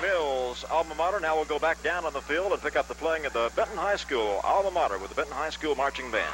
Mills alma mater. Now we'll go back down on the field and pick up the playing of the Benton High School alma mater with the Benton High School Marching Band.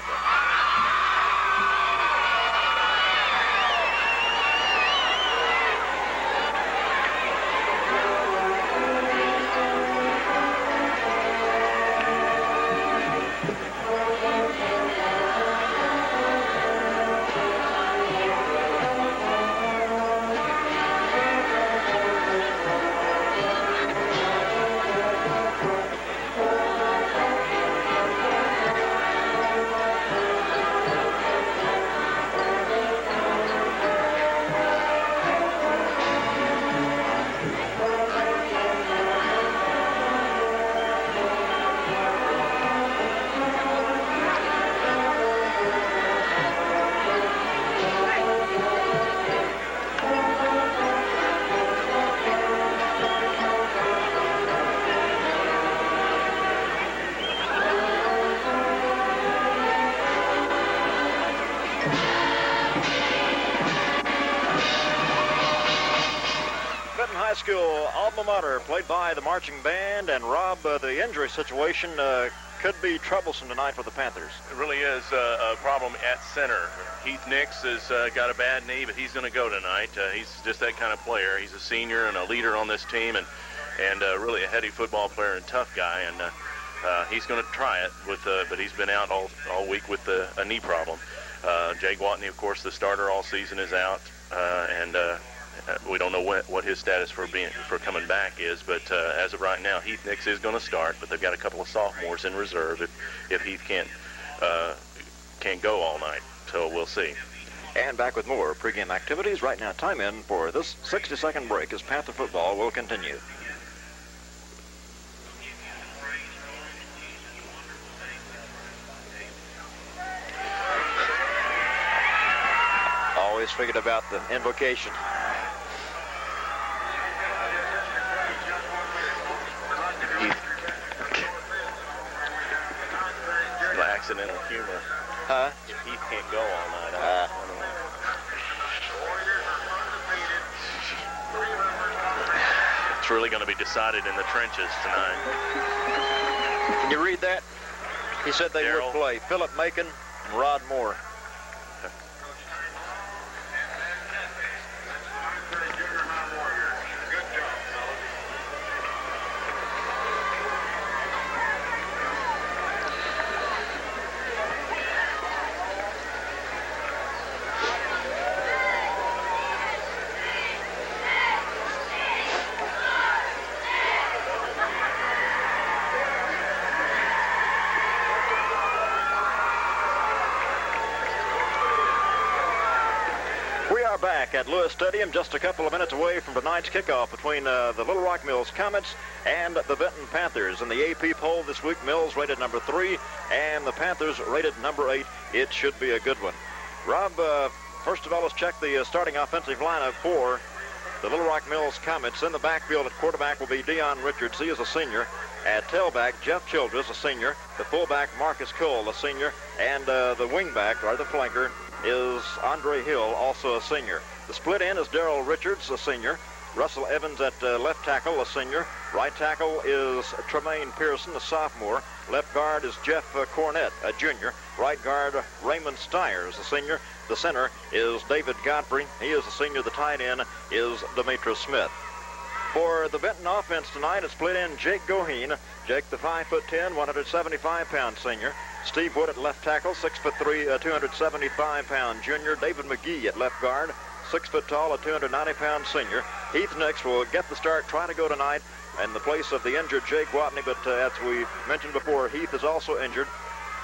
High School alma mater, played by the marching band, and Rob, the injury situation could be troublesome tonight for the Panthers. It really is a problem at center. Heath Nix has got a bad knee, but he's going to go tonight. He's just that kind of player. He's a senior and a leader on this team, and really a heady football player and tough guy, and he's going to try it, but he's been out all week with a knee problem. Jay Gwatney, of course, the starter all season, is out, and we don't know what his status for coming back is, but as of right now, Heath Nix is going to start, but they've got a couple of sophomores in reserve if Heath can't go all night, so we'll see. And back with more pregame activities right now. Time in for this 60-second break as Panther football will continue. Always figured about the invocation. Accidental humor. Huh? Heath can't go all night. I don't know. It's really going to be decided in the trenches tonight. Can you read that? He said they would play Philip Macon and Rod Moore. Back at Lewis Stadium, just a couple of minutes away from tonight's kickoff between the Little Rock Mills Comets and the Benton Panthers. In the AP poll this week, Mills rated number 3 and the Panthers rated number 8. It should be a good one. Rob, first of all, let's check the starting offensive lineup for the Little Rock Mills Comets. In the backfield at quarterback will be Deion Richards. He is a senior. At tailback, Jeff Childress, a senior. The fullback, Marcus Cole, a senior. And the wingback, or the flanker, is Andre Hill, also a senior. The split end is Darrell Richards, a senior. Russell Evans at left tackle, a senior. Right tackle is Tremaine Pearson, a sophomore. Left guard is Jeff Cornett, a junior. Right guard, Raymond Stiers, a senior. The center is David Godfrey. He is a senior. The tight end is Demetrius Smith. For the Benton offense tonight, it's split end Jake Goheen. Jake, the 5'10", 175-pound senior. Steve Wood at left tackle, 6'3", 275-pound junior. David McGee at left guard, 6 foot tall, a 290-pound senior. Heath Nix will get the start, try to go tonight in the place of the injured Jake Gwatney, but as we mentioned before, Heath is also injured.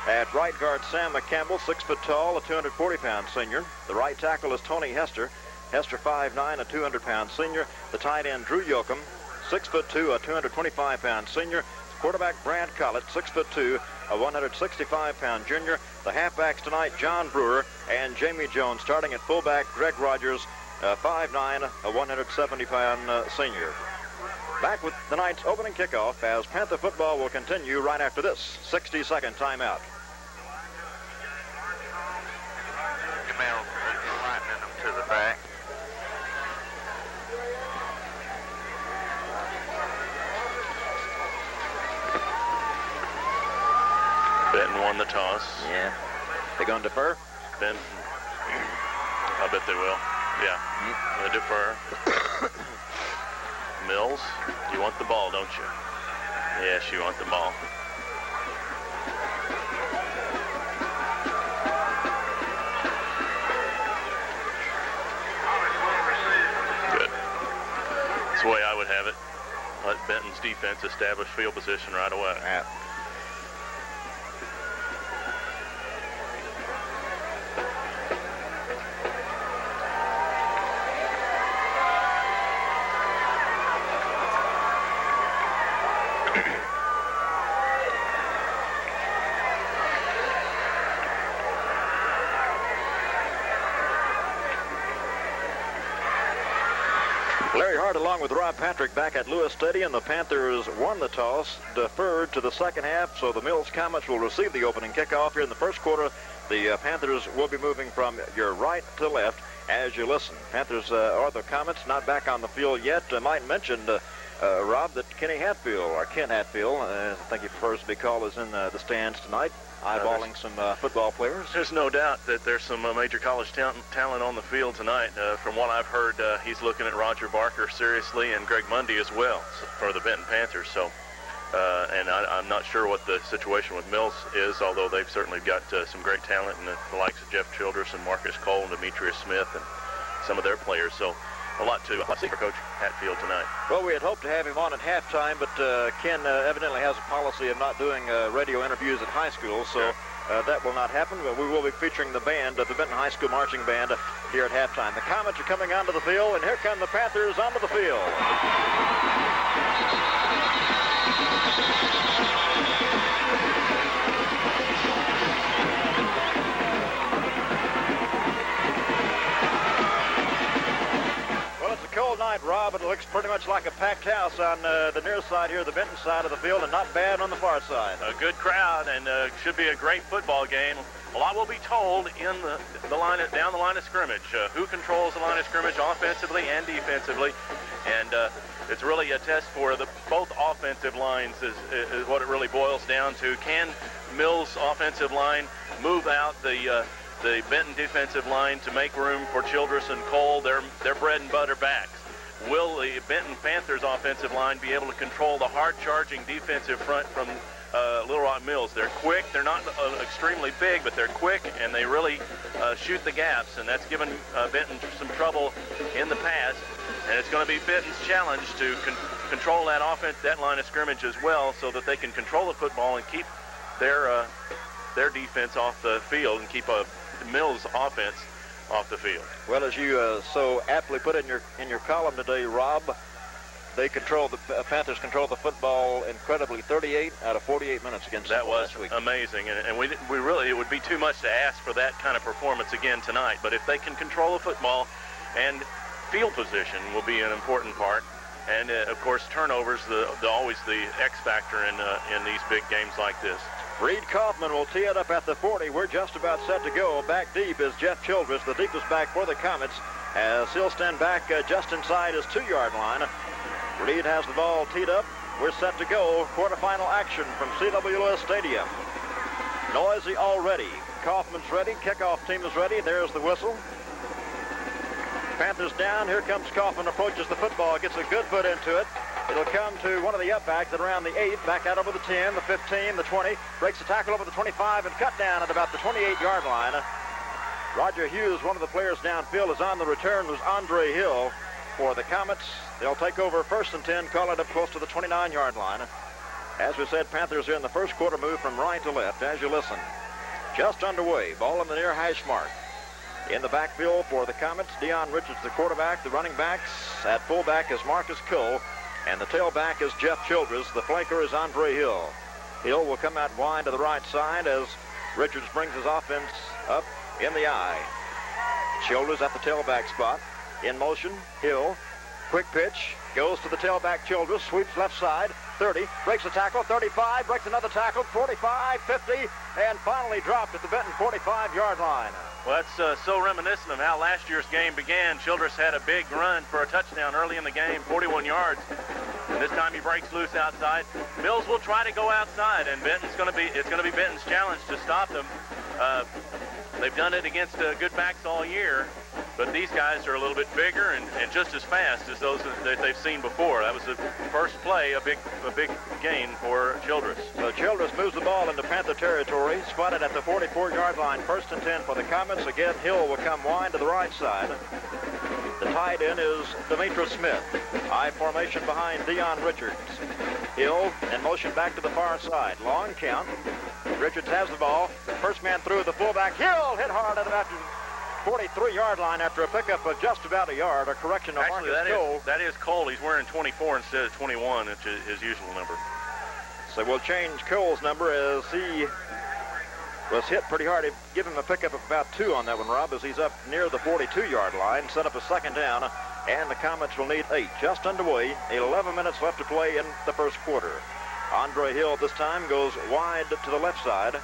At right guard, Sam McCampbell, 6 foot tall, a 240-pound senior. The right tackle is Tony Hester. Hester, 5'9", a 200-pound senior. The tight end, Drew Yoakum, 6'2", a 225-pound senior. Quarterback, Brad Collett, 6'2", a 165-pound junior. The halfbacks tonight, John Brewer and Jamie Jones. Starting at fullback, Greg Rogers, 5'9", a 170-pound senior. Back with tonight's opening kickoff as Panther football will continue right after this 60-second timeout. Jamel lightning them to the back. on the toss. Yeah. They going to defer? Benton. I bet they will. Yeah. They defer. Mills, you want the ball, don't you? Yes, you want the ball. Good. That's the way I would have it. Let Benton's defense establish field position right away. Yeah. Larry Hart along with Rob Patrick back at Lewis Stadium. The Panthers won the toss, deferred to the second half, so the Mills Comets will receive the opening kickoff here in the first quarter. The Panthers will be moving from your right to left as you listen. Panthers or the Comets not back on the field yet. I might mention, Rob, that Ken Hatfield, I think he prefers to be called, is in the stands tonight, eyeballing some football players. There's no doubt that there's some major college talent on the field tonight. From what I've heard, he's looking at Roger Barker seriously and Greg Mundy as well for the Benton Panthers. So, and I'm not sure what the situation with Mills is, although they've certainly got some great talent in the likes of Jeff Childress and Marcus Cole and Demetrius Smith and some of their players. So a lot to see for Coach Hatfield tonight. Well, we had hoped to have him on at halftime, but Ken evidently has a policy of not doing radio interviews at high school, so that will not happen. But we will be featuring the band, the Benton High School Marching Band, here at halftime. The Comets are coming onto the field, and here come the Panthers onto the field. Cold night, Rob, but it looks pretty much like a packed house on the near side here, the Benton side of the field, and not bad on the far side. A good crowd, and should be a great football game. A lot will be told in the line down the line of scrimmage. Who controls the line of scrimmage offensively and defensively, and it's really a test for both offensive lines is what it really boils down to. Can Mills' offensive line move out the Benton defensive line to make room for Childress and Cole, their bread and butter backs? Will the Benton Panthers offensive line be able to control the hard-charging defensive front from Little Rock Mills? They're quick. They're not extremely big, but they're quick, and they really shoot the gaps, and that's given Benton some trouble in the past. And it's going to be Benton's challenge to control that offense, that line of scrimmage as well, so that they can control the football and keep their defense off the field and keep Mills' offense off the field. Well, as you so aptly put in your column today, Rob, the Panthers control the football incredibly, 38 out of 48 minutes against them last week. That was amazing, and we really, it would be too much to ask for that kind of performance again tonight. But if they can control the football, and field position will be an important part, and of course turnovers, always the X factor in these big games like this. Reed Kaufman will tee it up at the 40. We're just about set to go. Back deep is Jeff Childress, the deepest back for the Comets, as he'll stand back just inside his 2-yard line. Reed has the ball teed up. We're set to go. Quarterfinal action from C.W. Lewis Stadium. Noisy already. Kaufman's ready. Kickoff team is ready. There's the whistle. Panthers down. Here comes Kaufman. Approaches the football. Gets a good foot into it. It'll come to one of the upbacks at around the 8, back out over the 10, the 15, the 20, breaks the tackle over the 25 and cut down at about the 28-yard line. Roger Hughes, one of the players downfield, is on the return, was Andre Hill for the Comets. They'll take over 1st and 10, call it up close to the 29-yard line. As we said, Panthers are in the first quarter, move from right to left as you listen. Just underway, ball in the near hash mark. In the backfield for the Comets, Deion Richards, the quarterback. The running backs at fullback is Marcus Cole. And the tailback is Jeff Childress. The flanker is Andre Hill. Hill will come out wide to the right side as Richards brings his offense up in the eye. Childress at the tailback spot. In motion, Hill. Quick pitch. Goes to the tailback, Childress. Sweeps left side. 30. Breaks a tackle. 35. Breaks another tackle. 45. 50. And finally dropped at the Benton 45-yard line. Well, that's so reminiscent of how last year's game began. Childress had a big run for a touchdown early in the game, 41 yards. And this time he breaks loose outside. Mills will try to go outside, and it's going to be Benton's challenge to stop them. They've done it against good backs all year, but these guys are a little bit bigger and just as fast as those that they've seen before. That was the first play, a big gain for Childress. So Childress moves the ball into Panther territory, spotted at the 44-yard line, 1st and 10 for the Comets. Again, Hill will come wide to the right side. The tight end is Demetra Smith. I formation behind Dion Richards. Hill in motion back to the far side. Long count. Richards has the ball. First man through, the fullback. Hill hit hard at about the 43-yard line after a pickup of just about a yard. A correction of Actually, Marcus Cole. That is Cole. He's wearing 24 instead of 21, which is his usual number. So we'll change Cole's number as he was hit pretty hard. Give him a pickup of about 2 on that one, Rob, as he's up near the 42-yard line. Set up a 2nd down, and the Comets will need 8. Just underway. 11 minutes left to play in the first quarter. Andre Hill this time goes wide to the left side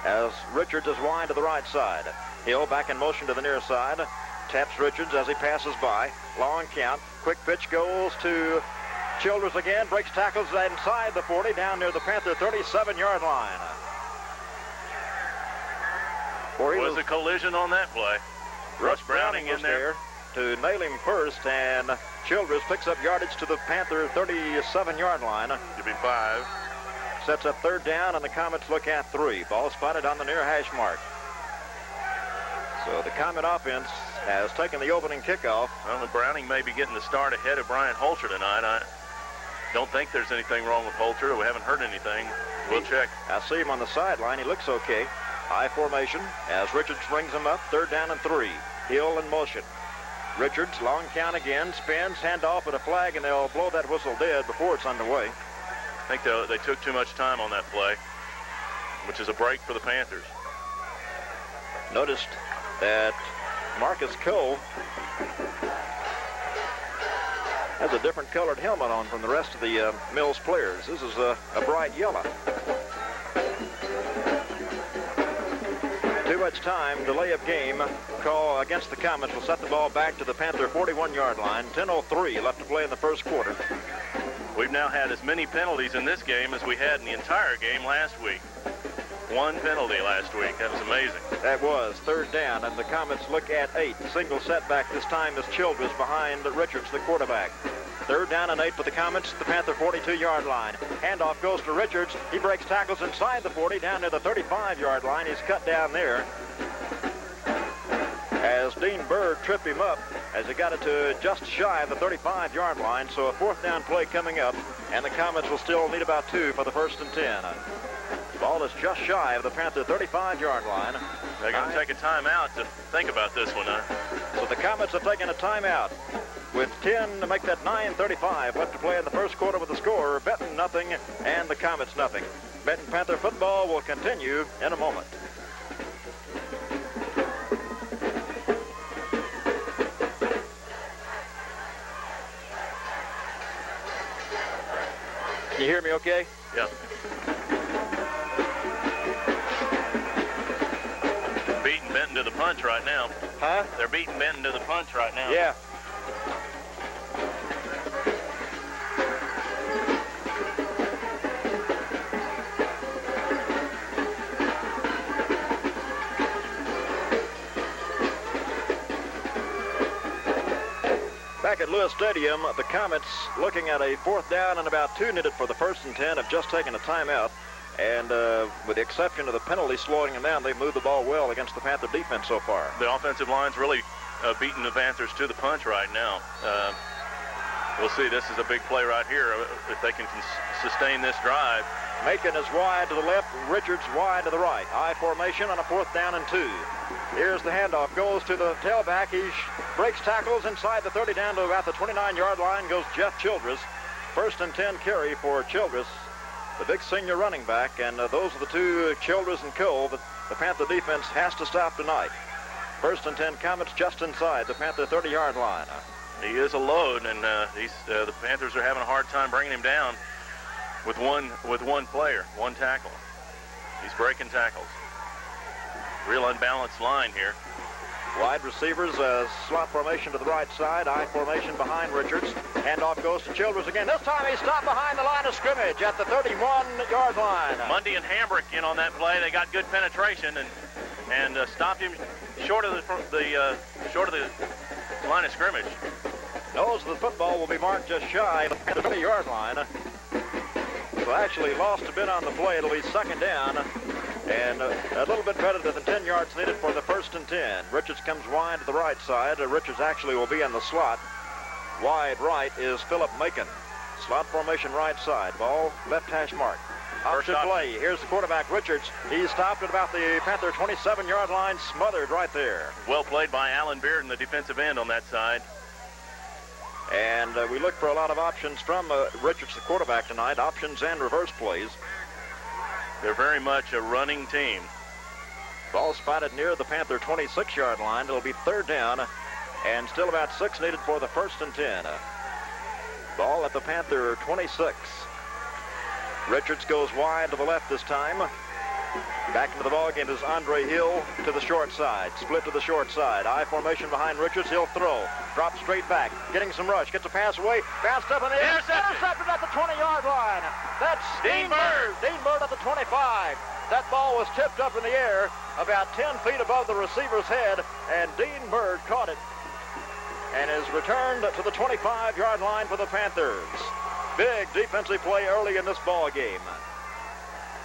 as Richards is wide to the right side. Hill back in motion to the near side. Taps Richards as he passes by. Long count. Quick pitch goes to Childress again. Breaks tackles inside the 40 down near the Panther 37-yard line. Was a collision on that play. Russ Browning in there to nail him first, and Childress picks up yardage to the Panther 37-yard line. Could be 5. Sets up 3rd down, and the Comets look at 3. Ball spotted on the near hash mark. So the Comet offense has taken the opening kickoff. Well, Browning may be getting the start ahead of Brian Holter tonight. I don't think there's anything wrong with Holter. We haven't heard anything. We'll check. I see him on the sideline. He looks okay. High formation as Richards brings him up. 3rd down and 3. Hill in motion. Richards, long count again, spins, handoff at a flag, and they'll blow that whistle dead before it's underway. I think they took too much time on that play, which is a break for the Panthers. Noticed that Marcus Cole has a different colored helmet on from the rest of the Mills players. This is a bright yellow. Too much time, delay of game call against the Comets will set the ball back to the Panther 41-yard line. 10:03 left to play in the first quarter. We've now had as many penalties in this game as we had in the entire game last week. 1 penalty last week. That was amazing. That was 3rd down, and the Comets look at 8. Single setback this time is Childress behind Richards, the quarterback. 3rd down and 8 for the Comets, the Panther 42-yard line. Handoff goes to Richards. He breaks tackles inside the 40, down near the 35-yard line. He's cut down there as Dean Bird tripped him up as he got it to just shy of the 35-yard line. So a 4th down play coming up, and the Comets will still need about 2 for the 1st and 10. Ball is just shy of the Panther 35-yard line. They're going to take a timeout to think about this one, huh? So the Comets have taken a timeout with 10 to make that 9:35 left to play in the first quarter with the score. Benton nothing and the Comets nothing. Benton Panther football will continue in a moment. Can you hear me okay? Yeah. Beating Benton to the punch right now. Huh? They're beating Benton to the punch right now. Yeah. Back at Lewis Stadium, the Comets looking at a 4th down and about 2 needed for the 1st and 10 have just taken a timeout. And with the exception of the penalty slowing them down, they've moved the ball well against the Panther defense so far. The offensive line's really beating the Panthers to the punch right now. We'll see. This is a big play right here if they can sustain this drive. Macon is wide to the left, Richards wide to the right. I formation on a 4th down and 2. Here's the handoff, goes to the tailback. He breaks tackles inside the 30 down to about the 29-yard line goes Jeff Childress. 1st and 10 carry for Childress, the big senior running back, and those are the 2, Childress and Cole, that the Panther defense has to stop tonight. 1st and 10 Comets just inside the Panther 30-yard line. He is a load, and the Panthers are having a hard time bringing him down with one player, one tackle. He's breaking tackles. Real unbalanced line here. Wide receivers, slot formation to the right side, I formation behind Richards. Handoff goes to Childress again. This time he stopped behind the line of scrimmage at the 31-yard line. Mundy and Hambrick in on that play. They got good penetration and stopped him short of the line of scrimmage. Nose of the football will be marked just shy of the 30-yard line. So actually lost a bit on the play. It'll be second down. And a little bit better than the 10 yards needed for the 1st and 10. Richards comes wide to the right side. Richards actually will be in the slot. Wide right is Philip Macon. Slot formation right side. Ball left hash mark. Option play. Here's the quarterback, Richards. He stopped at about the Panther 27-yard line, smothered right there. Well played by Alan Bearden, the defensive end on that side. And we look for a lot of options from Richards, the quarterback tonight, options and reverse plays. They're very much a running team. Ball spotted near the Panther 26-yard line. It'll be third down and still about 6 needed for the 1st and 10. Ball at the Panther 26. Richards goes wide to the left this time. Back into the ball game is Andre Hill to the short side. Split to the short side. I formation behind Richards. He'll throw. Drops straight back. Getting some rush. Gets a pass away. Bounced up in the air. Intercepted at the 20-yard line. That's Dean Bird. Dean Bird at the 25. That ball was tipped up in the air about 10 feet above the receiver's head, and Dean Bird caught it and is returned to the 25-yard line for the Panthers. Big defensive play early in this ball game.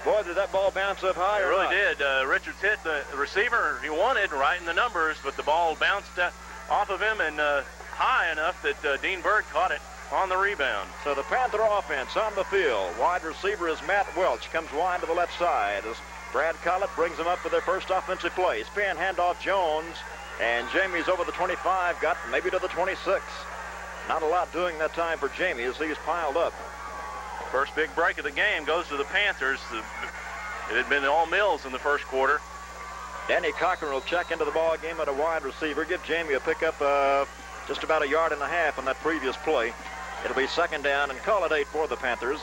Boy, did that ball bounce up high. It really did. Richards hit the receiver he wanted right in the numbers, but the ball bounced off of him and high enough that Dean Bird caught it on the rebound. So the Panther offense on the field. Wide receiver is Matt Welch. Comes wide to the left side as Brad Collett brings them up for their first offensive play. Spin handoff Jones, and Jamie's over the 25, got maybe to the 26. Not a lot doing that time for Jamie as he's piled up. First big break of the game goes to the Panthers. It had been all Mills in the first quarter. Danny Cochran will check into the ball game at a wide receiver. Give Jamie a pickup just about 1.5 yards on that previous play. It'll be second down and call it 8 for the Panthers.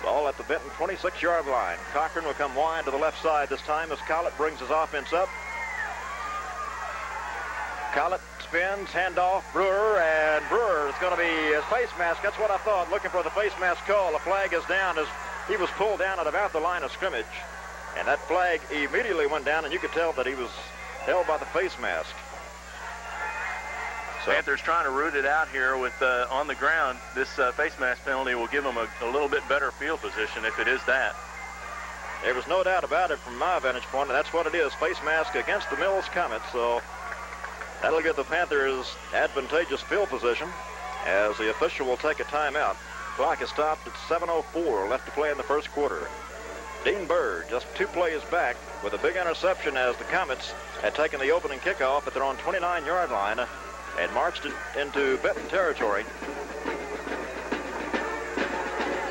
Ball at the Benton 26-yard line. Cochran will come wide to the left side this time as Collett brings his offense up. Collett spins, handoff, Brewer, and Brewer is going to be his face mask. That's what I thought, looking for the face mask call. The flag is down as he was pulled down at about the line of scrimmage. And that flag immediately went down, and you could tell that he was held by the face mask. So Panthers trying to root it out here with on the ground. This face mask penalty will give them a little bit better field position if it is that. There was no doubt about it from my vantage point, and that's what it is, face mask against the Mills Comets. So that'll give the Panthers advantageous field position as the official will take a timeout. Clock is stopped at 7:04 left to play in the first quarter. Dean Bird just 2 plays back with a big interception as the Comets had taken the opening kickoff at their own 29-yard line and marched into Benton territory.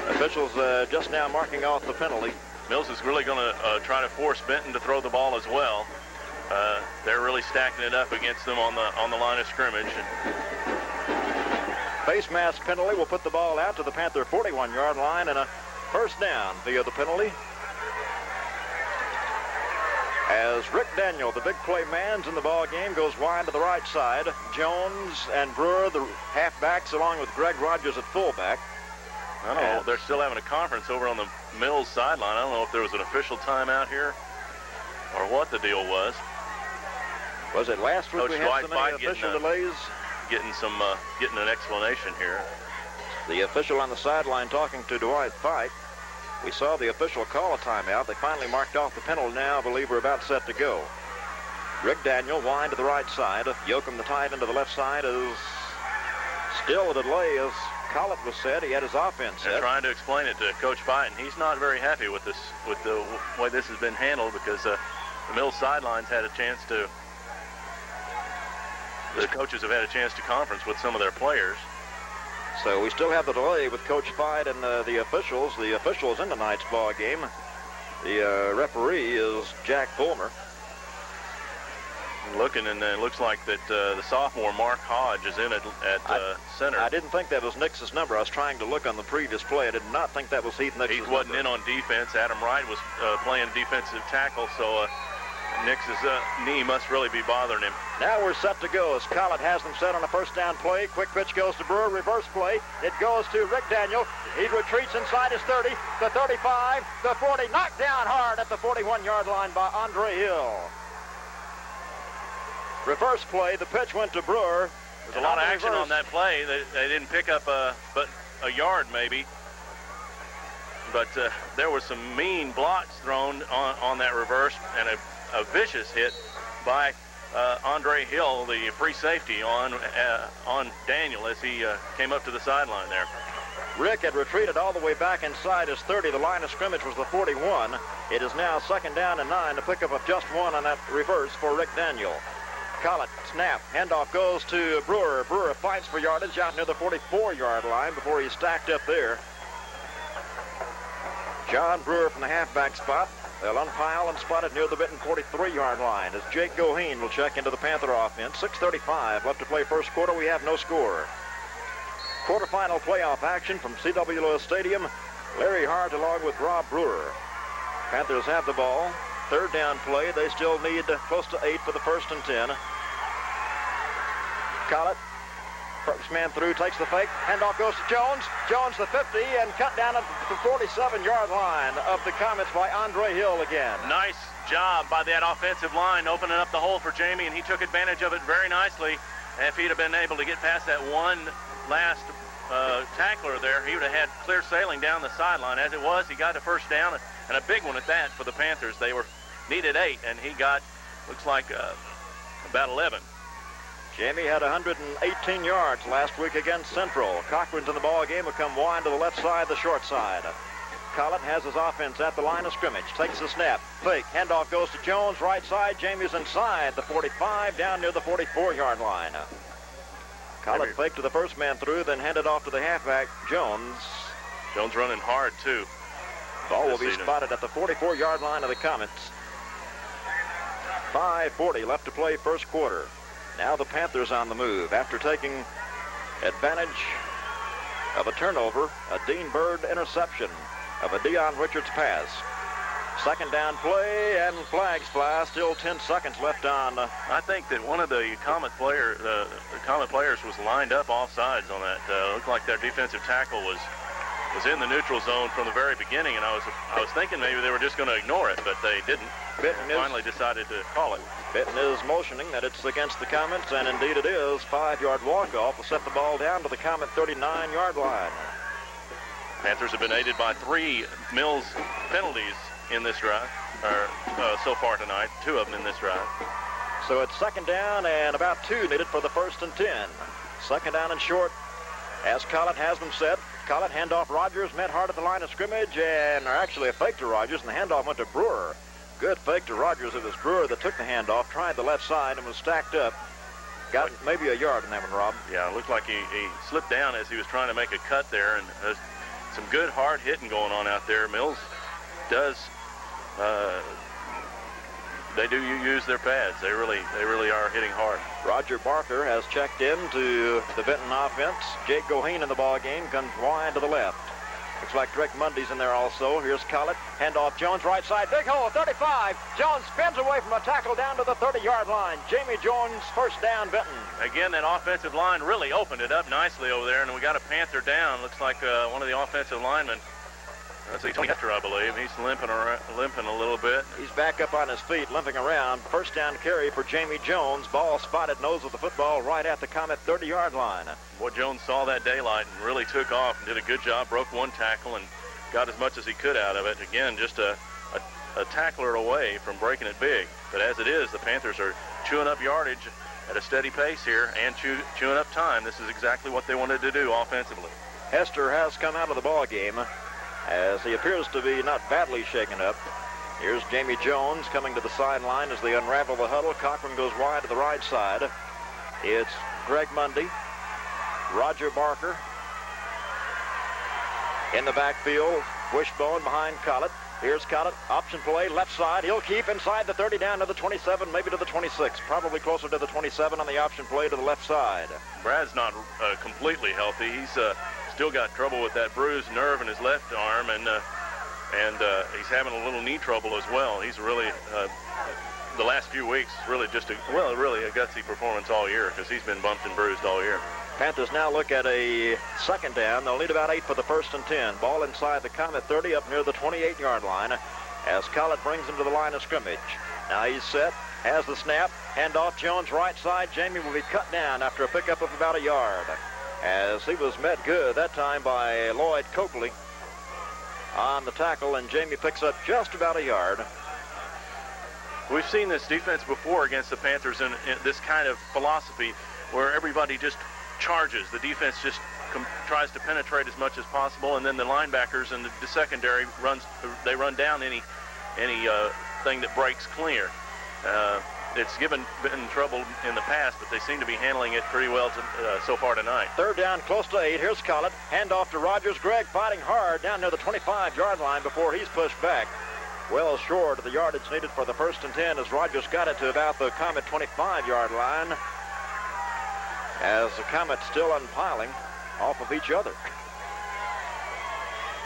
Officials just now marking off the penalty. Mills is really going to try to force Benton to throw the ball as well. They're really stacking it up against them on the line of scrimmage. Face mask penalty will put the ball out to the Panther 41-yard line and a first down via the penalty. As Rick Daniel, the big play man's in the ball game, goes wide to the right side. Jones and Brewer, the halfbacks, along with Greg Rogers at fullback. I don't know. They're still having a conference over on the Mills sideline. I don't know if there was an official timeout here or what the deal was. Was it last week we had so many official delays? Getting an explanation here. The official on the sideline talking to Dwight Fite. We saw the official call a timeout. They finally marked off the penalty now. I believe we're about set to go. Rick Daniel wide to the right side. Yoakum the tight end to the left side is still a delay as Collett was set. He had his offense set. They're trying to explain it to Coach Fite, and he's not very happy with this, with the way this has been handled, because the Mills sidelines had a chance to. The coaches have had a chance to conference with some of their players. So we still have the delay with Coach Fite and the officials. The officials in tonight's ball game. The referee is Jack Fulmer. Looking, and it looks like that the sophomore Mark Hodge is in at center. I didn't think that was Nix's number. I was trying to look on the previous play. I did not think that was Heath Nix's number. He wasn't in on defense. Adam Wright was playing defensive tackle, so Nix's knee must really be bothering him. Now we're set to go as Collett has them set on a first down play. Quick pitch goes to Brewer, reverse play. It goes to Rick Daniel. He retreats inside his 30, the 35, the 40, knocked down hard at the 41-yard line by Andre Hill. Reverse play, the pitch went to Brewer. There's a lot of action on that play. They didn't pick up but a yard maybe. But there was some mean blocks thrown on that reverse and a vicious hit by Andre Hill, the free safety on Daniel as he came up to the sideline there. Rick had retreated all the way back inside his 30. The line of scrimmage was the 41. It is now 2nd down and 9. To pick up of just 1 on that reverse for Rick Daniel. Collett, snap, handoff goes to Brewer. Brewer fights for yardage out near the 44-yard line before he's stacked up there. John Brewer from the halfback spot. They'll unpile and spot it near the Benton 43-yard line as Jake Goheen will check into the Panther offense. 6:35 left to play first quarter. We have no score. Quarterfinal playoff action from C.W. Lewis Stadium. Larry Hart along with Rob Brewer. Panthers have the ball. 3rd down play. They still need close to 8 for the 1st and 10. Collett, first man through, takes the fake. Handoff goes to Jones. Jones the 50 and cut down at the 47-yard line of the Comets by Andre Hill again. Nice job by that offensive line opening up the hole for Jamie, and he took advantage of it very nicely. And if he'd have been able to get past that one last tackler there, he would have had clear sailing down the sideline. As it was, he got a first down, and a big one at that for the Panthers. They needed 8, and he got, looks like, about 11. Jamie had 118 yards last week against Central. Cochran's in the ball game will come wide to the left side, the short side. Collett has his offense at the line of scrimmage. Takes the snap. Fake. Handoff goes to Jones, right side. Jamie's inside the 45, down near the 44-yard line. Collett faked to the first man through, then handed off to the halfback, Jones. Jones running hard, too. Ball will be spotted at the 44-yard line of the Comets. 5:40 left to play first quarter. Now the Panthers on the move after taking advantage of a turnover, a Dean Bird interception of a Dion Richards pass. 2nd down play and flags fly. Still 10 seconds left on. I think that one of the Comet players was lined up off sides on that. Looked like their defensive tackle was in the neutral zone from the very beginning, and I was thinking maybe they were just going to ignore it, but they didn't. Benton finally decided to call it. Benton is motioning that it's against the Comets, and indeed it is. 5-yard walk-off will set the ball down to the Comet 39-yard line. Panthers have been aided by 3 Mills penalties in this drive, so far tonight. 2 of them in this drive. So it's 2nd down and about 2 needed for the 1st and 10. 2nd down and short as Collett has them set. Collett handoff Rogers, met hard at the line of scrimmage, and actually a fake to Rogers, and the handoff went to Brewer. Good fake to Rogers. It was Brewer that took the handoff, tried the left side, and was stacked up. Got maybe a yard in that one, Rob. Yeah, it looked like he slipped down as he was trying to make a cut there, and there's some good hard hitting going on out there. Mills does, they do use their pads. They really are hitting hard. Roger Barker has checked in to the Benton offense. Jake Goheen in the ball game comes wide to the left. Looks like Drake Mundy's in there also. Here's Collett. Handoff Jones, right side. Big hole, 35. Jones spins away from a tackle down to the 30-yard line. Jamie Jones, first down, Benton. Again, that offensive line really opened it up nicely over there, and we got a Panther down. Looks like one of the offensive linemen. That's Tony Hector, I believe. He's limping a little bit. He's back up on his feet, limping around. First down carry for Jamie Jones. Ball spotted, nose of the football right at the Comet 30-yard line. Boy, Jones saw that daylight and really took off and did a good job. Broke one tackle and got as much as he could out of it. Again, just a tackler away from breaking it big. But as it is, the Panthers are chewing up yardage at a steady pace here and chewing up time. This is exactly what they wanted to do offensively. Hester has come out of the ball game, as he appears to be not badly shaken up. Here's Jamie Jones coming to the sideline as they unravel the huddle. Cochran goes wide to the right side. It's Greg Mundy, Roger Barker in the backfield. Wishbone behind Collett. Here's Collett, option play, left side. He'll keep inside the 30, down to the 27, maybe to the 26. Probably closer to the 27 on the option play to the left side. Brad's not completely healthy. He's still got trouble with that bruised nerve in his left arm, and he's having a little knee trouble as well. He's really the last few weeks, really just really a gutsy performance all year because he's been bumped and bruised all year. Panthers now look at a second down. They'll need about 8 for the 1st and 10. Ball inside the Comet 30 up near the 28-yard line as Collett brings him to the line of scrimmage. Now he's set, has the snap, handoff Jones right side. Jamie will be cut down after a pickup of about a yard as he was met good that time by Lloyd Coakley on the tackle, and Jamie picks up just about a yard. We've seen this defense before against the Panthers in this kind of philosophy where everybody just charges. The defense just tries to penetrate as much as possible, and then the linebackers and the secondary run down any thing that breaks clear. It's been trouble in the past, but they seem to be handling it pretty well so far tonight. 3rd down, close to 8. Here's Collett. Handoff to Rogers. Greg fighting hard down near the 25-yard line before he's pushed back. Well short of the yardage needed for the 1st and 10 as Rogers got it to about the Comet 25-yard line as the Comets still unpiling off of each other.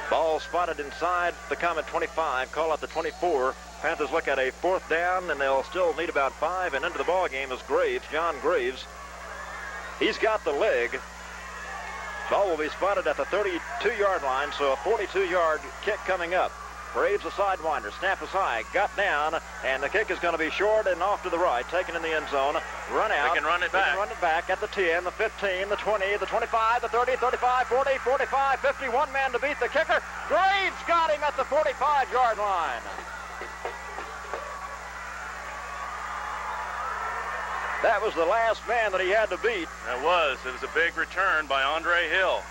Ball spotted inside the Comet 25, call it the 24. Panthers look at a 4th down, and they'll still need about 5, and into the ball game is Graves, John Graves. He's got the leg. Ball will be spotted at the 32-yard line, so a 42-yard kick coming up. Graves a sidewinder, snap is high, got down, and the kick is going to be short and off to the right, taken in the end zone. Run out. They can run it back. They can run it back at the 10, the 15, the 20, the 25, the 30, 35, 40, 45, 50. One man to beat the kicker. Graves got him at the 45-yard line. That was the last man that he had to beat. It was a big return by Andre Hill.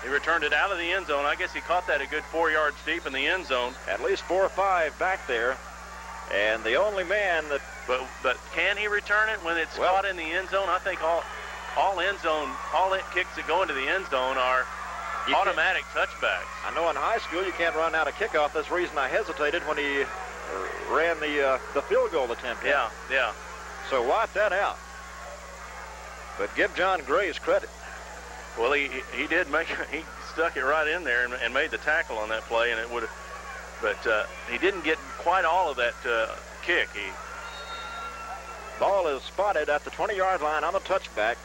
He returned it out of the end zone. I guess he caught that a good 4 yards deep in the end zone. At least 4 or 5 back there. And the only man that... But can he return it when it's caught in the end zone? I think all kicks that go into the end zone are automatic touchbacks. I know in high school you can't run out a kickoff. That's the reason I hesitated when he ran the field goal attempt. Yeah. So wipe that out. But give John Graves credit. Well, he did he stuck it right in there and made the tackle on that play, and it would have, but he didn't get quite all of that kick. Ball is spotted at the 20-yard line on the touchback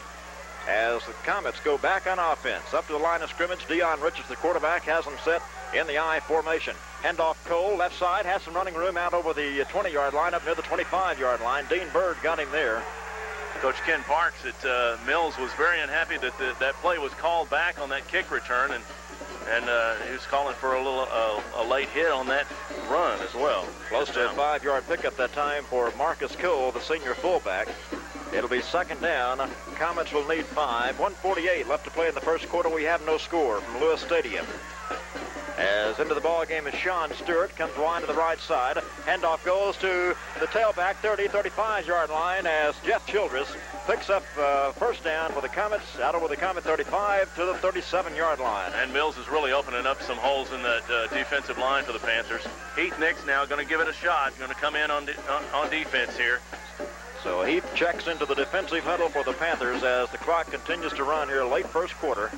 as the Comets go back on offense. Up to the line of scrimmage, Deion Richards, the quarterback, has them set in the I formation. Handoff Cole, left side, has some running room out over the 20-yard line up near the 25-yard line. Dean Bird got him there. Coach Ken Parks at Mills was very unhappy that that play was called back on that kick return, and he was calling for a late hit on that run as well. Close to a 5-yard pickup that time for Marcus Cole, the senior fullback. It'll be 2nd down. Comets will need 5. 1:48 left to play in the first quarter. We have no score from Lewis Stadium. As into the ball game is Sean Stewart, comes wide to the right side. Handoff goes to the tailback, 30, 35-yard line as Jeff Childress picks up 1st down for the Comets out over the Comet 35 to the 37-yard line. And Mills is really opening up some holes in that defensive line for the Panthers. Heath Nix now going to give it a shot, going to come in on defense here. So Heath checks into the defensive huddle for the Panthers as the clock continues to run here late first quarter.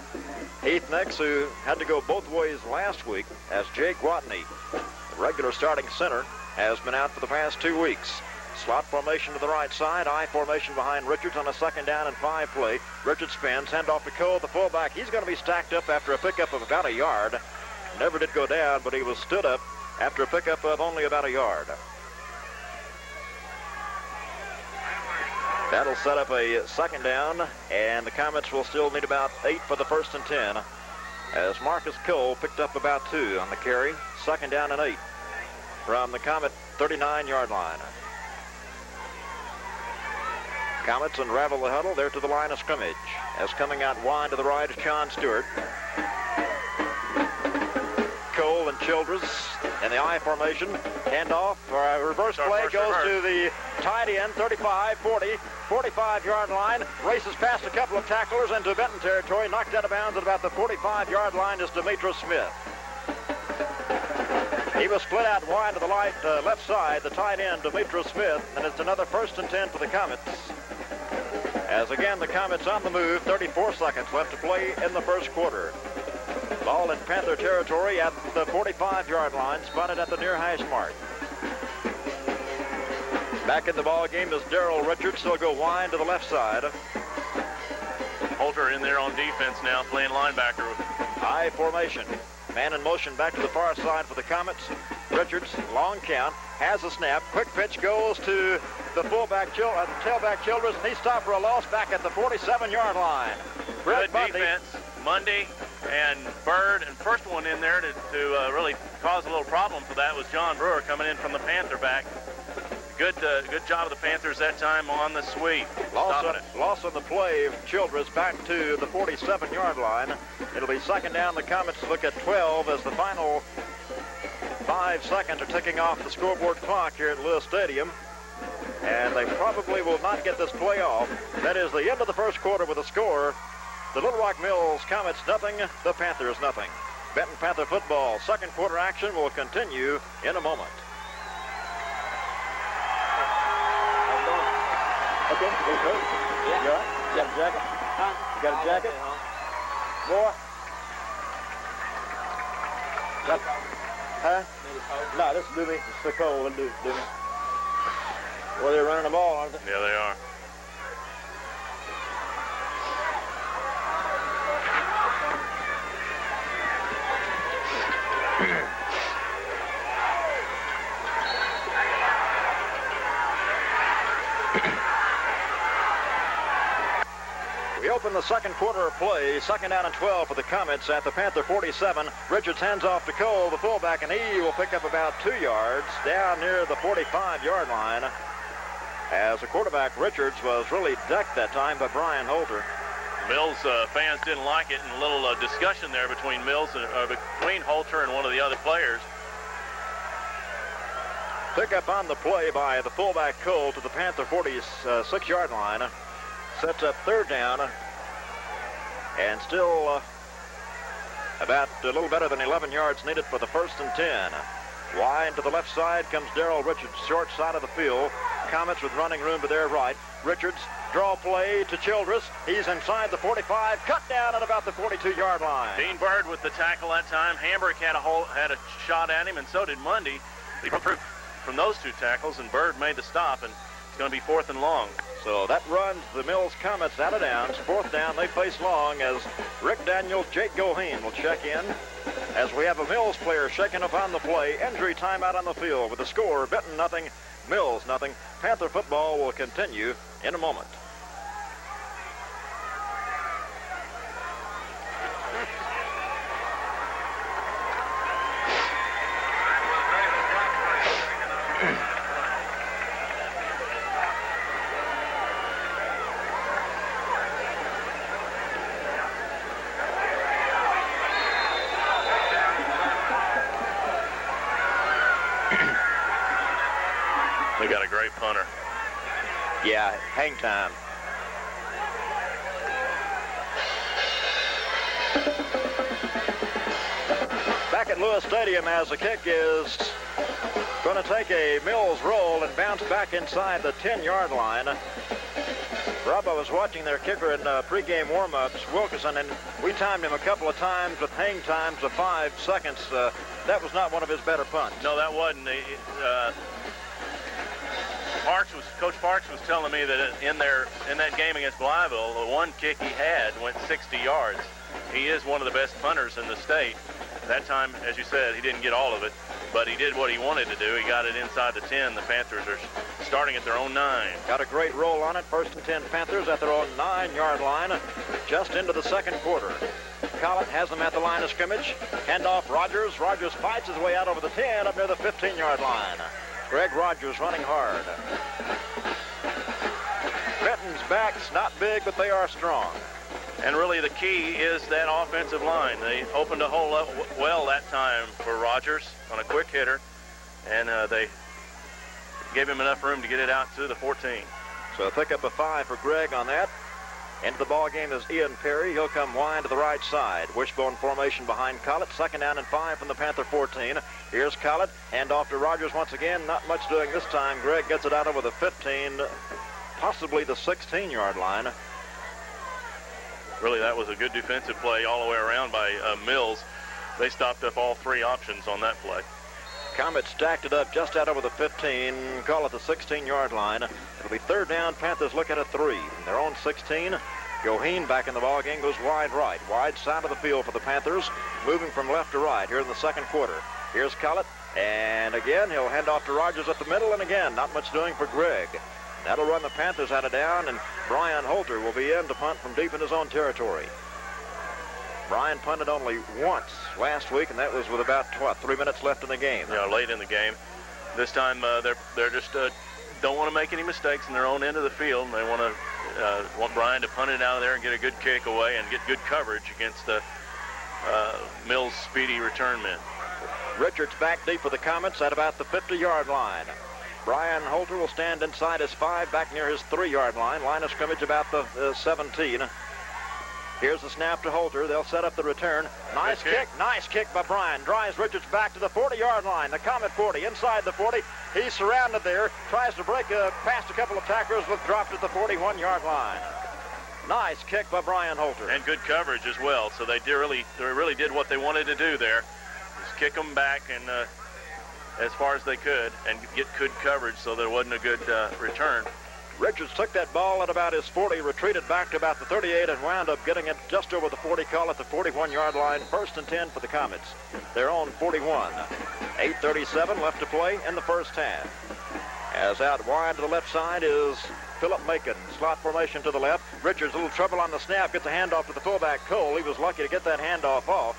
Heath Nix, who had to go both ways last week, as Jay Gwatney, the regular starting center, has been out for the past 2 weeks. Slot formation to the right side, I formation behind Richards on a 2nd down and 5 play. Richards spins, handoff to Cole, the fullback. He's going to be stacked up after a pickup of about a yard. Never did go down, but he was stood up after a pickup of only about a yard. That'll set up a 2nd down, and the Comets will still need about 8 for the 1st and 10. As Marcus Cole picked up about 2 on the carry. 2nd down and 8 from the Comet 39-yard line. Comets unravel the huddle. They're to the line of scrimmage. As coming out wide to the right is Sean Stewart. Cole and Childress in the I formation. Handoff, reverse play goes to the tight end, 35, 40, 45-yard line. Races past a couple of tacklers into Benton territory. Knocked out of bounds at about the 45-yard line is Demetrius Smith. He was split out wide to the left side, the tight end, Demetrius Smith, and it's another 1st and 10 for the Comets. As again, the Comets on the move, 34 seconds left to play in the first quarter. Ball in Panther territory at the 45-yard line, spotted at the near hash mark. Back in the ball game is Darrell Richards. He'll go wide to the left side. Holter in there on defense now, playing linebacker. High formation. Man in motion back to the far side for the Comets. Richards, long count, has a snap. Quick pitch goes to the tailback Childress, and he stopped for a loss back at the 47-yard line. Good defense, Mundy and Bird, and first one in there to really cause a little problem for that was John Brewer coming in from the Panther back. Good job of the Panthers that time on the sweep. Loss on the play. Childress back to the 47-yard line. It'll be second down. The Comets look at 12 as the final 5 seconds are ticking off the scoreboard clock here at Lewis Stadium. And they probably will not get this play off. That is the end of the first quarter with a score. The Little Rock Mills Comets nothing, the Panthers nothing. Benton Panther football second quarter action will continue in a moment. Okay, go coach. Yeah. You all right? You got a jacket? Huh? You got a jacket? Boy? Huh? No, this will do me. It's so cold. It'll do me. Well, they're running the ball, aren't they? Yeah, they are. We open the second quarter of play. Second down and 12 for the Comets at the Panther 47. Richards hands off to Cole, the fullback, and he will pick up about 2 yards down near the 45-yard line. As the quarterback, Richards, was really decked that time by Brian Holter. Mills fans didn't like it, and a little discussion there between between Holter and one of the other players. Pick up on the play by the fullback Cole to the Panther 46-yard line. Sets up third down, and still about a little better than 11 yards needed for the 1st and 10. Wide to the left side comes Darrell Richards, short side of the field. Comets with running room to their right. Richards, draw play to Childress. He's inside the 45, cut down at about the 42-yard line. Dean Bird with the tackle that time. Hambrick had a shot at him, and so did Mundy. He improved from those 2 tackles, and Bird made the stop, and it's going to be 4th and long. So that runs the Mills Comets out of downs. 4th down, they face long as Rick Daniels, Jake Goheen will check in. As we have a Mills player shaking up on the play. Injury timeout on the field with the score, Benton nothing, Mills nothing. Panther football will continue in a moment. They got a great punter. Yeah, hang time. Back at Lewis Stadium as the kick is going to take a Mills roll and bounce back inside the 10-yard line. Rob, I was watching their kicker in pregame warm-ups, Wilkerson, and we timed him a couple of times with hang times of 5 seconds. That was not one of his better punts. No, that wasn't. Coach Parks was telling me that in that game against Blytheville, the one kick he had went 60 yards. He is one of the best punters in the state. That time, as you said, he didn't get all of it, but he did what he wanted to do. He got it inside the 10. The Panthers are starting at their own 9. Got a great roll on it. 1st and 10 Panthers at their own 9-yard line, just into the second quarter. Collett has them at the line of scrimmage. Hand off Rogers. Rogers fights his way out over the 10 up near the 15-yard line. Greg Rogers running hard. Benton's backs not big, but they are strong. And really the key is that offensive line. They opened a hole up well that time for Rogers on a quick hitter, and they gave him enough room to get it out to the 14. So pick up a 5 for Greg on that. Into the ball game is Ian Perry. He'll come wide to the right side. Wishbone formation behind Collett. 2nd down and 5 from the Panther 14. Here's Collett. Hand off to Rogers once again. Not much doing this time. Greg gets it out over the 15, possibly the 16-yard line. Really, that was a good defensive play all the way around by Mills. They stopped up all 3 options on that play. Comets stacked it up just out over the 15, call it the 16-yard line. It'll be third down. Panthers look at a 3. From their own 16, Goheen back in the ball game, goes wide right. Wide side of the field for the Panthers, moving from left to right here in the second quarter. Here's Collett, and again, he'll hand off to Rogers at the middle, and again, not much doing for Greg. That'll run the Panthers out of down, and Brian Holter will be in to punt from deep in his own territory. Brian punted only once last week, and that was with about, 3 minutes left in the game. Yeah, late in the game. This time they're just don't want to make any mistakes in their own end of the field, and they want Brian to punt it out of there and get a good kick away and get good coverage against the Mills' speedy return men. Richards back deep for the Comets at about the 50-yard line. Brian Holter will stand inside his 5, back near his 3-yard line. Line of scrimmage about the 17. Here's the snap to Holter. They'll set up the return. Nice kick. Nice kick by Brian. Drives Richards back to the 40-yard line. The Comet 40, inside the 40. He's surrounded there. Tries to break past a couple of tacklers, but dropped at the 41-yard line. Nice kick by Brian Holter. And good coverage as well. So they really did what they wanted to do there. Just kick them back and as far as they could and get good coverage so there wasn't a good return. Richards took that ball at about his 40, retreated back to about the 38, and wound up getting it just over the 40, call at the 41-yard line. First and 10 for the Comets. Their own 41. 8:37 left to play in the first half. As out wide to the left side is Philip Macon. Slot formation to the left. Richards, a little trouble on the snap, gets a handoff to the fullback, Cole. He was lucky to get that handoff off.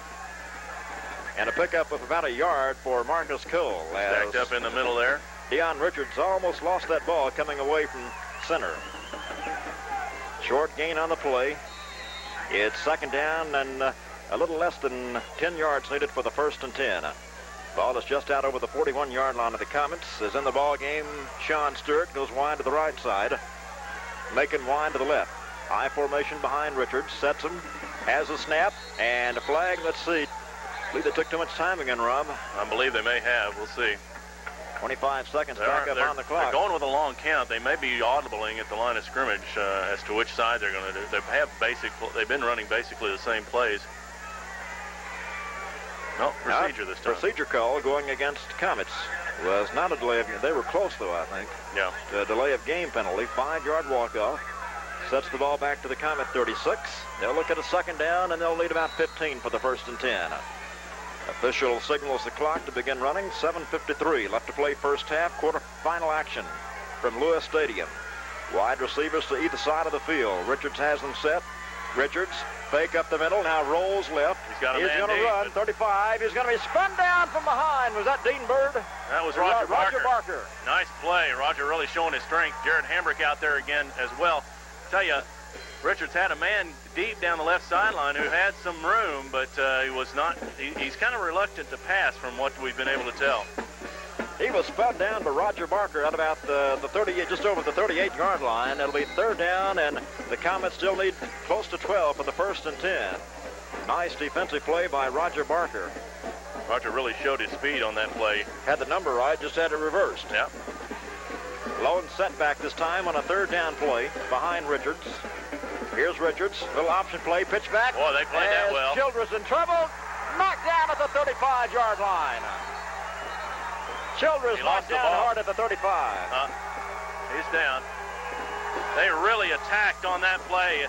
And a pickup of about a yard for Marcus Cole. Stacked up in the middle there. Deion Richards almost lost that ball coming away from center. Short gain on the play. It's second down and a little less than 10 yards needed for the first and 10. Ball is just out over the 41-yard line of the Comets. Is in the ball game. Sean Stewart goes wide to the right side. Macon wide to the left. I formation behind Richards. Sets him. Has a snap and a flag. Let's see. I believe they took too much time again, Rob. I believe they may have. We'll see. 25 seconds back up on the clock. They're going with a long count. They may be audibling at the line of scrimmage as to which side they're going to do. They've been running basically the same plays. No, procedure this time. Procedure call going against Comets. Was not a delay of game. They were close, though, I think. Yeah. A delay of game penalty. 5-yard walk-off. Sets the ball back to the Comet 36. They'll look at a second down, and they'll need about 15 for the first and 10. Official signals the clock to begin running. 7:53 left to play first half. Quarter-final action from Lewis Stadium. Wide receivers to either side of the field. Richards has them set. Richards, fake up the middle, now rolls left. He's going to run, 35. He's going to be spun down from behind. Was that Dean Bird? That was Roger Barker. Nice play. Roger really showing his strength. Jared Hambrick out there again as well. Tell you, Richards had a man deep down the left sideline who had some room, but he was not. He's kind of reluctant to pass from what we've been able to tell. He was spun down by Roger Barker at about the 38, just over the 38-yard line. It'll be third down, and the Comets still need close to 12 for the first and 10. Nice defensive play by Roger Barker. Roger really showed his speed on that play. Had the number right, just had it reversed. Yeah. Lone setback this time on a third down play behind Richards. Here's Richards, little option play, pitch back. Boy, they played that well. Childress in trouble, knocked down at the 35-yard line. Childress knocked down hard at the 35. He's down. They really attacked on that play.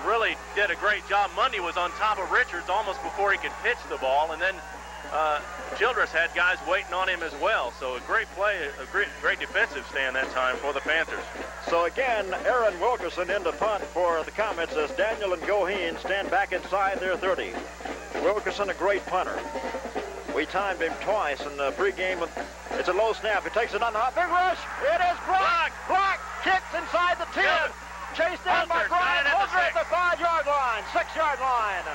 Really did a great job. Mundy was on top of Richards almost before he could pitch the ball, and then Childress had guys waiting on him as well. So a great play, a great defensive stand that time for the Panthers. So again, Aaron Wilkerson in the punt for the Comets as Daniel and Goheen stand back inside their 30. Wilkerson, a great punter. We timed him twice in the pregame. It's a low snap. He takes it on the hop. Big rush. It is blocked. Blocked. Kicked inside the 10. Chased down by Brian Holter at the 5-yard line, 6-yard line.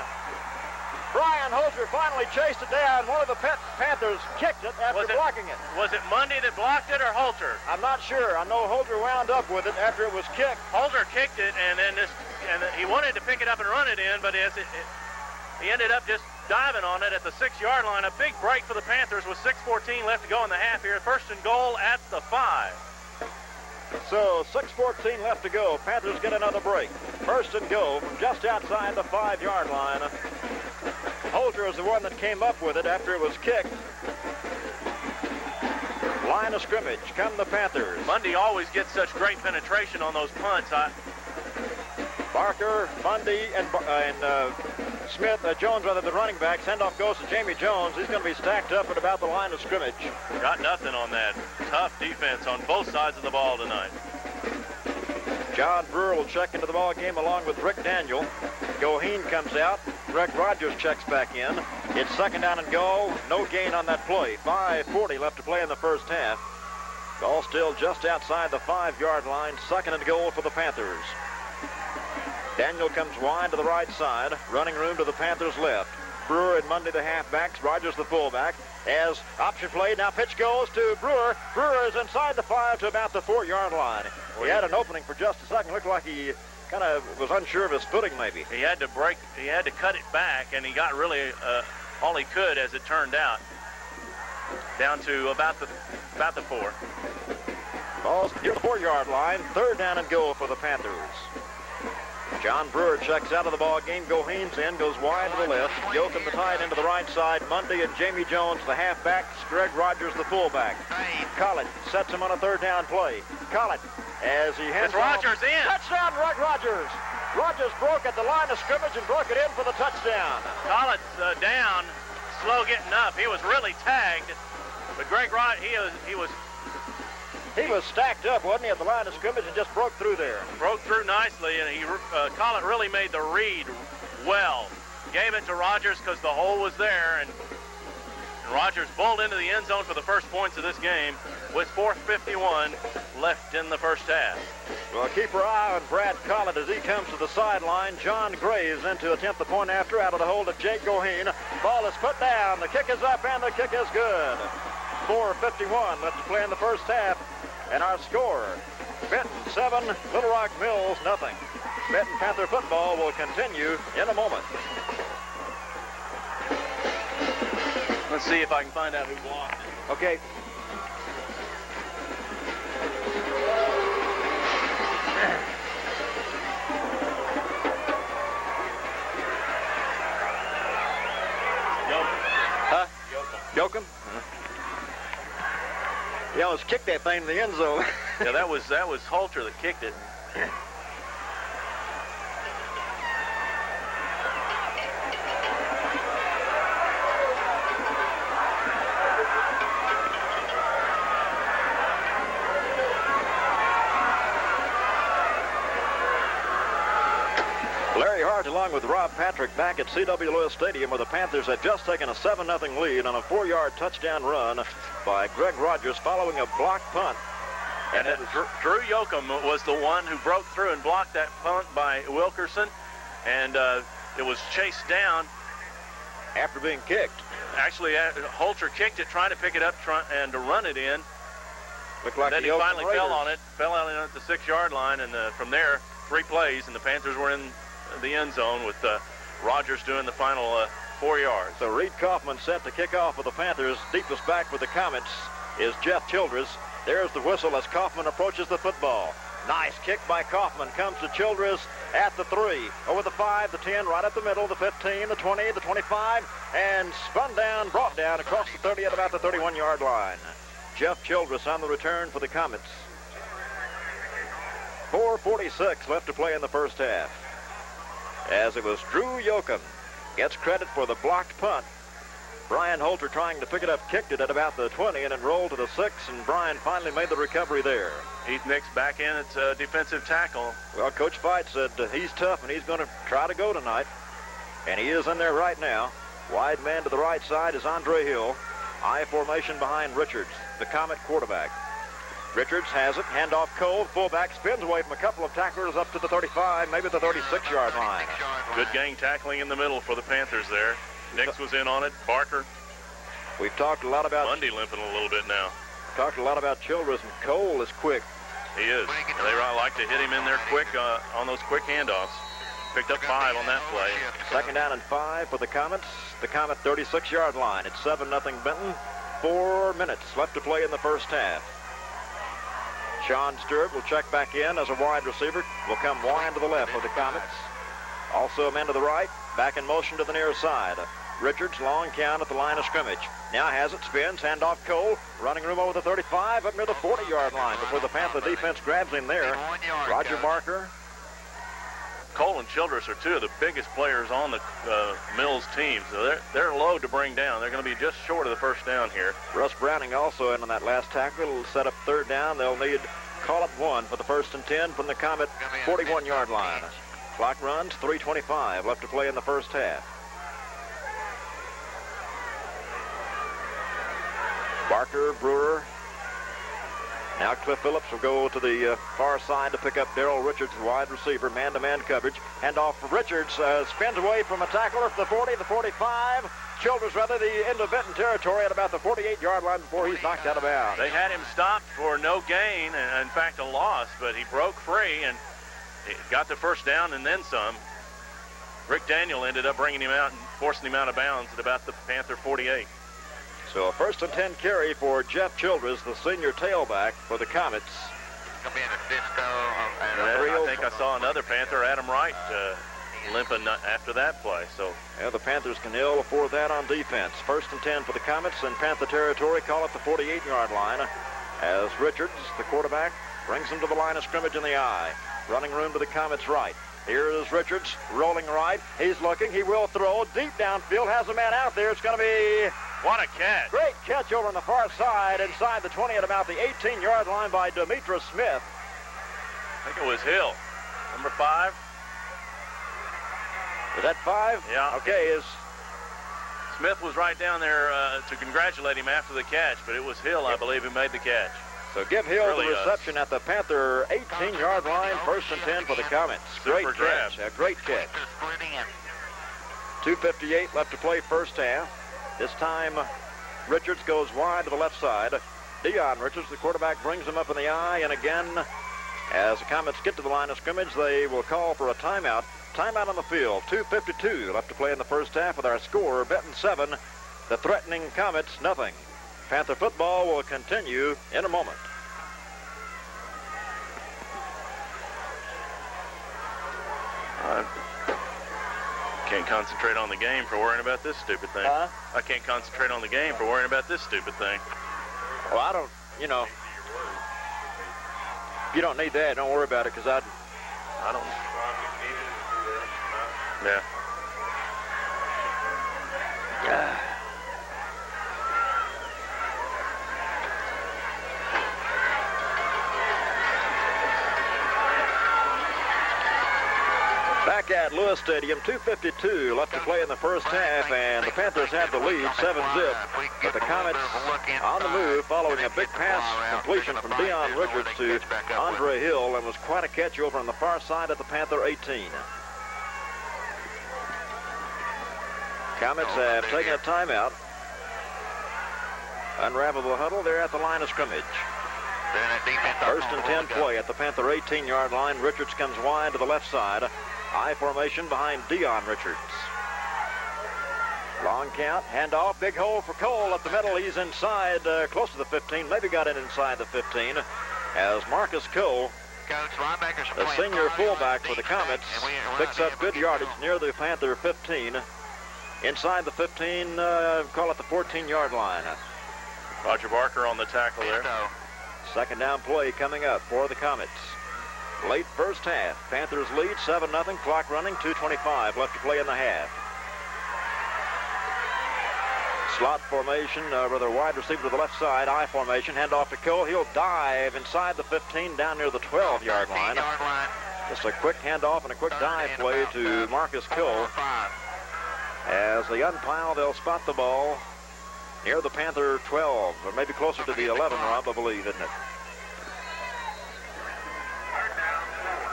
Brian Holter finally chased it down. One of the Panthers kicked it after blocking it. Was it Mundy that blocked it or Holter? I'm not sure. I know Holter wound up with it after it was kicked. Holter kicked it, and then he wanted to pick it up and run it in, but he ended up just diving on it at the 6-yard line. A big break for the Panthers with 6:14 left to go in the half here. First and goal at the 5. So 6:14 left to go. Panthers get another break. First and goal from just outside the 5-yard line. Holter is the one that came up with it after it was kicked. Line of scrimmage, come the Panthers. Mundy always gets such great penetration on those punts. Barker, Mundy, and Smith, Jones, rather, the running back. Handoff goes to Jamie Jones. He's going to be stacked up at about the line of scrimmage. Got nothing on that. Tough defense on both sides of the ball tonight. John Brewer will check into the ball game along with Rick Daniel. Goheen comes out. Greg Rogers checks back in. It's second down and goal. No gain on that play. 5:40 left to play in the first half. Ball still just outside the 5-yard line. Second and goal for the Panthers. Daniel comes wide to the right side. Running room to the Panthers' left. Brewer and Mundy the halfbacks. Rogers the fullback. As option play, now pitch goes to Brewer. Brewer is inside the 5 to about the 4-yard line. He had an opening for just a second. Looked like he kind of was unsure of his footing maybe. He had to cut it back, and he got really all he could, as it turned out, down to about the 4. Ball's near the 4-yard line. Third down and goal for the Panthers. John Brewer checks out of the ball game. Goheen's in, goes wide to the left. Yoakum the tight end to the right side. Mundy and Jamie Jones the halfbacks. Greg Rogers the fullback. Collett sets him on a third down play. Collett, as he hands Rogers in. Touchdown, Greg Rogers. Rogers broke at the line of scrimmage and broke it in for the touchdown. Collett's down, slow getting up. He was really tagged, but Greg Rogers, he was stacked up, wasn't he, at the line of scrimmage and just broke through there. Broke through nicely, and Collett really made the read well. Gave it to Rogers because the hole was there, and Rogers bowled into the end zone for the first points of this game with 4:51 left in the first half. Well, keep our eye on Brad Collett as he comes to the sideline. John Graves in to attempt the point after out of the hold of Jake Goheen. Ball is put down. The kick is up, and the kick is good. 4:51 left to play in the first half. And our score, Benton 7, Little Rock Mills nothing. Benton Panther football will continue in a moment. Let's see if I can find out who blocked it. Okay. Huh? Yoakum? He almost kicked that thing in the end zone. Yeah, that was Holter that kicked it. Larry Hart along with Rob Patrick back at C.W. Lewis Stadium, where the Panthers had just taken a 7-0 lead on a 4-yard touchdown run by Greg Rogers following a blocked punt. And Drew Yoakum was the one who broke through and blocked that punt by Wilkerson, and it was chased down after being kicked. Actually, Holter kicked it, trying to pick it up and to run it in. Looked like then he finally fell on it at the 6-yard line, and from there, 3 plays, and the Panthers were in the end zone with Rogers doing the final 4 yards. So Reed Kaufman set to kick off for the Panthers. Deepest back for the Comets is Jeff Childress. There's the whistle as Kaufman approaches the football. Nice kick by Kaufman. Comes to Childress at the 3. Over the 5, the 10, right up the middle, the 15, the 20, the 25, and spun down, brought down across the 30 at about the 31-yard line. Jeff Childress on the return for the Comets. 4:46 left to play in the first half. As it was Drew Yoakum gets credit for the blocked punt. Brian Holter trying to pick it up, kicked it at about the 20 and then rolled to the 6, and Brian finally made the recovery there. Heath Nix back in at defensive tackle. Well, Coach Fight said he's tough and he's going to try to go tonight. And he is in there right now. Wide man to the right side is Andre Hill. I formation behind Richards, the Comet quarterback. Richards has it, handoff Cole, fullback, spins away from a couple of tacklers up to the 35, maybe the 36-yard line. Good gang tackling in the middle for the Panthers there. Nix was in on it, Barker. We've talked a lot about... Mundy limping a little bit now. Talked a lot about Childress, and Cole is quick. He is. And they like to hit him in there quick on those quick handoffs. Picked up 5 on that play. Second down and 5 for the Comets. The Comet 36-yard line. It's 7-0 Benton. 4 minutes left to play in the first half. Sean Stewart will check back in as a wide receiver. Will come wide to the left of the Comets. Also a man to the right. Back in motion to the near side. Richards, long count at the line of scrimmage. Now has it, spins, handoff Cole, running room over the 35, up near the 40-yard line before the Panther defense grabs him there. Roger Barker. Cole and Childress are two of the biggest players on the Mills team, so they're low to bring down. They're going to be just short of the first down here. Russ Browning also in on that last tackle. It'll set up third down. They'll need call it 1 for the 1st and 10 from the Comet 41-yard line. Clock runs, 3:25 left to play in the first half. Barker, Brewer. Now Cliff Phillips will go to the far side to pick up Darrell Richards, wide receiver, man-to-man coverage. Handoff for Richards, spins away from a tackler at the 40, the 45. Childress rather the end of Benton territory at about the 48-yard line before he's knocked out of bounds. They had him stopped for no gain, and in fact a loss, but he broke free and got the first down and then some. Rick Daniel ended up bringing him out and forcing him out of bounds at about the Panther 48. So a 1st and 10 carry for Jeff Childress, the senior tailback for the Comets. Come in a disco. I think I saw another Panther, Adam Wright, limping after that play. So yeah, the Panthers can ill afford that on defense. 1st and 10 for the Comets in Panther territory. Call it the 48-yard line as Richards, the quarterback, brings him to the line of scrimmage in the I. Running room to the Comets' right. Here is Richards rolling right. He's looking. He will throw deep downfield. Has a man out there. It's going to be... What a catch. Great catch over on the far side inside the 20 at about the 18-yard line by Demetra Smith. I think it was Hill. Number 5. Is that 5? Yeah. Okay. Smith was right down there to congratulate him after the catch, but it was Hill, I believe, who made the catch. So give Hill really the reception at the Panther 18-yard line, 1st and 10 for the Comets. Great catch. A great catch. 2:58 left to play first half. This time, Richards goes wide to the left side. Dion Richards, the quarterback, brings him up in the I, and again, as the Comets get to the line of scrimmage, they will call for a timeout. Timeout on the field. 2:52 left to play in the first half with our score, Benton 7, the threatening Comets nothing. Panther football will continue in a moment. Can't concentrate on the game for worrying about this stupid thing. Huh? I can't concentrate on the game for worrying about this stupid thing. Well, I don't, you know, you don't need that. Don't worry about it, because I don't. Yeah. Back at Lewis Stadium, 2:52 left to play in the first half, and the Panthers have the lead, 7-zip. But the Comets on the move following a big pass completion from Dion Richards to Andre Hill, and was quite a catch over on the far side at the Panther 18. Comets have taken a timeout. Unravel the huddle. They're at the line of scrimmage. 1st and 10 play at the Panther 18-yard line. Richards comes wide to the left side. I formation behind Dion Richards. Long count, handoff, big hole for Cole at the middle. He's inside, close to the 15, maybe got in inside the 15, as Marcus Cole, the senior fullback for the Comets, picks up good yardage near the Panther 15. Inside the 15, call it the 14-yard line. Roger Barker on the tackle there. Second down play coming up for the Comets. Late first half. Panthers lead 7-0. Clock running. 2:25 left to play in the half. Slot formation, rather wide receiver to the left side. I formation. Handoff to Cole. He'll dive inside the 15 down near the 12-yard line. Just a quick handoff and a quick dive play to Marcus Cole. As they unpile, they'll spot the ball near the Panther 12, or maybe closer to the 11, Rob, I believe, isn't it?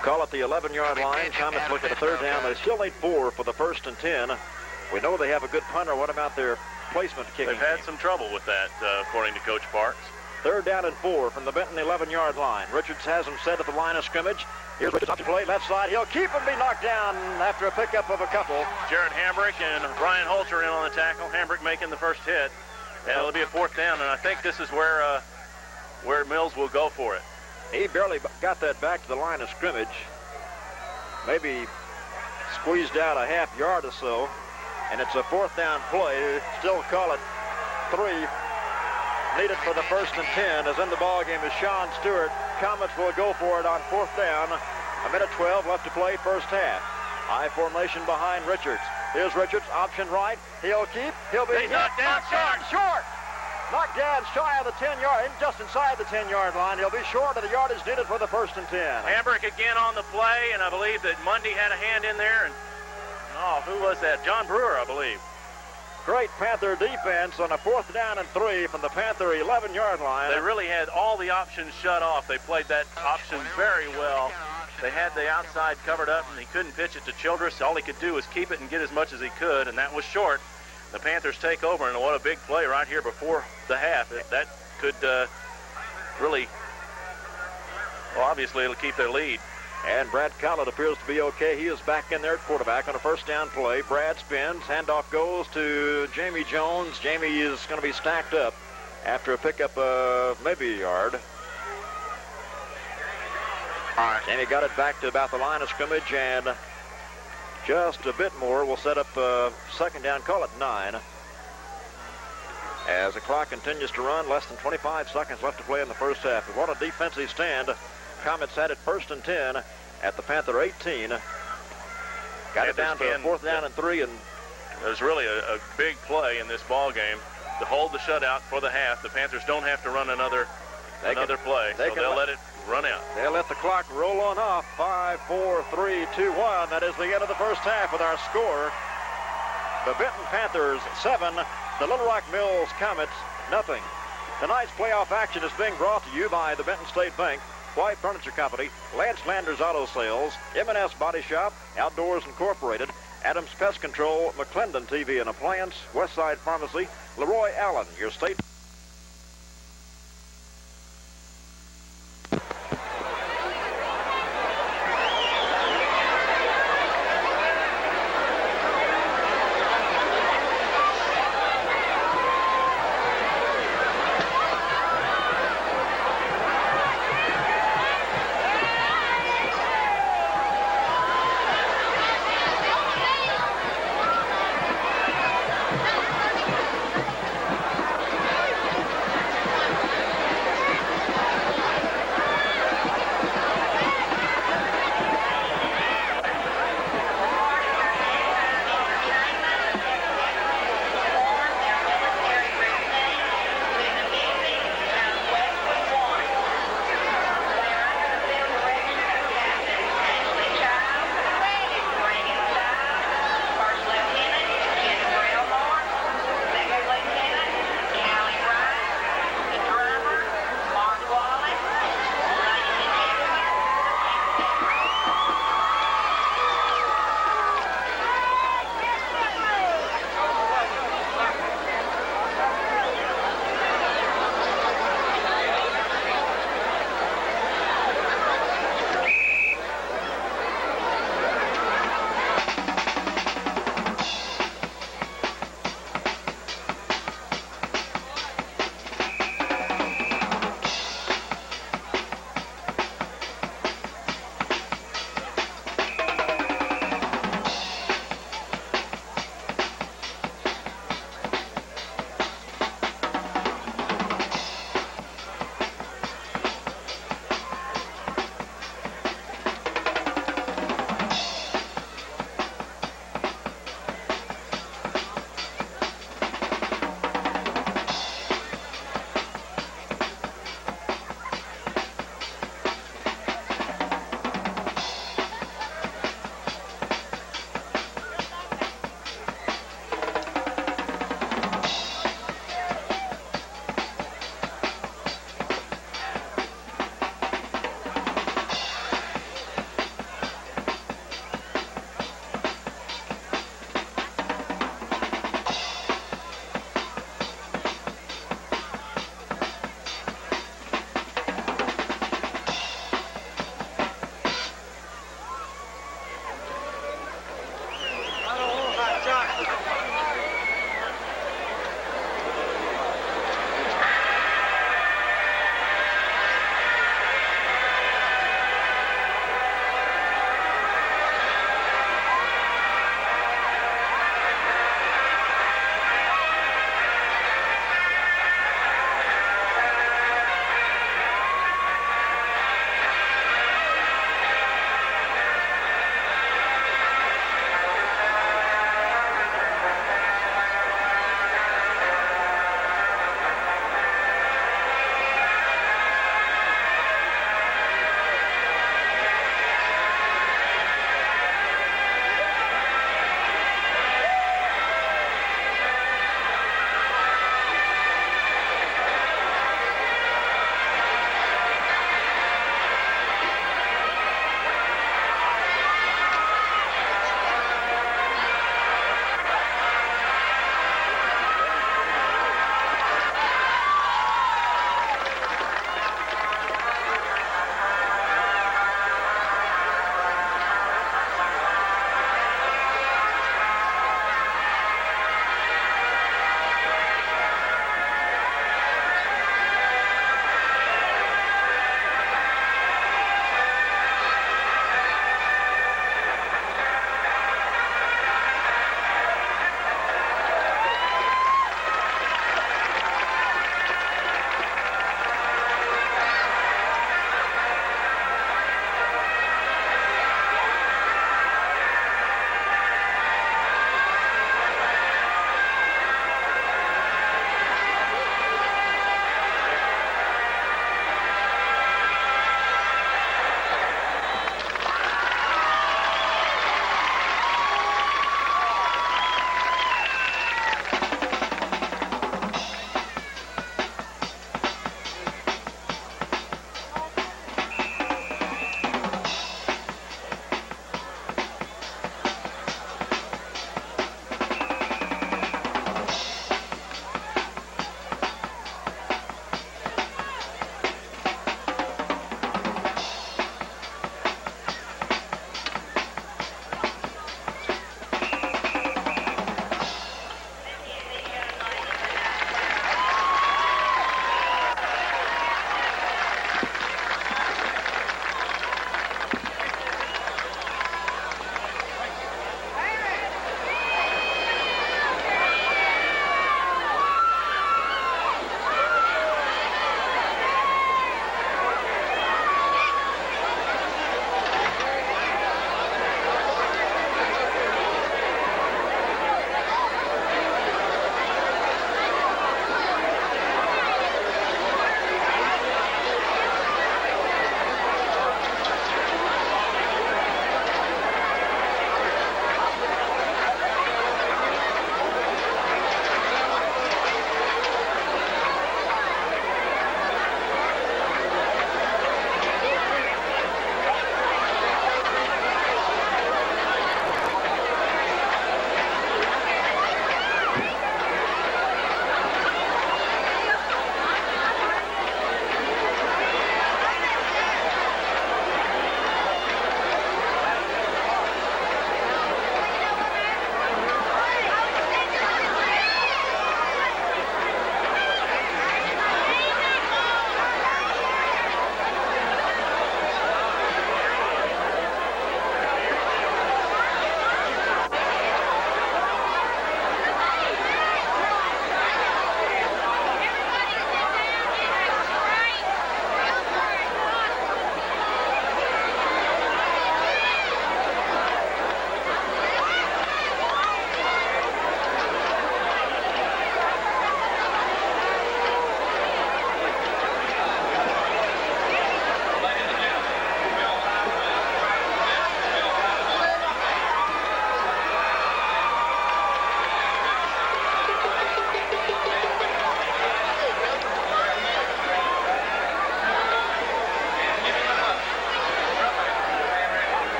Call it the 11-yard line. Comets look at a third down. They still need 4 for the 1st and 10. We know they have a good punter. What about their placement kicking? They've had some trouble with that, according to Coach Parks. 3rd down and 4 from the Benton 11-yard line. Richards has him set at the line of scrimmage. Here's Richards to play left side. He'll keep him, be knocked down after a pickup of a couple. Jared Hambrick and Brian Holter in on the tackle. Hambrick making the first hit. And it'll be a 4th down, and I think this is where Mills will go for it. He barely got that back to the line of scrimmage. Maybe squeezed out a half yard or so. And it's a 4th down play. Still call it 3 needed for the 1st and 10. As in the ball game is Sean Stewart. Comets will go for it on 4th down. 1:12 left to play, first half. High formation behind Richards. Here's Richards, option right. He'll keep. He'll be knocked down short. Knocked down shy of the 10-yard, just inside the 10-yard line. He'll be short of the yardage needed for the 1st and 10. Hambrick again on the play, and I believe that Mundy had a hand in there. And who was that? John Brewer, I believe. Great Panther defense on a 4th down and 3 from the Panther 11-yard line. They really had all the options shut off. They played that option very well. They had the outside covered up, and he couldn't pitch it to Childress. All he could do was keep it and get as much as he could, and that was short. The Panthers take over, and what a big play right here before the half. That could really, well, obviously it'll keep their lead. And Brad Collett appears to be okay. He is back in there at quarterback on a 1st down play. Brad spins. Handoff goes to Jamie Jones. Jamie is going to be stacked up after a pickup of maybe a yard. Jamie got it back to about the line of scrimmage, and just a bit more will set up 2nd down, call it 9. As the clock continues to run, less than 25 seconds left to play in the first half. What a defensive stand. Comets had it 1st and 10 at the Panther 18. Got it down to 4th down and 3. And it was really a big play in this ball game to hold the shutout for the half. The Panthers don't have to run another play, so they'll let it run out. They'll let the clock roll on off. 5, 4, 3, 2, 1. That is the end of the first half with our score. The Benton Panthers 7, the Little Rock Mills Comets nothing. Tonight's playoff action is being brought to you by the Benton State Bank, White Furniture Company, Lance Landers Auto Sales, M&S Body Shop, Outdoors Incorporated, Adams Pest Control, McClendon TV and Appliance, Westside Pharmacy, Leroy Allen, your state.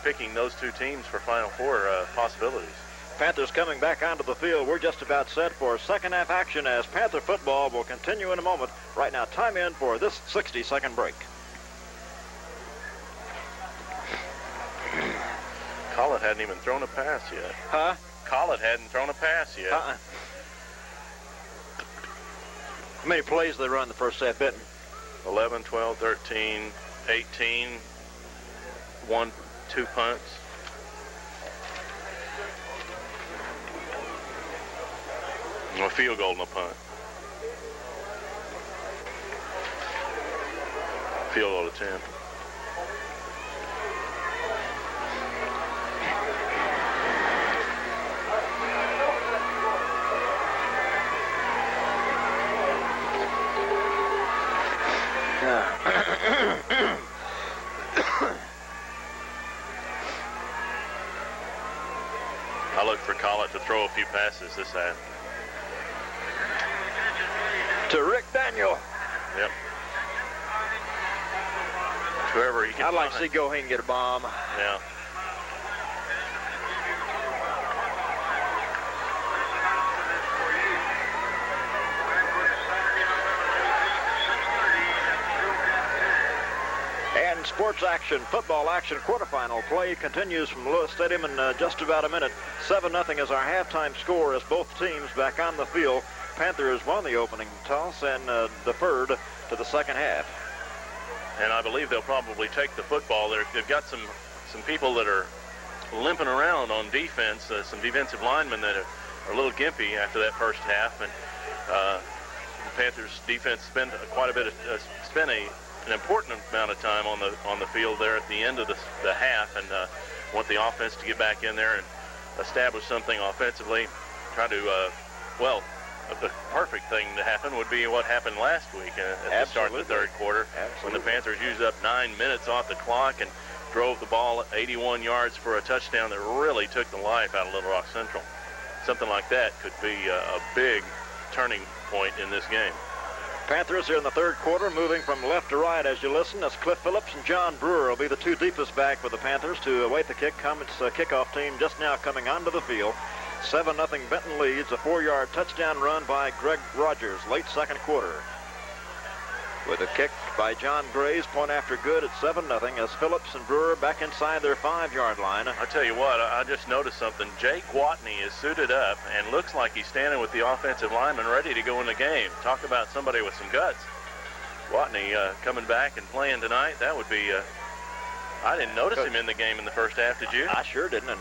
picking those two teams for Final Four possibilities. Panthers coming back onto the field. We're just about set for second half action as Panther football will continue in a moment. Right now, time in for this 60-second break. Collett hadn't even thrown a pass yet. Huh? Collett hadn't thrown a pass yet. How many plays did they run in the first half, Benton? 11, 12, 13, 18, 1, 2 punts. A field goal and a punt. Field goal attempt. I look for Collett to throw a few passes this half. To Rick Daniel. Yep. Whoever he can I'd like to find. see Goheen get a bomb. Yeah. And sports action, football action, quarterfinal play continues from Lewis Stadium in just about a minute. 7-0 is our halftime score as both teams back on the field. Panthers won the opening toss and deferred to the second half. And I believe they'll probably take the football. They've got some people that are limping around on defense, some defensive linemen that are a little gimpy after that first half. And the Panthers defense spent an important amount of time on the field there at the end of the half, and want the offense to get back in there and establish something offensively. Try to, the perfect thing to happen would be what happened last week at the start of the third quarter. When the Panthers used up 9 minutes off the clock and drove the ball 81 yards for a touchdown that really took the life out of Little Rock Central. Something like that could be a big turning point in this game. Panthers here in the third quarter, moving from left to right as you listen, as Cliff Phillips and John Brewer will be the two deepest back for the Panthers to await the kick. Comet's kickoff team just now coming onto the field. 7-0 Benton leads, a 4-yard touchdown run by Greg Rogers, late second quarter. With a kick by John Grays, point after good at 7-0 as Phillips and Brewer back inside their 5-yard line. I tell you what, I just noticed something. Jake Watney is suited up and looks like he's standing with the offensive lineman ready to go in the game. Talk about somebody with some guts. Watney coming back and playing tonight, that would be, I didn't notice him in the game in the first half, did you? I sure didn't.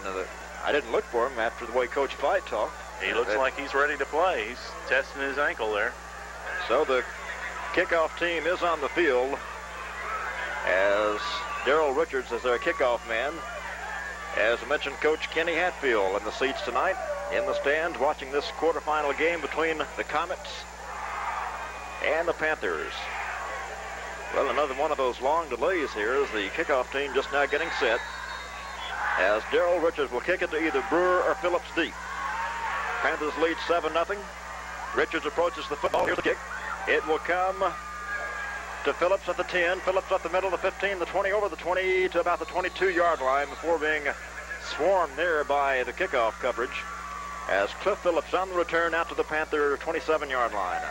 I didn't look for him after the way Coach Fight talked. He looks like he's ready to play. He's testing his ankle there. So the kickoff team is on the field as Darrell Richards is their kickoff man. As I mentioned, Coach Kenny Hatfield in the seats tonight in the stands watching this quarterfinal game between the Comets and the Panthers. Well, another one of those long delays here as the kickoff team just now getting set. As Darrell Richards will kick it to either Brewer or Phillips deep. Panthers lead 7-0. Richards approaches the football. Here's the kick. It will come to Phillips at the 10. Phillips up the middle, the 15, the 20, over the 20 to about the 22-yard line before being swarmed there by the kickoff coverage. As Cliff Phillips on the return out to the Panther 27-yard line.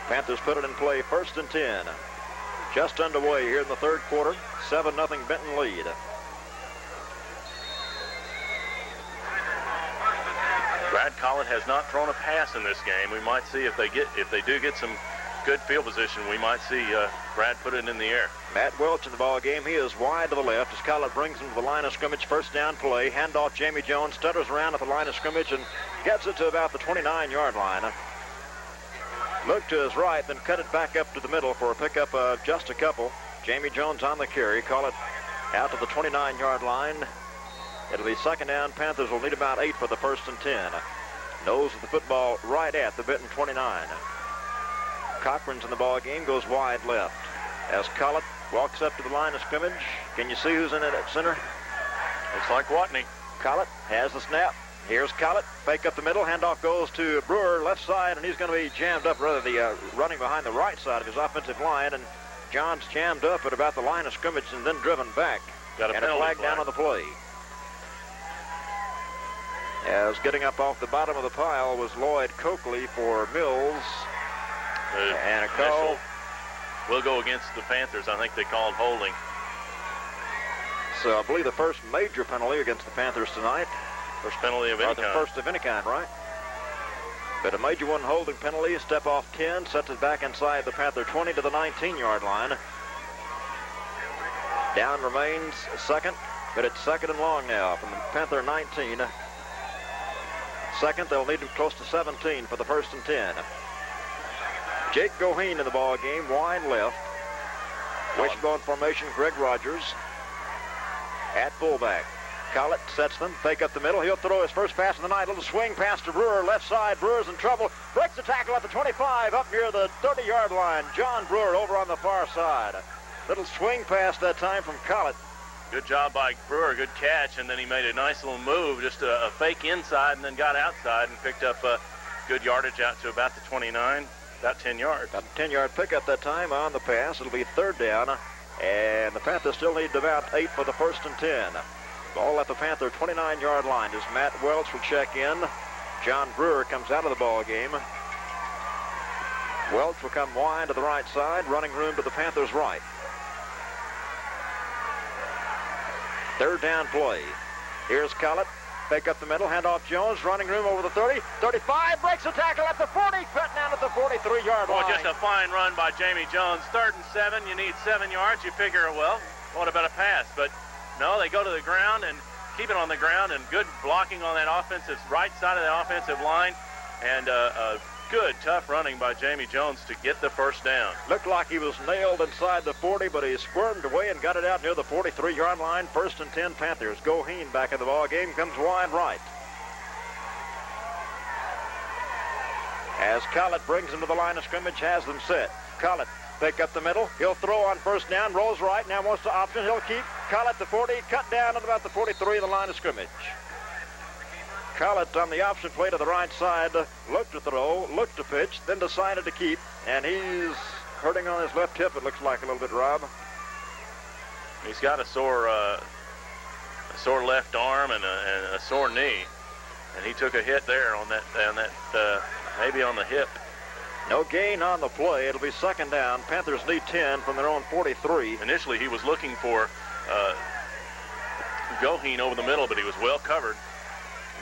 Panthers put it in play, 1st and 10. Just underway here in the third quarter. 7-0 Benton lead. Brad Collett has not thrown a pass in this game. We might see if they do get some good field position, we might see Brad put it in the air. Matt Welch in the ball game. He is wide to the left as Collett brings him to the line of scrimmage. First down play. Handoff Jamie Jones. Stutters around at the line of scrimmage and gets it to about the 29-yard line. Look to his right, then cut it back up to the middle for a pickup of just a couple. Jamie Jones on the carry. Collett out to the 29-yard line. It'll be second down. Panthers will need about 8 for the 1st and 10. Nose of the football right at the Benton 29. Cochran's in the ball game, goes wide left. As Collett walks up to the line of scrimmage. Can you see who's in it at center? Looks like Watney. Collett has the snap. Here's Collett. Fake up the middle. Handoff goes to Brewer, left side, and he's going to be jammed up, rather running behind the right side of his offensive line. And John's jammed up at about the line of scrimmage and then driven back. Got a and a flag down on the play. As getting up off the bottom of the pile was Lloyd Coakley for Mills. And a call will go against the Panthers. I think they called holding. So I believe the first major penalty against the Panthers tonight. First penalty of any kind. The first of any kind, right? But a major one holding penalty, step off 10, sets it back inside the Panther 20 to the 19-yard line. Down remains second, but it's second and long now from the Panther 19. Second, they'll need close to 17 for the first and 10. Jake Goheen in the ball game, wide left. Wishbone formation, Greg Rogers at fullback. Collett sets them, fake up the middle. He'll throw his first pass of the night. Little swing pass to Brewer, left side. Brewer's in trouble. Breaks the tackle at the 25, up near the 30-yard line. John Brewer over on the far side. Little swing pass that time from Collett. Good job by Brewer, good catch, and then he made a nice little move, just a fake inside, and then got outside and picked up good yardage out to about the 29, about 10 yards. About a 10-yard pickup that time on the pass. It'll be third down, and the Panthers still need about 8 for the first and 10. Ball at the Panther 29-yard line as Matt Welch will check in. John Brewer comes out of the ball game. Welch will come wide to the right side, running room to the Panthers' right. Third down play. Here's Collett. Fake up the middle, hand off Jones, running room over the 30, 35, breaks the tackle at the 40, cut down at the 43-yard line. Well, just a fine run by Jamie Jones. Third and 7, you need 7 yards. You figure, well, what about a pass? But no, they go to the ground and keep it on the ground, and good blocking on that offensive right side of the offensive line, and good, tough running by Jamie Jones to get the first down. Looked like he was nailed inside the 40, but he squirmed away and got it out near the 43-yard line. First and 10 Panthers. Goheen back in the ball game, comes wide right. As Collett brings him to the line of scrimmage, has them set. Collett, fake up the middle. He'll throw on first down, rolls right, now wants to option. He'll keep Collett the 40, cut down at about the 43 of the line of scrimmage. Collett on the option play to the right side, looked to throw, looked to pitch, then decided to keep, and he's hurting on his left hip, it looks like a little bit, Rob. He's got a sore left arm and a sore knee, and he took a hit there on that maybe on the hip. No gain on the play. It'll be second down. Panthers need 10 from their own 43. Initially, he was looking for Goheen over the middle, but he was well covered.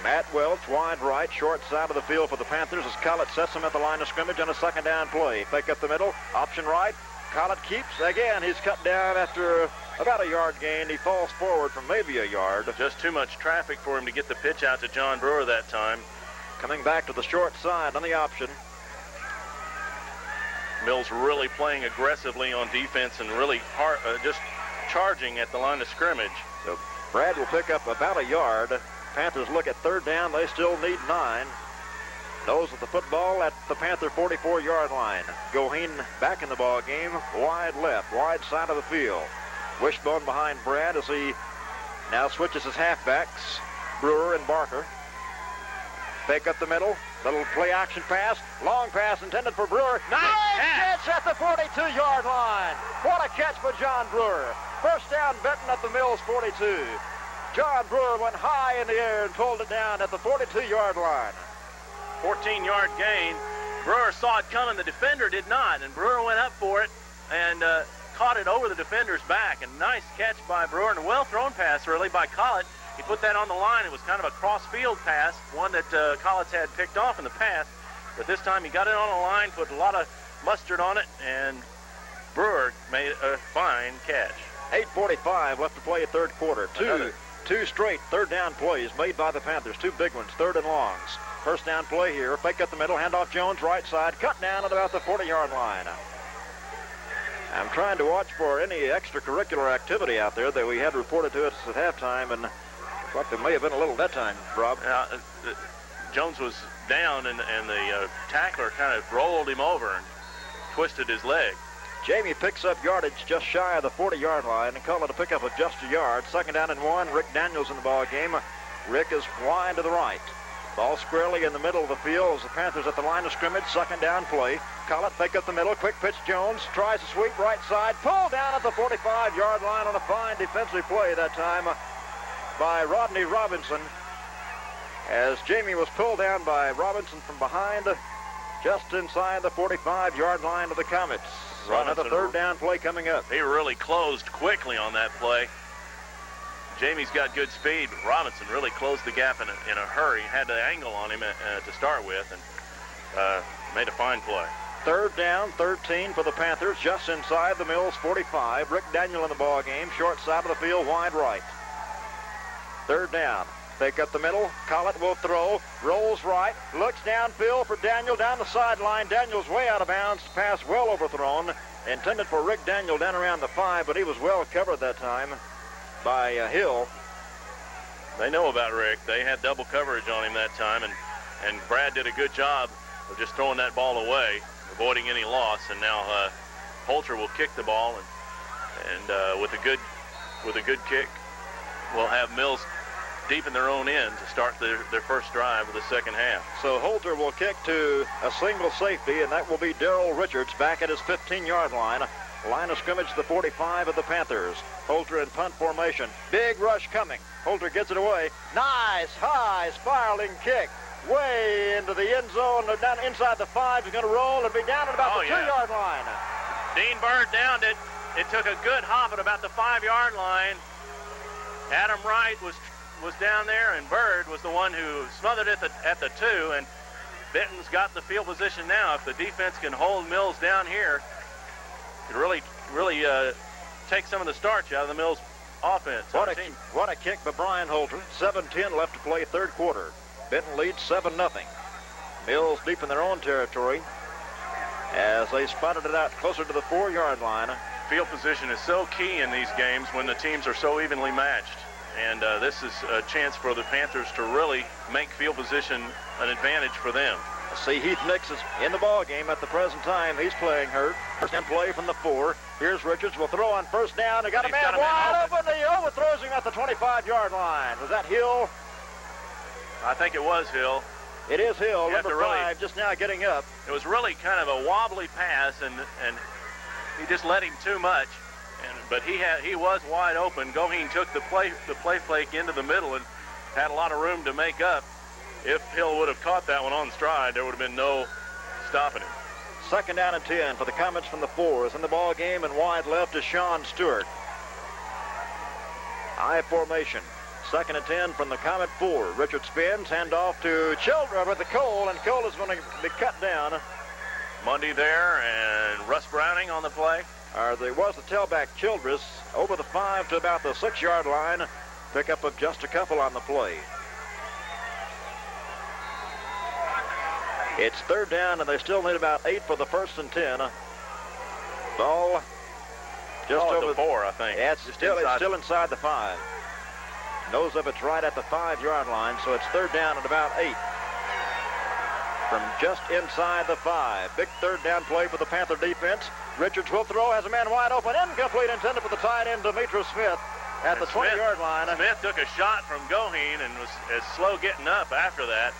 Matt Welch, wide right, short side of the field for the Panthers as Collett sets him at the line of scrimmage on a second down play. Fake up the middle, option right. Collett keeps. Again, he's cut down after about a yard gain. He falls forward from maybe a yard. Just too much traffic for him to get the pitch out to John Brewer that time. Coming back to the short side on the option. Mills really playing aggressively on defense and really hard, just charging at the line of scrimmage. So Brad will pick up about a yard. Panthers look at third down. They still need 9. Nose of the football at the Panther 44-yard line. Goheen back in the ball game. Wide left, wide side of the field. Wishbone behind Brad as he now switches his halfbacks. Brewer and Barker. Fake up the middle. Little play action pass. Long pass intended for Brewer. Nice catch at the 42-yard line. What a catch by John Brewer. First down, Benton at the Mills 42. John Brewer went high in the air and pulled it down at the 42-yard line. 14-yard gain. Brewer saw it coming. The defender did not, and Brewer went up for it and caught it over the defender's back. A nice catch by Brewer and a well-thrown pass, really, by Collett. He put that on the line. It was kind of a cross-field pass, one that Collett had picked off in the past. But this time he got it on the line, put a lot of mustard on it, and Brewer made a fine catch. 8:45 left to play a third quarter. Two straight third down plays made by the Panthers. Two big ones, third and longs. First down play here. Fake up the middle, handoff Jones, right side, cut down at about the 40-yard line. I'm trying to watch for any extracurricular activity out there that we had reported to us at halftime, and looks like there may have been a little that time, Rob. Jones was down, and the tackler kind of rolled him over and twisted his leg. Jamie picks up yardage just shy of the 40-yard line and call it a pickup of just a yard. Second down and 1. Rick Daniels in the ball game. Rick is wide to the right. Ball squarely in the middle of the field as the Panthers at the line of scrimmage. Second down play. Collett fake up the middle. Quick pitch Jones. Tries to sweep right side. Pulled down at the 45-yard line on a fine defensive play that time by Rodney Robinson. As Jamie was pulled down by Robinson from behind just inside the 45-yard line of the Comets. Another third down play coming up. He really closed quickly on that play. Jamie's got good speed, but Robinson really closed the gap in a hurry. Had the angle on him to start with, and made a fine play. Third down, 13 for the Panthers, just inside the Mills 45. Rick Daniel in the ball game, short side of the field, wide right. Third down, fake up the middle. Collett will throw, rolls right, looks downfield for Daniel down the sideline. Daniel's way out of bounds, pass well overthrown, intended for Rick Daniel down around the 5, but he was well covered that time by Hill. They know about Rick. They had double coverage on him that time, and Brad did a good job of just throwing that ball away, avoiding any loss. And now Holter will kick the ball, and with a good kick, we'll have Mills deep in their own end to start their first drive of the second half. So Holter will kick to a single safety, and that will be Darrell Richards back at his 15-yard line. Line of scrimmage, the 45 of the Panthers. Holter in punt formation. Big rush coming. Holter gets it away. Nice, high, spiraling kick. Way into the end zone. Down inside the 5. He's going to roll and be down at about the 2-yard line. Dean Bird downed it. It took a good hop at about the 5-yard line. Adam Wright was down there, and Bird was the one who smothered it at the 2. And Benton's got the field position now. If the defense can hold Mills down here, it really take some of the starch out of the Mills offense. What a kick by Brian Holter. 7:10 left to play, third quarter. Benton leads 7-0. Mills deep in their own territory as they spotted it out closer to the 4-yard line. Field position is so key in these games when the teams are so evenly matched. And this is a chance for the Panthers to really make field position an advantage for them. See, Heath Nix is in the ball game at the present time. He's playing hurt. First down play from the 4. Here's Richards. Will throw on first down. He got a man wide open. He overthrows him at the 25-yard line. Was that Hill? I think it was Hill. It is Hill, number 5, just now getting up. It was really kind of a wobbly pass, and he just let him too much. But he was wide open. Goheen took the play fake into the middle and had a lot of room to make up. If Hill would have caught that one on stride, there would have been no stopping him. Second down and 10 for the Comets from the 4s. In the ball game and wide left is Sean Stewart. I formation. Second and 10 from the Comet 4. Richard spins, handoff to Childress with the Cole, and Cole is going to be cut down. Mundy there, and Russ Browning on the play. There was the tailback Childress over the 5 to about the 6-yard line. Pickup of just a couple on the play. It's third down, and they still need about 8 for the first and 10. Ball just over the 4, I think. Yeah, it's still inside the 5. Nose of it's right at the 5-yard line, so it's third down at about 8. From just inside the 5. Big third down play for the Panther defense. Richards will throw, has a man wide open, incomplete, intended for the tight end, Demetrius Smith at the 20-yard line. Smith took a shot from Goheen and was slow getting up after that.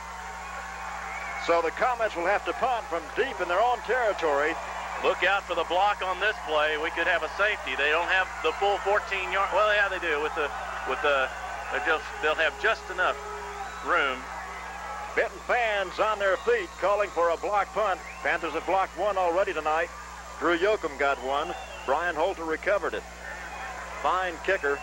So the Comets will have to punt from deep in their own territory. Look out for the block on this play. We could have a safety. They don't have the full 14-yard. Well, yeah, they do. They'll have just enough room. Benton fans on their feet calling for a block punt. Panthers have blocked one already tonight. Drew Yoakum got one. Brian Holter recovered it. Fine kicker.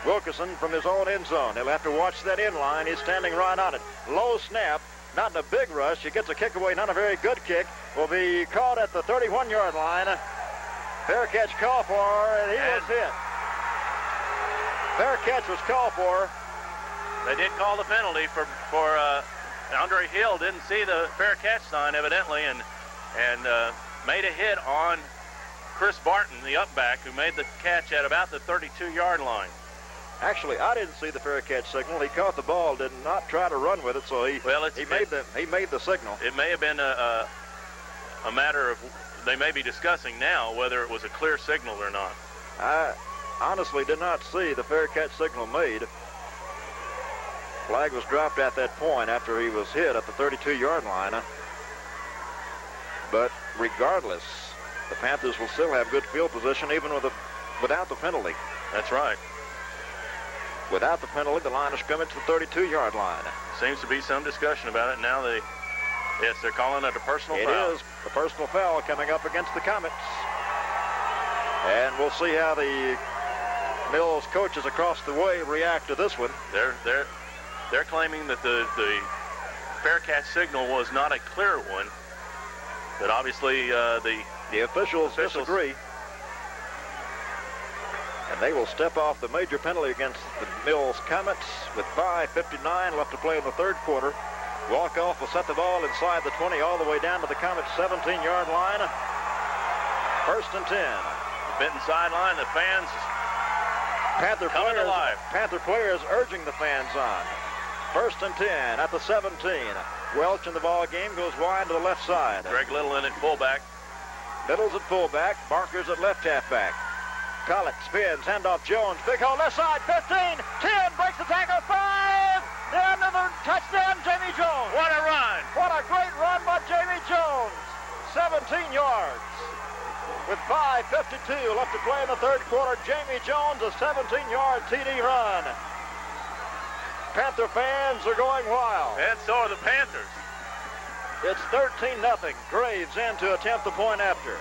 Wilkerson from his own end zone. He'll have to watch that in line. He's standing right on it. Low snap. Not in a big rush. He gets a kick away. Not a very good kick. Will be caught at the 31-yard line. Fair catch call for, and he was hit. Fair catch was called for. They did call the penalty for Andre Hill. Didn't see the fair catch sign evidently, and made a hit on Chris Barton, the upback, who made the catch at about the 32-yard line. Actually, I didn't see the fair catch signal. He caught the ball, did not try to run with it, so he made the signal. It may have been a matter of, they may be discussing now whether it was a clear signal or not. I honestly did not see the fair catch signal made. Flag was dropped at that point after he was hit at the 32-yard line. But regardless, the Panthers will still have good field position even without the penalty. That's right. Without the penalty, the line of scrimmage, the 32-yard line. Seems to be some discussion about it. Now they're calling it a personal foul. It is a personal foul coming up against the Comets. And we'll see how the Mills coaches across the way react to this one. They're claiming that the fair catch signal was not a clear one, but obviously the officials disagree. And they will step off the major penalty against the Mills Comets with 5:59 left to play in the third quarter. Walk-off will set the ball inside the 20 all the way down to the Comets' 17-yard line. First and 10. Benton sideline, the fans Panther players urging the fans on. First and 10 at the 17. Welch in the ball game goes wide to the left side. Greg Little in at fullback. Little's at fullback. Barker's at left halfback. Collett spins, handoff Jones. Big hole left side, 15, 10, breaks the tackle, 5. Another touchdown, Jamie Jones. What a run. What a great run by Jamie Jones. 17 yards. With 5:52 left to play in the third quarter, Jamie Jones, a 17-yard TD run. Panther fans are going wild. And so are the Panthers. It's 13-0. Graves in to attempt the point after.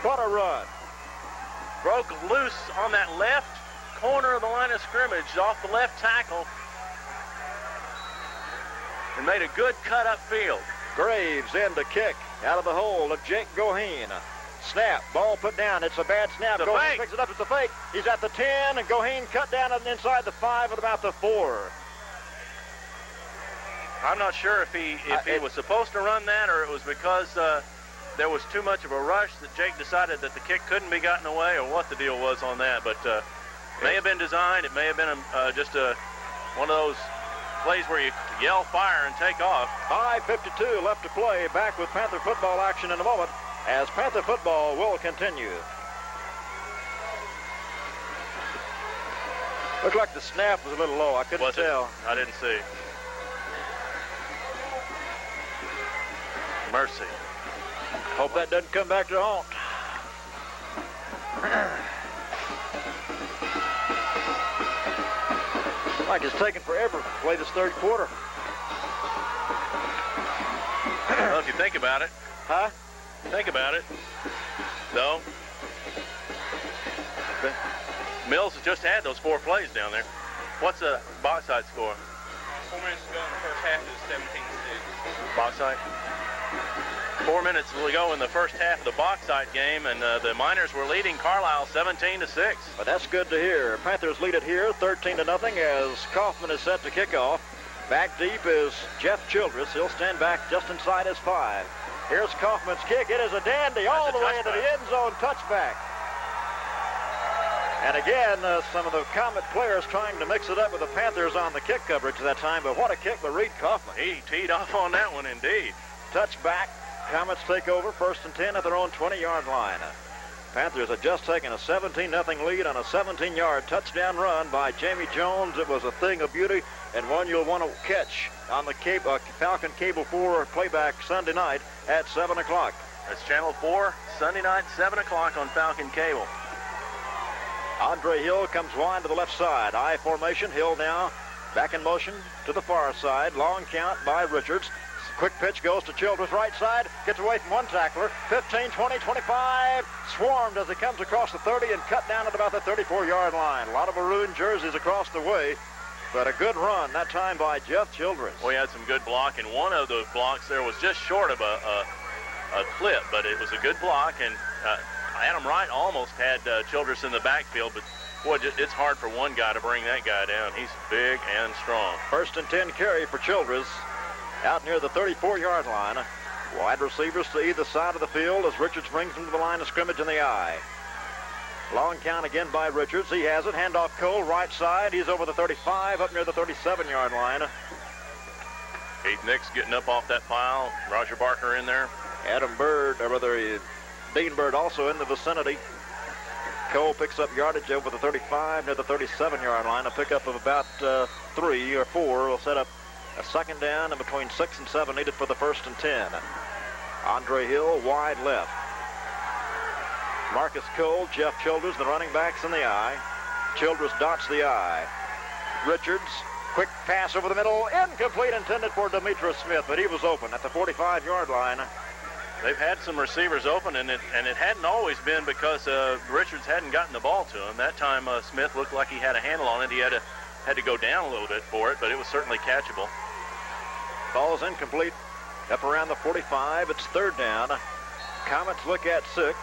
What a run. Broke loose on that left corner of the line of scrimmage off the left tackle and made a good cut upfield. Graves in to kick out of the hole of Jake Goheen. Snap, ball put down. It's a bad snap. Goheen picks it up. It's a fake. He's at the 10, and Goheen cut down inside the 5 at about the 4. I'm not sure if he was supposed to run that or it was because there was too much of a rush that Jake decided that the kick couldn't be gotten away or what the deal was on that. But may have been designed. It may have been just one of those plays where you yell fire and take off. 5:52 left to play. Back with Panther football action in a moment as Panther football will continue. Looked like the snap was a little low. I couldn't tell. I didn't see. Mercy. Hope that doesn't come back to haunt. Like it's taking forever to play this third quarter. Well, if you think about it. Huh? Think about it. No. Mills has just had those 4 plays down there. What's the box side score? 4 minutes to go in the first half is 17-6. Box side? 4 minutes to go in the first half of the Bauxite game, and the Miners were leading Carlisle 17-6. But that's good to hear. Panthers lead it here 13-0 as Kaufman is set to kick off. Back deep is Jeff Childress. He'll stand back just inside his 5. Here's Kaufman's kick. It is a dandy all the way into the end zone, touchback. And again, some of the Comet players trying to mix it up with the Panthers on the kick coverage at that time, but what a kick by Reed Kaufman. He teed off on that one indeed. Touchback. Comets take over first and 10 at their own 20-yard line. Panthers had just taken a 17-0 lead on a 17-yard touchdown run by Jamie Jones. It was a thing of beauty and one you'll want to catch on the Falcon Cable 4 playback Sunday night at 7 o'clock. That's Channel 4, Sunday night, 7 o'clock on Falcon Cable. Andre Hill comes wide to the left side. I formation. Hill now back in motion to the far side. Long count by Richards. Quick pitch goes to Childress right side. Gets away from one tackler. 15, 20, 25. Swarmed as he comes across the 30 and cut down at about the 34-yard line. A lot of maroon jerseys across the way. But a good run that time by Jeff Childress. We had some good block, and one of those blocks there was just short of a clip, but it was a good block, and Adam Wright almost had Childress in the backfield, but boy, it's hard for one guy to bring that guy down. He's big and strong. First and 10 carry for Childress out near the 34-yard line. Wide receivers to either side of the field as Richards brings them to the line of scrimmage in the eye. Long count again by Richards. He has it. Handoff Cole, right side. He's over the 35, up near the 37-yard line. Keith Nix getting up off that pile. Roger Barker in there. Adam Bird, or rather Dean Bird also in the vicinity. Cole picks up yardage over the 35 near the 37-yard line. A pickup of about 3 or 4 will set up a second down and between 6 and 7 needed for the 1st and 10. Andre Hill wide left. Marcus Cole, Jeff Childress, the running backs in the I. Childress dots the I. Richards, quick pass over the middle, incomplete, intended for Demetrius Smith, but he was open at the 45-yard line. They've had some receivers open, and it hadn't always been because Richards hadn't gotten the ball to him. That time Smith looked like he had a handle on it. He had to go down a little bit for it, but it was certainly catchable. Ball is incomplete up around the 45. It's third down. Comets look at 6.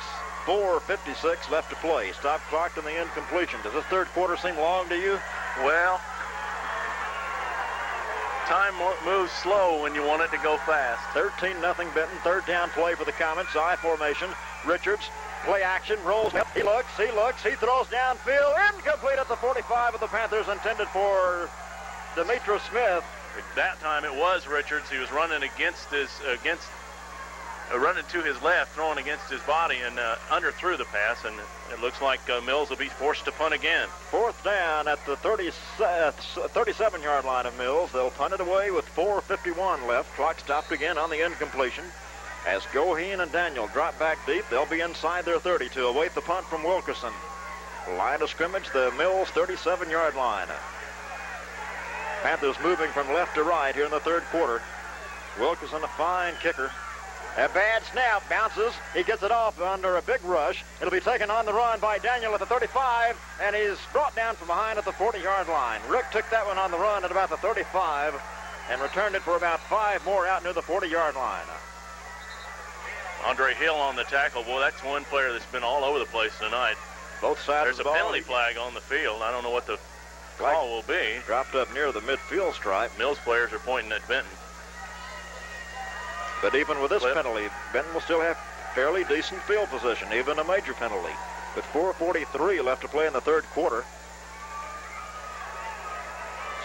4:56 left to play. Stop clock and the incompletion. Does this third quarter seem long to you? Well, time moves slow when you want it to go fast. 13-0 Benton. Third down play for the Comets. I formation. Richards, play action, rolls. He looks. He throws downfield. Incomplete at the 45 of the Panthers, intended for Demetrius Smith. That time it was Richards. He was running running to his left, throwing against his body, and underthrew the pass, and it looks like Mills will be forced to punt again. Fourth down at the 37-yard line of Mills. They'll punt it away with 4:51 left. Clock stopped again on the incompletion. As Goheen and Daniel drop back deep, they'll be inside their 30 to await the punt from Wilkerson. Line of scrimmage, the Mills 37-yard line. Panthers moving from left to right here in the third quarter. Wilkerson, a fine kicker. A bad snap, bounces. He gets it off under a big rush. It'll be taken on the run by Daniel at the 35, and he's brought down from behind at the 40-yard line. Rick took that one on the run at about the 35 and returned it for about 5 more out near the 40-yard line. Andre Hill on the tackle. Boy, that's one player that's been all over the place tonight. Both sides There's of the ball. There's a penalty flag on the field. I don't know what the call will be. Dropped up near the midfield stripe. Mills players are pointing at Benton. But even with this penalty, Benton will still have fairly decent field position, even a major penalty. With 4:43 left to play in the third quarter.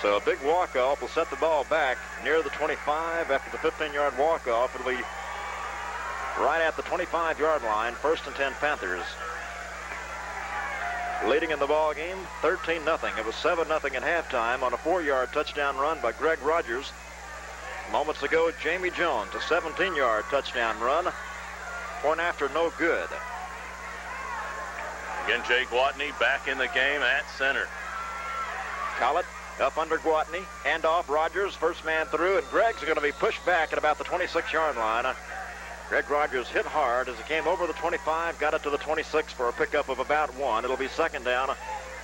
So a big walk-off will set the ball back near the 25 after the 15-yard walk-off. It'll be right at the 25-yard line, 1st and 10 Panthers. Leading in the ball game, 13-0. It was 7-0 at halftime on a 4-yard touchdown run by Greg Rogers. Moments ago, Jamie Jones, a 17-yard touchdown run. Point after, no good. Again, Jake Watney back in the game at center. Collett up under Gwatney. Handoff, Rogers, first man through, and Gregg's going to be pushed back at about the 26-yard line. Greg Rogers hit hard as he came over the 25, got it to the 26 for a pickup of about 1. It'll be second down.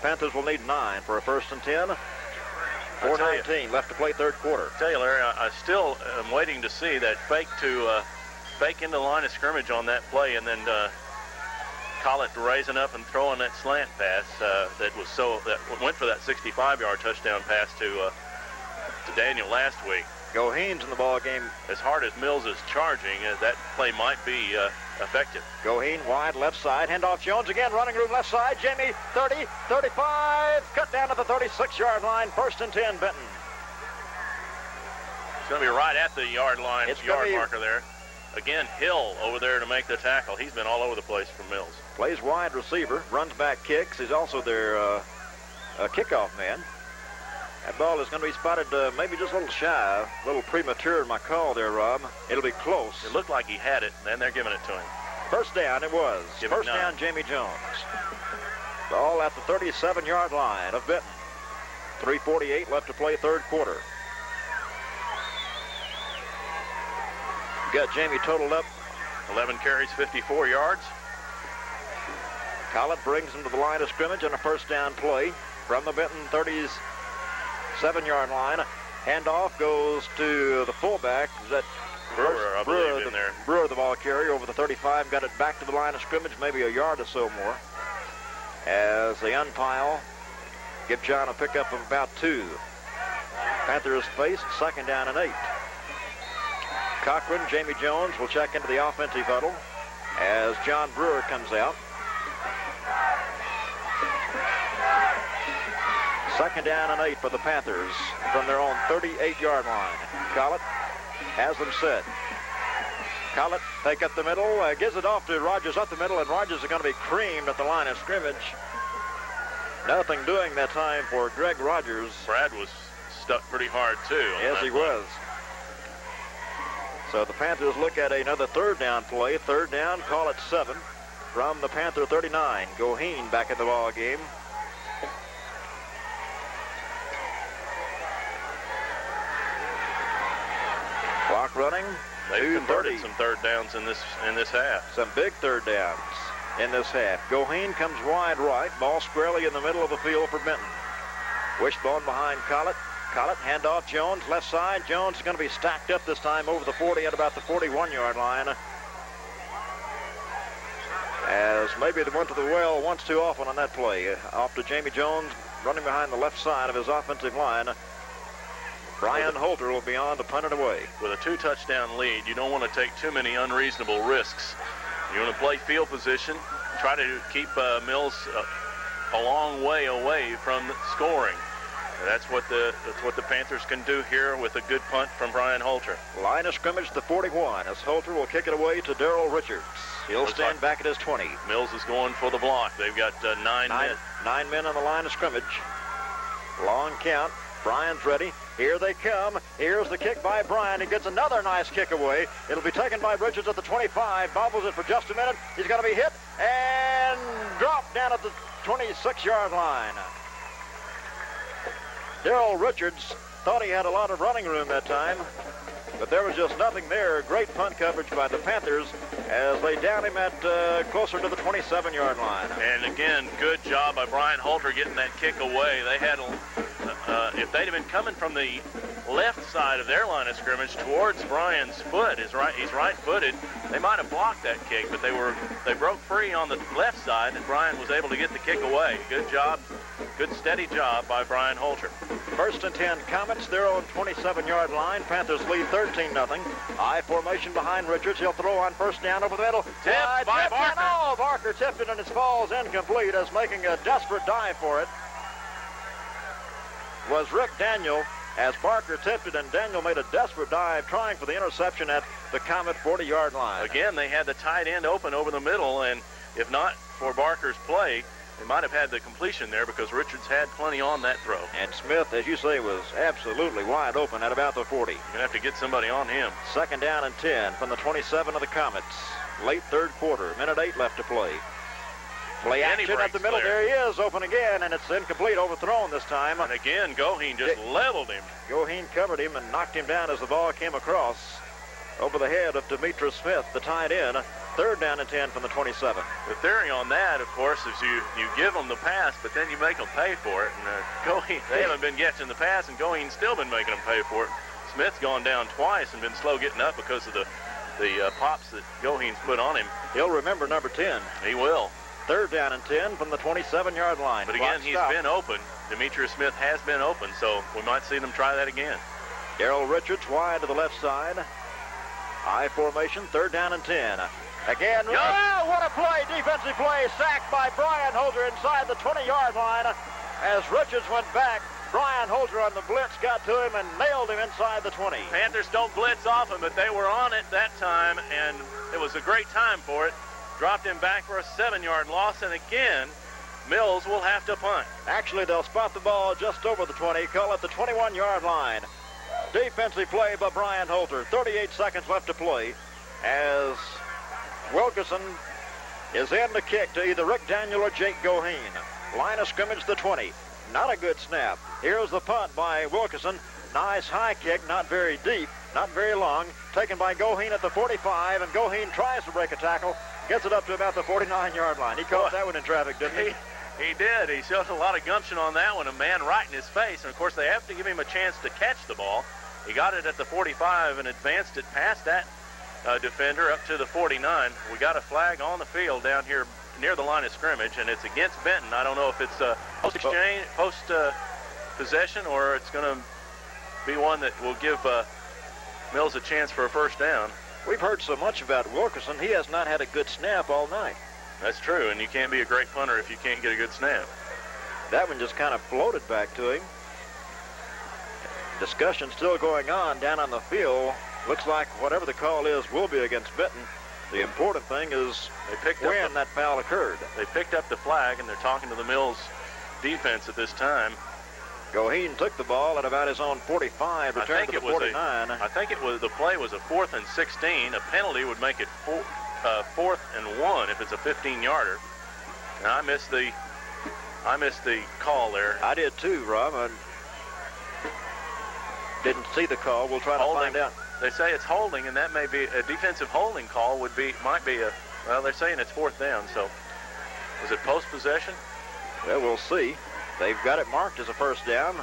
Panthers will need 9 for a 1st and 10. 4:19 left to play third quarter. I tell you, Larry, I still am waiting to see that fake into the line of scrimmage on that play, and then Collett raising up and throwing that slant pass that went for that 65-yard touchdown pass to Daniel last week. Goheen's in the ball game. As hard as Mills is charging, that play might be effective. Goheen wide left side. Handoff Jones again. Running room left side. Jamie 30, 35. Cut down to the 36-yard line. 1st and 10 Benton. It's going to be right at the yard line. It's yard marker there. Again, Hill over there to make the tackle. He's been all over the place for Mills. Plays wide receiver. Runs back kicks. He's also their kickoff man. That ball is going to be spotted maybe just a little shy, a little premature in my call there, Rob. It'll be close. It looked like he had it, and then they're giving it to him. First down, it was. First down, Jamie Jones. Ball at the 37-yard line of Benton. 3:48 left to play third quarter. Got Jamie totaled up. 11 carries, 54 yards. Collett brings him to the line of scrimmage on a first down play from the Benton 37-yard line. Handoff goes to the fullback. Is that Brewer, I believe, in there. Brewer, the ball carrier, over the 35, got it back to the line of scrimmage, maybe a yard or so more. As they unpile, give John a pickup of about 2. Panthers face second down and 8. Cochran, Jamie Jones will check into the offensive huddle as John Brewer comes out. Second down and 8 for the Panthers from their own 38-yard line. Collett has them set. Collett take up the middle, gives it off to Rogers up the middle, and Rogers is going to be creamed at the line of scrimmage. Nothing doing that time for Greg Rogers. Brad was stuck pretty hard, too. Yes, he was. So the Panthers look at another third down play. Third down, call it 7 from the Panther 39. Goheen back in the ball game. Clock running. They've converted some third downs in this half. Some big third downs in this half. Goheen comes wide right. Ball squarely in the middle of the field for Benton. Wishbone behind Collett. Collett, handoff, Jones, left side. Jones is going to be stacked up this time over the 40 at about the 41-yard line. As maybe they went to the well once too often on that play. Off to Jamie Jones, running behind the left side of his offensive line. Brian Holter will be on to punt it away. With a 2-touchdown lead, you don't want to take too many unreasonable risks. You want to play field position, try to keep Mills a long way away from scoring. That's what the Panthers can do here with a good punt from Brian Holter. Line of scrimmage to 41 as Holter will kick it away to Darrell Richards. He'll stand back at his 20. Mills is going for the block. They've got 9 men. 9 men on the line of scrimmage. Long count. Brian's ready. Here they come. Here's the kick by Brian. He gets another nice kick away. It'll be taken by Richards at the 25. Bobbles it for just a minute. He's going to be hit and dropped down at the 26-yard line. Darrell Richards thought he had a lot of running room that time, but there was just nothing there. Great punt coverage by the Panthers as they down him at closer to the 27-yard line. And again, good job by Brian Holter getting that kick away. They had, if they'd have been coming from the left side of their line of scrimmage towards Brian's foot, he's right-footed, they might have blocked that kick, but they broke free on the left side, and Brian was able to get the kick away. Good job, good steady job by Brian Holter. First and 10 Comets. They're on 27-yard line. Panthers lead 13-0. I formation behind Richards. He'll throw on first down over the middle. Tipped by Barker. Oh, Barker tipped it and it falls incomplete as making a desperate dive for it was Rick Daniel as Barker tipped it and Daniel made a desperate dive trying for the interception at the Comet 40-yard line. Again, they had the tight end open over the middle, and if not for Barker's play, they might have had the completion there because Richards had plenty on that throw. And Smith, as you say, was absolutely wide open at about the 40. You're going to have to get somebody on him. Second down and 10 from the 27 of the Comets. Late third quarter, minute 8 left to play. Play action up the middle. There he is, open again, and it's incomplete, overthrown this time. And again, Goheen just leveled him. Goheen covered him and knocked him down as the ball came across over the head of Demetrius Smith, the tight end. Third down and 10 from the 27. The theory on that, of course, is you give them the pass, but then you make them pay for it. And Goheen, they haven't been catching the pass, and Goheen's still been making them pay for it. Smith's gone down twice and been slow getting up because of the pops that Goheen's put on him. He'll remember number 10. He will. Third down and 10 from the 27-yard line. But again, he's been open. Demetrius Smith has been open, so we might see them try that again. Darrell Richards wide to the left side. I formation, third down and 10. Again, oh, what a play, defensive play, sacked by Brian Holter inside the 20-yard line. As Richards went back, Brian Holter on the blitz got to him and nailed him inside the 20. Panthers don't blitz often, but they were on it that time, and it was a great time for it. Dropped him back for a 7-yard loss, and again, Mills will have to punt. Actually, they'll spot the ball just over the 20, call it the 21-yard line. Defensive play by Brian Holter. 38 seconds left to play as Wilkerson is in the kick to either Rick Daniel or Jake Goheen. Line of scrimmage, the 20. Not a good snap. Here's the punt by Wilkerson. Nice high kick, not very deep, not very long. Taken by Goheen at the 45, and Goheen tries to break a tackle. Gets it up to about the 49-yard line. He caught that one in traffic, didn't he? He did. He showed a lot of gumption on that one. A man right in his face. And, of course, they have to give him a chance to catch the ball. He got it at the 45 and advanced it past that defender up to the 49. We got a flag on the field down here near the line of scrimmage, and it's against Benton. I don't know if it's post-exchange, post-possession, or it's going to be one that will give Mills a chance for a first down. We've heard so much about Wilkerson. He has not had a good snap all night. That's true, and you can't be a great punter if you can't get a good snap. That one just kind of floated back to him. Discussion still going on down on the field Looks like whatever the call is will be against Benton. The important thing is when that foul occurred. They picked up the flag, and they're talking to the Mills defense at this time. Goheen took the ball at about his own 45, returned to the 49. I think the play was a 4th and 16. A penalty would make it 4th and 1 if it's a 15-yarder. And I missed the call there. I did too, Rob. I didn't see the call. We'll try to find out. They say it's holding, and that may be a defensive holding call. Might be a. Well, they're saying it's 4th down. So, was it post possession? Well, we'll see. They've got it marked as a first down.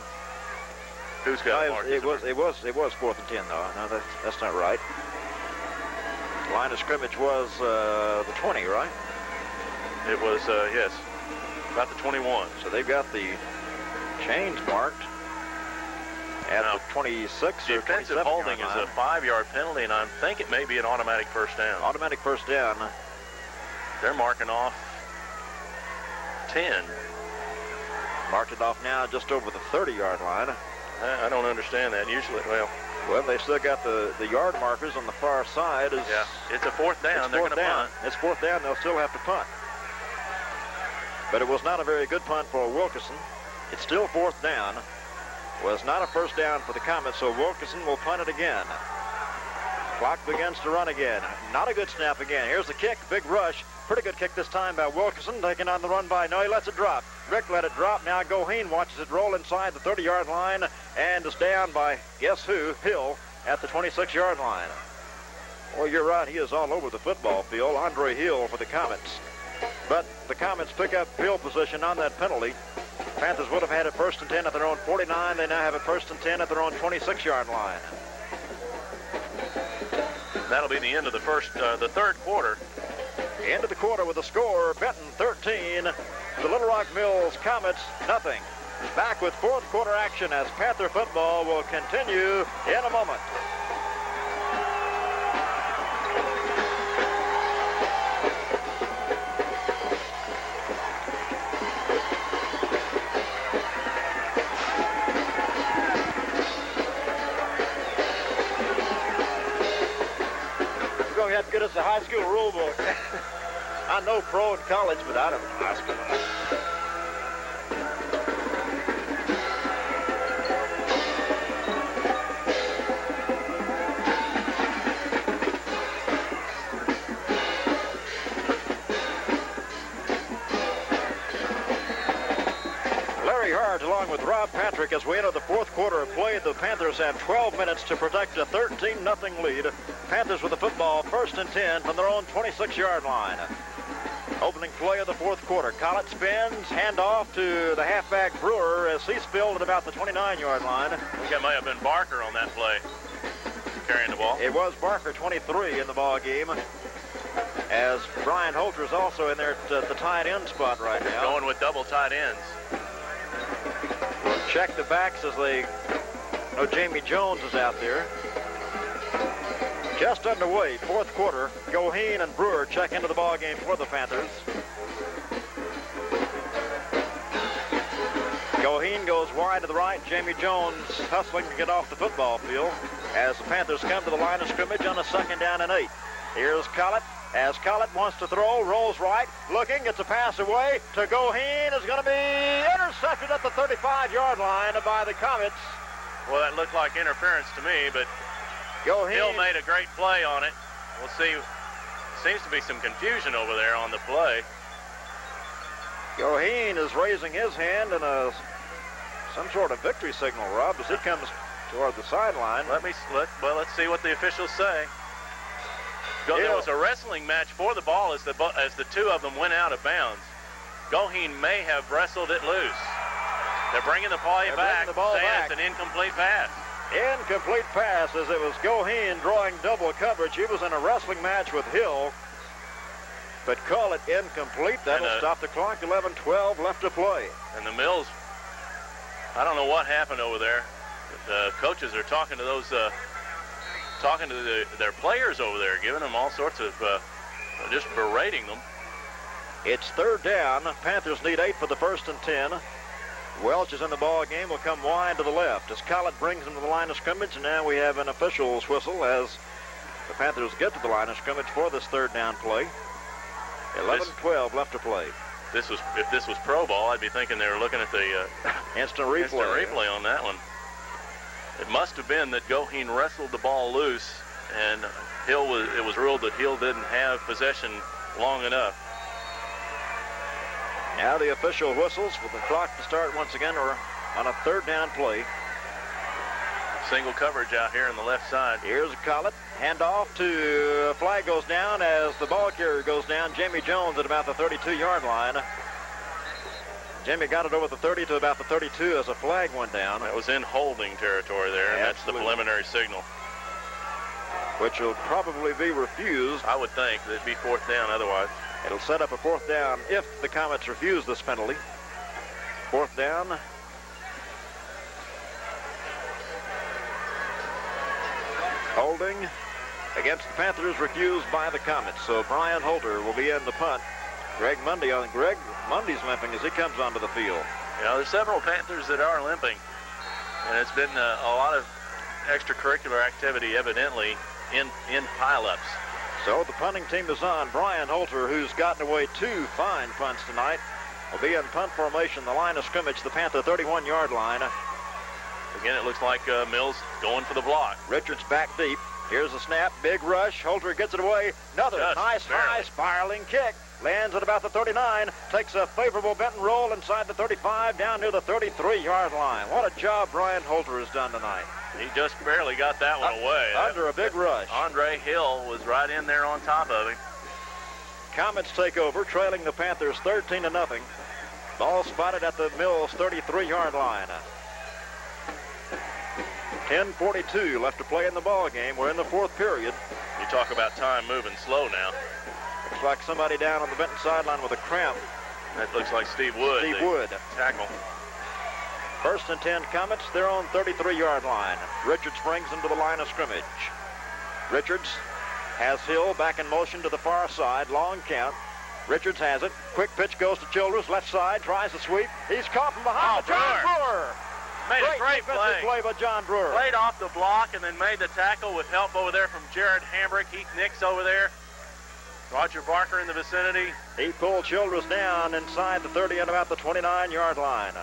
Who's got it marked? It was 4th and 10 though. No, that's not right. Line of scrimmage was the 20, right? It was yes, about the 21. So they've got the chains marked at the 26 or 27. Defensive holding is a 5-yard penalty, and I think it may be an automatic first down. Automatic first down. They're marking off 10. Marked it off now just over the 30-yard line. I don't understand that. Usually, well, they still got the yard markers on the far side. Yeah, it's a 4th down. They're going to punt. It's 4th down. They'll still have to punt. But it was not a very good punt for Wilkerson. It's still 4th down. Was not a first down for the Comets, so Wilkerson will punt it again. Clock begins to run again. Not a good snap again. Here's the kick. Big rush. Pretty good kick this time by Wilkerson. Taken on the run by. No, he lets it drop. Rick let it drop. Now Goheen watches it roll inside the 30-yard line and is down by, guess who, Hill at the 26-yard line. Well, you're right. He is all over the football field. Andre Hill for the Comets. But the Comets pick up field position on that penalty. Panthers would have had it 1st and 10 at their own 49. They now have it 1st and 10 at their own 26-yard line. That'll be the end of the third quarter. End of the quarter with a score, Benton 13, the Little Rock Mills Comets nothing. Back with 4th quarter action as Panther football will continue in a moment. We're going to have to get us a high school rule book. I know pro and college, but I don't know high school. Larry Hart along with Rob Patrick as we enter the 4th quarter of play. The Panthers have 12 minutes to protect a 13-0 lead. Panthers with the football 1st and 10 from their own 26-yard line. Opening play of the 4th quarter. Collett spins, handoff to the halfback Brewer as he spilled at about the 29-yard line. I think that might have been Barker on that play, carrying the ball. It was Barker, 23 in the ball game, as Brian Holter's also in there at the tight end spot right now. Going with double tight ends. We'll check the backs as they know Jamie Jones is out there. Just underway, 4th quarter. Goheen and Brewer check into the ball game for the Panthers. Goheen goes wide to the right. Jamie Jones hustling to get off the football field as the Panthers come to the line of scrimmage on a 2nd down and 8. Here's Collett. As Collett wants to throw, rolls right, looking, gets a pass away to Goheen. Is going to be intercepted at the 35-yard line by the Comets. Well, that looked like interference to me, but Goheen. Hill made a great play on it. We'll see. Seems to be some confusion over there on the play. Goheen is raising his hand in some sort of victory signal, Rob, as he comes toward the sideline. Let's see what the officials say. There was a wrestling match for the ball as the two of them went out of bounds. Goheen may have wrestled it loose. They're bringing the play back, saying it's an incomplete pass. Incomplete pass as it was Goheen drawing double coverage. He was in a wrestling match with Hill, but call it incomplete. That'll stop the clock. 11-12 left to play. And the Mills, I don't know what happened over there. The coaches are talking to their players over there, giving them all sorts of, just berating them. It's 3rd down. Panthers need 8 for the 1st and 10. Welch is in the ball game, will come wide to the left as Collett brings him to the line of scrimmage, and now we have an official's whistle as the Panthers get to the line of scrimmage for this third down play. 11-12 left to play. If this was pro ball, I'd be thinking they were looking at the instant replay on that one. It must have been that Goheen wrestled the ball loose, and it was ruled that Hill didn't have possession long enough. Now the official whistles for the clock to start once again, or on a third down play. Single coverage out here on the left side. Here's Collett. Handoff to flag goes down as the ball carrier goes down. Jamie Jones at about the 32-yard line. Jimmy got it over the 30 to about the 32 as a flag went down. That was in holding territory there, and that's the preliminary signal. Which will probably be refused. I would think that it'd be fourth down otherwise. It'll set up a fourth down if the Comets refuse this penalty. Fourth down. Holding against the Panthers refused by the Comets. So Brian Holter will be in the punt. Greg Mundy Mundy's limping as he comes onto the field. You know, there's several Panthers that are limping, and it's been a lot of extracurricular activity evidently in pileups. So the punting team is on. Brian Holter, who's gotten away 2 fine punts tonight, will be in punt formation. The line of scrimmage, the Panther 31-yard line. Again, it looks like Mills going for the block. Richards back deep. Here's a snap, big rush. Holter gets it away. Another nice high spiraling kick. Lands at about the 39. Takes a favorable Benton roll inside the 35 down near the 33-yard line. What a job Brian Holter has done tonight. He just barely got that one away. Under a big rush. Andre Hill was right in there on top of him. Comets take over, trailing the Panthers 13-0. Ball spotted at the Mills 33-yard line. 10:42 left to play in the ball game. We're in the fourth period. You talk about time moving slow now. Looks like somebody down on the Benton sideline with a cramp. That looks like Steve Wood. Steve Wood. Tackle. First and 10 Comets, their own 33-yard line. Richards brings them to the line of scrimmage. Richards has Hill back in motion to the far side. Long count. Richards has it. Quick pitch goes to Childress. Left side, tries to sweep. He's caught from behind. John Brewer. Made a great play by John Brewer. Played off the block and then made the tackle with help over there from Jared Hambrick. Heath Nix over there. Roger Barker in the vicinity. He pulled Childress down inside the 30 at about the 29-yard line.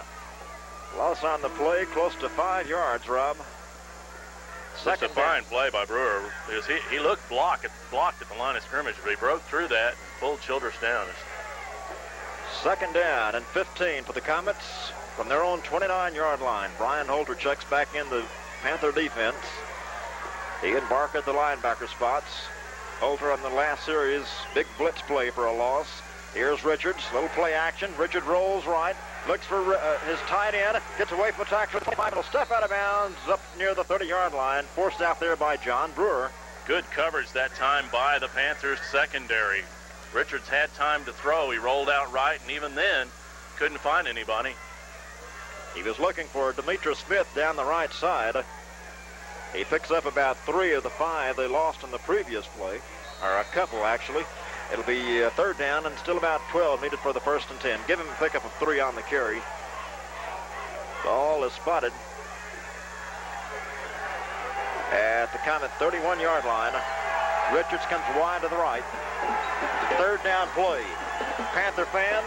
Loss on the play, close to 5 yards, Rob. That's a fine play by Brewer because he looked blocked at the line of scrimmage, but he broke through that and pulled Childress down. Second down and 15 for the Comets from their own 29-yard line. Brian Holter checks back in the Panther defense. He and Barker at the linebacker spots. Holter on the last series, big blitz play for a loss. Here's Richards, little play action. Richard rolls right, looks for his tight end, gets away from the tackle. Will step out of bounds up near the 30-yard line, forced out there by John Brewer. Good coverage that time by the Panthers secondary. Richards had time to throw. He rolled out right, and even then, couldn't find anybody. He was looking for Demetrius Smith down the right side. He picks up about 3 of the 5 they lost in the previous play, or a couple actually. It'll be third down and still about 12 needed for the first and 10. Give him a pickup of 3 on the carry. Ball is spotted at the Comet 31-yard line. Richards comes wide to the right. Third down play. Panther fans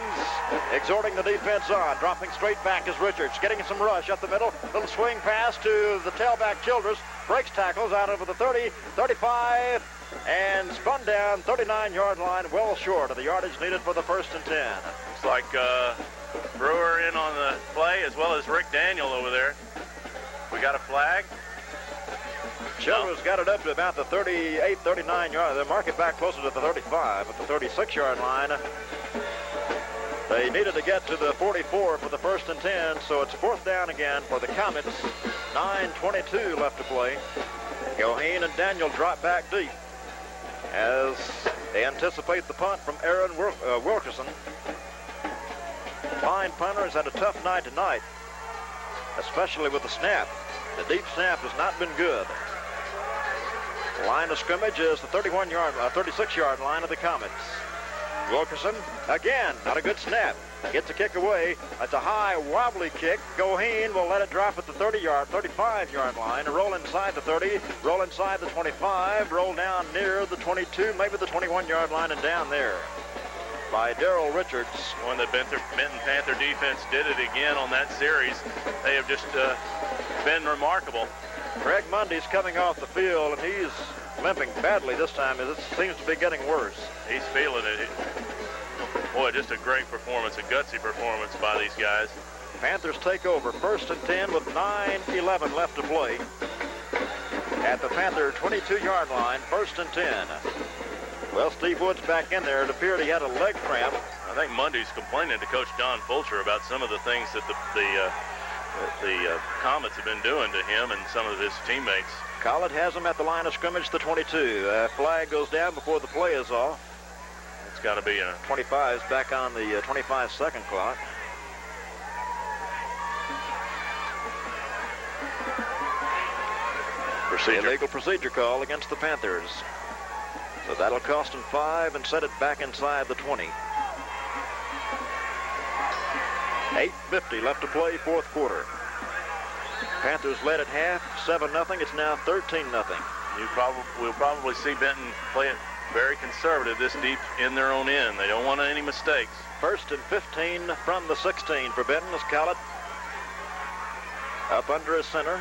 exhorting the defense on. Dropping straight back is Richards. Getting some rush up the middle. Little swing pass to the tailback Childress. Breaks tackles out over the 30, 35, and spun down 39-yard line, well short of the yardage needed for the first and 10. Looks like Brewer in on the play as well as Rick Daniel over there. We got a flag. Childress got it up to about the 38, 39 yard. They mark it back closer to the 35 at the 36-yard line. They needed to get to the 44 for the first and 10, so it's fourth down again for the Comets. 9:22 left to play. Goheen and Daniel drop back deep as they anticipate the punt from Aaron Wilkerson. Fine punter has had a tough night tonight, especially with the snap. The deep snap has not been good. Line of scrimmage is the 36-yard line of the Comets. Wilkerson, again, not a good snap. gets a kick away. That's a high, wobbly kick. Goheen will let it drop at the 35-yard line. Roll inside the 30, roll inside the 25, roll down near the 22, maybe the 21-yard line, and down there by Darrell Richards. When the Benton Panther defense did it again on that series, they have just been remarkable. Greg Mundy's coming off the field, and he's limping badly this time as it seems to be getting worse. He's feeling it. Boy, just a great performance, a gutsy performance by these guys. Panthers take over 1st and 10 with 9:11 left to play. At the Panther 22-yard line, 1st and 10. Well, Steve Wood's back in there. It appeared he had a leg cramp. I think Mundy's complaining to Coach Don Fulcher about some of the things that the Comets have been doing to him and some of his teammates. Collett has him at the line of scrimmage, the 22. Flag goes down before the play is off. It's got to be a 25 is back on the 25-second clock. Illegal procedure call against the Panthers. So that'll cost him 5 and set it back inside the 20. 8:50 left to play, 4th quarter. Panthers led at half, 7-0. It's now 13-0. We'll probably see Benton play it very conservative this deep in their own end. They don't want any mistakes. 1st and 15 from the 16 for Benton as Collett up under his center.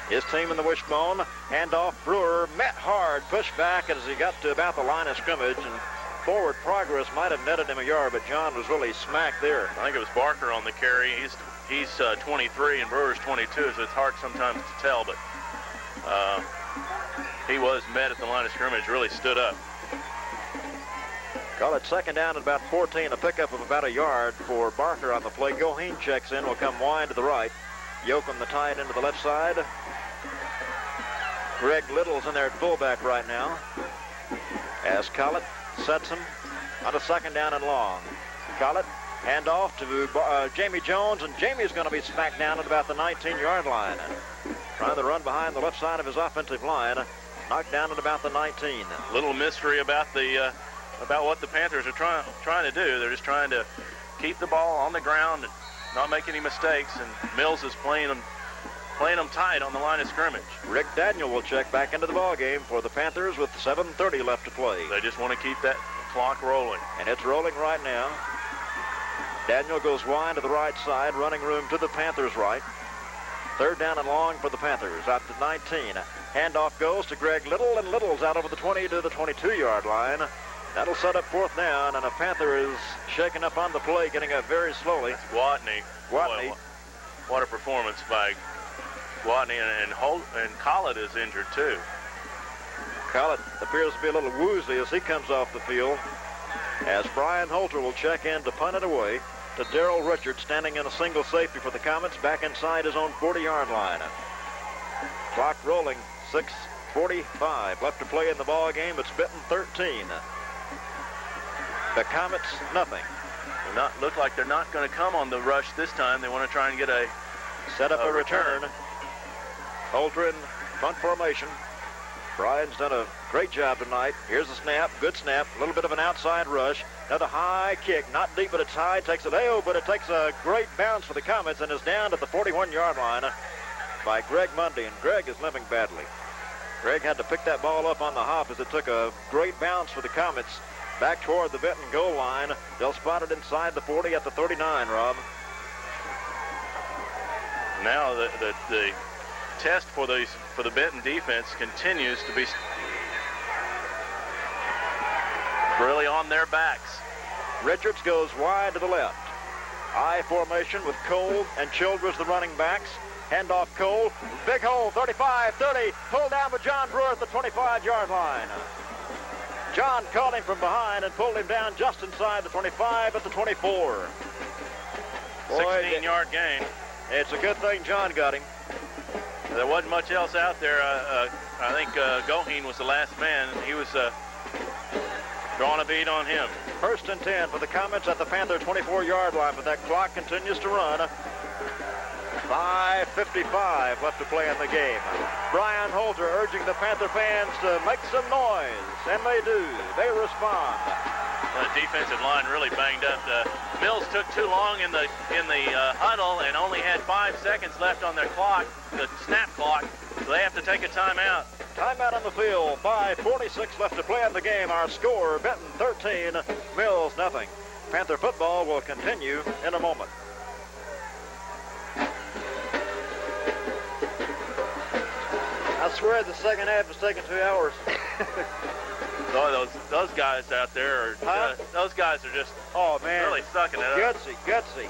His team in the wishbone. Handoff. Brewer met hard. Pushed back as he got to about the line of scrimmage. And forward progress might have netted him a yard, but John was really smacked there. I think it was Barker on the carry. He's 23 and Brewer's 22, so it's hard sometimes to tell, but he was met at the line of scrimmage, really stood up. Call it 2nd down at about 14, a pickup of about a yard for Barker on the play. Goheen checks in, will come wide to the right. Yoakum the tight end to the left side. Greg Little's in there at fullback right now as Collett sets him on a 2nd down and long. Collett, handoff to Jamie Jones, and Jamie's going to be smacked down at about the 19-yard line. Trying to run behind the left side of his offensive line, knocked down at about the 19. Little mystery about what the Panthers are trying to do. They're just trying to keep the ball on the ground and not make any mistakes, and Mills is playing them tight on the line of scrimmage. Rick Daniel will check back into the ball game for the Panthers with 7:30 left to play. They just want to keep that clock rolling. And it's rolling right now. Daniel goes wide to the right side, running room to the Panthers' right. 3rd down and long for the Panthers out to 19. Handoff goes to Greg Little, and Little's out over the 20 to the 22-yard line. That'll set up 4th down, and a Panther is shaken up on the play, getting up very slowly. It's Watney. Watney. Boy, what a performance by Watney, and Collett is injured too. Collett appears to be a little woozy as he comes off the field, as Brian Holter will check in to punt it away to Darrell Richards, standing in a single safety for the Comets, back inside his own 40-yard line. Clock rolling, 6:45 left to play in the ball game. It's Benton 13. The Comets, nothing. Look like they're not going to come on the rush this time. They want to try and get a set up a return. Holter in punt formation. Brian's done a great job tonight. Here's the snap, good snap, a little bit of an outside rush. Another high kick, not deep, but it's high. Takes it, but it takes a great bounce for the Comets and is down at the 41-yard line by Greg Mundy, and Greg is limping badly. Greg had to pick that ball up on the hop as it took a great bounce for the Comets back toward the Benton goal line. They'll spot it inside the 40 at the 39, Rob. Now the test for the Benton defense continues to be really on their backs. Richards goes wide to the left. I formation with Cole and Childress, the running backs. Handoff Cole. Big hole, 35, 30. Pulled down by John Brewer at the 25-yard line. John caught him from behind and pulled him down just inside the 25 at the 24. 16-yard gain. It's a good thing John got him. There wasn't much else out there. I think Goheen was the last man. He was drawing a bead on him. 1st and 10 for the Comets at the Panther 24-yard line, but that clock continues to run. 5:55 left to play in the game. Brian Holter urging the Panther fans to make some noise, and they do. They respond. defensive line really banged up. Mills took too long in the huddle and only had 5 seconds left on their clock, the snap clock, so they have to take a timeout. Timeout on the field. 5:46 left to play in the game. Our score, Benton 13, Mills nothing. Panther football will continue in a moment. I swear the second half is taking 2 hours. Those guys out there are those guys are just really sucking it up. Gutsy.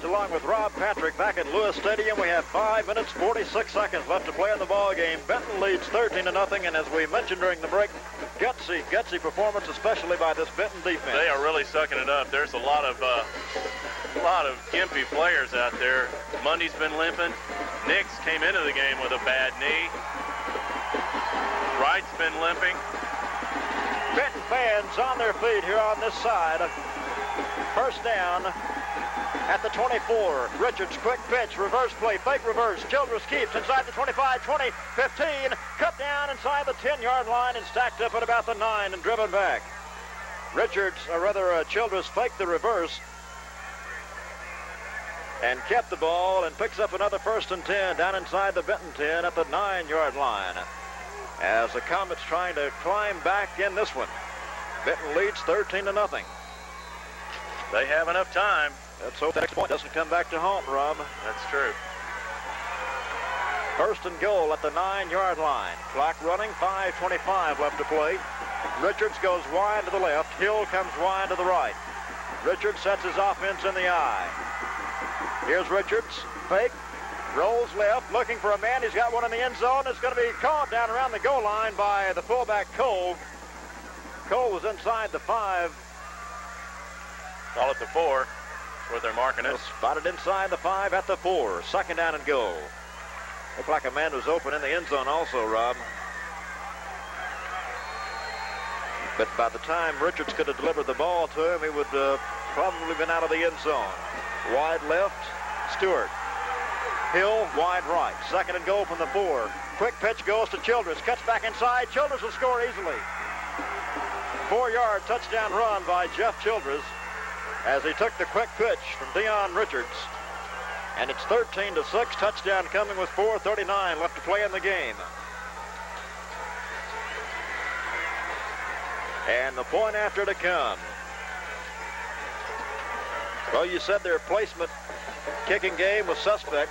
Along with Rob Patrick back at Lewis Stadium. We have 5 minutes, 46 seconds left to play in the ball game. Benton leads 13-0, and as we mentioned during the break, gutsy performance, especially by this Benton defense. They are really sucking it up. There's a lot of gimpy players out there. Mundy's been limping. Nix came into the game with a bad knee. Wright's been limping. Benton fans on their feet here on this side. First down at the 24. Richards, quick pitch, reverse play, fake reverse. Childress keeps inside the 25, 20, 15. Cut down inside the 10-yard line and stacked up at about the 9 and driven back. Childress faked the reverse and kept the ball and picks up another 1st and 10 down inside the Benton 10 at the 9-yard line. As the Comets trying to climb back in this one. Benton leads 13-0. They have enough time. Let's hope the next point doesn't come back to haunt, Rob. That's true. 1st and goal at the 9-yard line. Clock running, 5:25 left to play. Richards goes wide to the left. Hill comes wide to the right. Richards sets his offense in the eye. Here's Richards. Fake. Rolls left, looking for a man. He's got one in the end zone. It's going to be caught down around the goal line by the fullback, Cole. Cole was inside the 5. Call it the 4. Where they're marking it. Spotted inside the 5 at the 4. 2nd down and goal. Looked like a man was open in the end zone also, Rob. But by the time Richards could have delivered the ball to him, he would probably been out of the end zone. Wide left, Stewart. Hill, wide right. 2nd and goal from the 4. Quick pitch goes to Childress. Cuts back inside. Childress will score easily. 4-yard touchdown run by Jeff Childress as he took the quick pitch from Dion Richards. And it's 13-6, touchdown coming with 4:39 left to play in the game. And the point after to come. Well, you said their placement kicking game was suspect.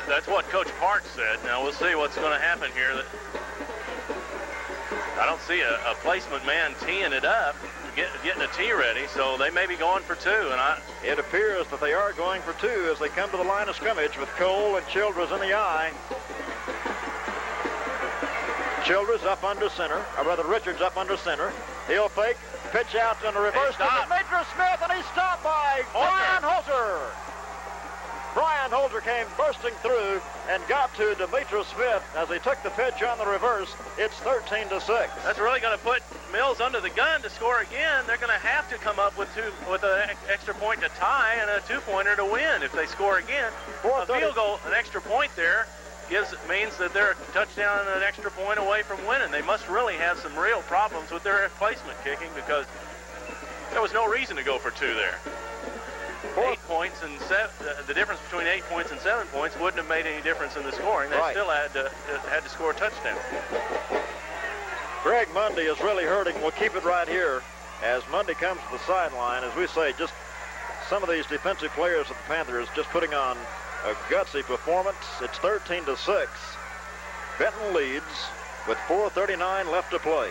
That's what Coach Park said. Now we'll see what's going to happen here. I don't see a placement man teeing it up, getting a tee ready, so they may be going for 2. And it appears that they are going for 2 as they come to the line of scrimmage with Cole and Childress in the eye. Childress up under center, or rather Richards up under center. He'll fake, pitch out on the reverse to Demetrius Smith, and he's stopped by Brian Holzer. Brian Holzer came bursting through and got to Demetrius Smith as he took the pitch on the reverse. It's 13-6. That's really going to put Mills under the gun to score again. They're going to have to come up with an extra point to tie and a 2-pointer to win if they score again. A field goal, an extra point there, means that they're a touchdown and an extra point away from winning. They must really have some real problems with their placement kicking because there was no reason to go for 2 there. 8 points and the difference between 8 points and 7 points wouldn't have made any difference in the scoring. They still had to score a touchdown. Greg Mundy is really hurting. We'll keep it right here as Mundy comes to the sideline. As we say, just some of these defensive players of the Panthers just putting on a gutsy performance. It's 13-6. Benton leads with 4:39 left to play.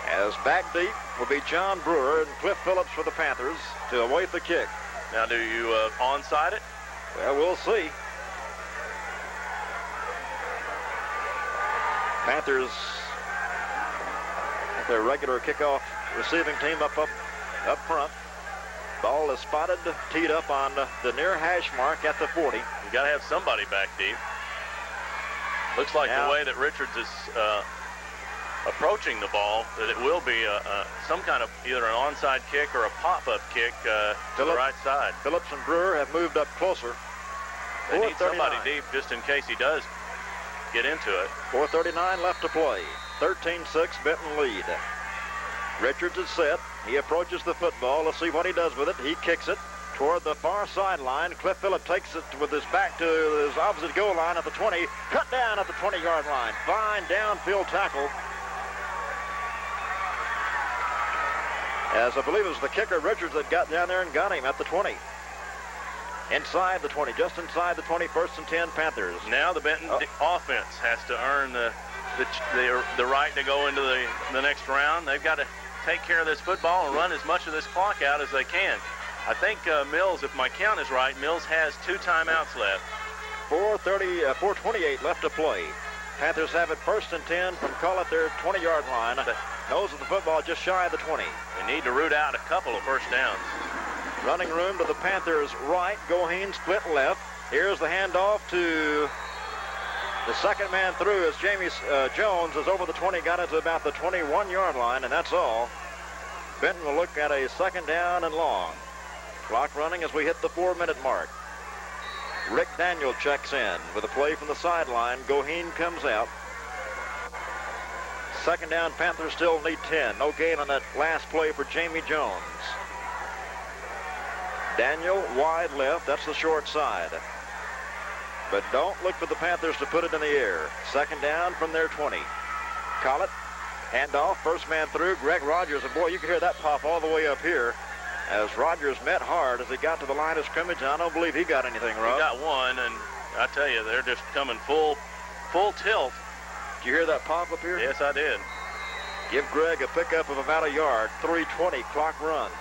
As back deep will be John Brewer and Cliff Phillips for the Panthers to await the kick. Now, do you onside it? Well, we'll see. Panthers, their regular kickoff receiving team up front. Ball is spotted, teed up on the near hash mark at the 40. You got to have somebody back deep. Looks like now, the way that Richards is approaching the ball, that it will be some kind of either an onside kick or a pop-up kick to the right side. Phillips and Brewer have moved up closer. They need somebody deep just in case he does get into it. 4:39 left to play. 13-6 Benton lead. Richards is set. He approaches the football. Let's see what he does with it. He kicks it toward the far sideline. Cliff Phillips takes it with his back to his opposite goal line at the 20. Cut down at the 20-yard line. Fine downfield tackle. As I believe it was the kicker, Richards, that got down there and got him at the 20. Inside the 20, just inside the 20, 1st and 10 Panthers. Now the Benton offense has to earn the right to go into the next round. They've got to take care of this football and run as much of this clock out as they can. I think Mills, if my count is right, Mills has 2 timeouts left. 4:28 left to play. Panthers have it 1st and 10 from call at their 20-yard line. Nose of the football just shy of the 20. They need to root out a couple of first downs. Running room to the Panthers' right. Goheen split left. Here's the handoff to the second man through as Jamie Jones is over the 20, got it to about the 21-yard line, and that's all. Benton will look at a 2nd down and long. Clock running as we hit the 4-minute mark. Rick Daniel checks in with a play from the sideline. Goheen comes out. 2nd down, Panthers still need 10. No gain on that last play for Jamie Jones. Daniel wide left, that's the short side. But don't look for the Panthers to put it in the air. 2nd down from their 20. Collett, handoff, first man through, Greg Rogers, and boy, you can hear that pop all the way up here as Rogers met hard as he got to the line of scrimmage, and I don't believe he got anything, Rob. He got one, and I tell you, they're just coming full tilt. Did you hear that pop up here? Yes, I did. Give Greg a pickup of about a yard. 3:20 clock runs.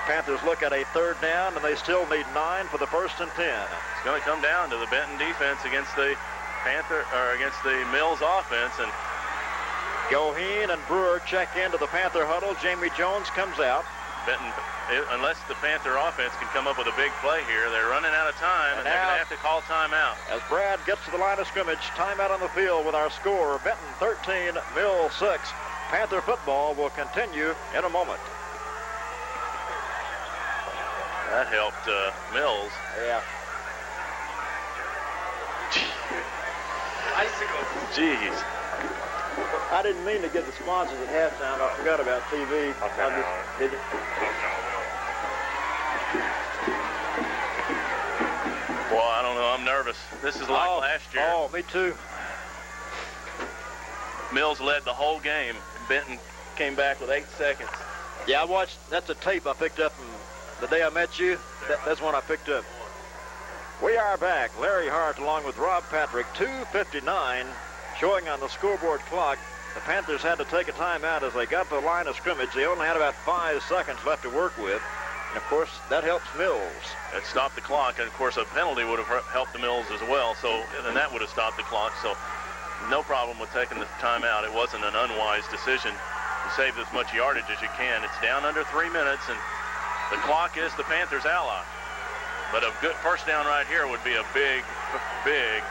Panthers look at a 3rd down, and they still need 9 for the 1st and 10. It's going to come down to the Benton defense against the against the Mills offense, and Goheen and Brewer check into the Panther huddle. Jamie Jones comes out. Benton, unless the Panther offense can come up with a big play here, they're running out of time, and they're going to have to call timeout. As Brad gets to the line of scrimmage, timeout on the field with our score, Benton 13, Mills 6. Panther football will continue in a moment. That helped Mills. Yeah. Jeez. I didn't mean to get the sponsors at halftime. I forgot about TV. Did you? Well, I don't know. I'm nervous. This is like last year. Oh, me too. Mills led the whole game. Benton came back with 8 seconds. Yeah, I watched. That's a tape I picked up from the day I met you. That's one I picked up. We are back. Larry Hart along with Rob Patrick. 2:59 showing on the scoreboard clock. The Panthers had to take a timeout as they got to the line of scrimmage. They only had about 5 seconds left to work with. And, of course, that helps Mills. It stopped the clock. And, of course, a penalty would have helped the Mills as well. And that would have stopped the clock. So no problem with taking the timeout. It wasn't an unwise decision to save as much yardage as you can. It's down under 3 minutes, and the clock is the Panthers' ally. But a good 1st down right here would be a big, big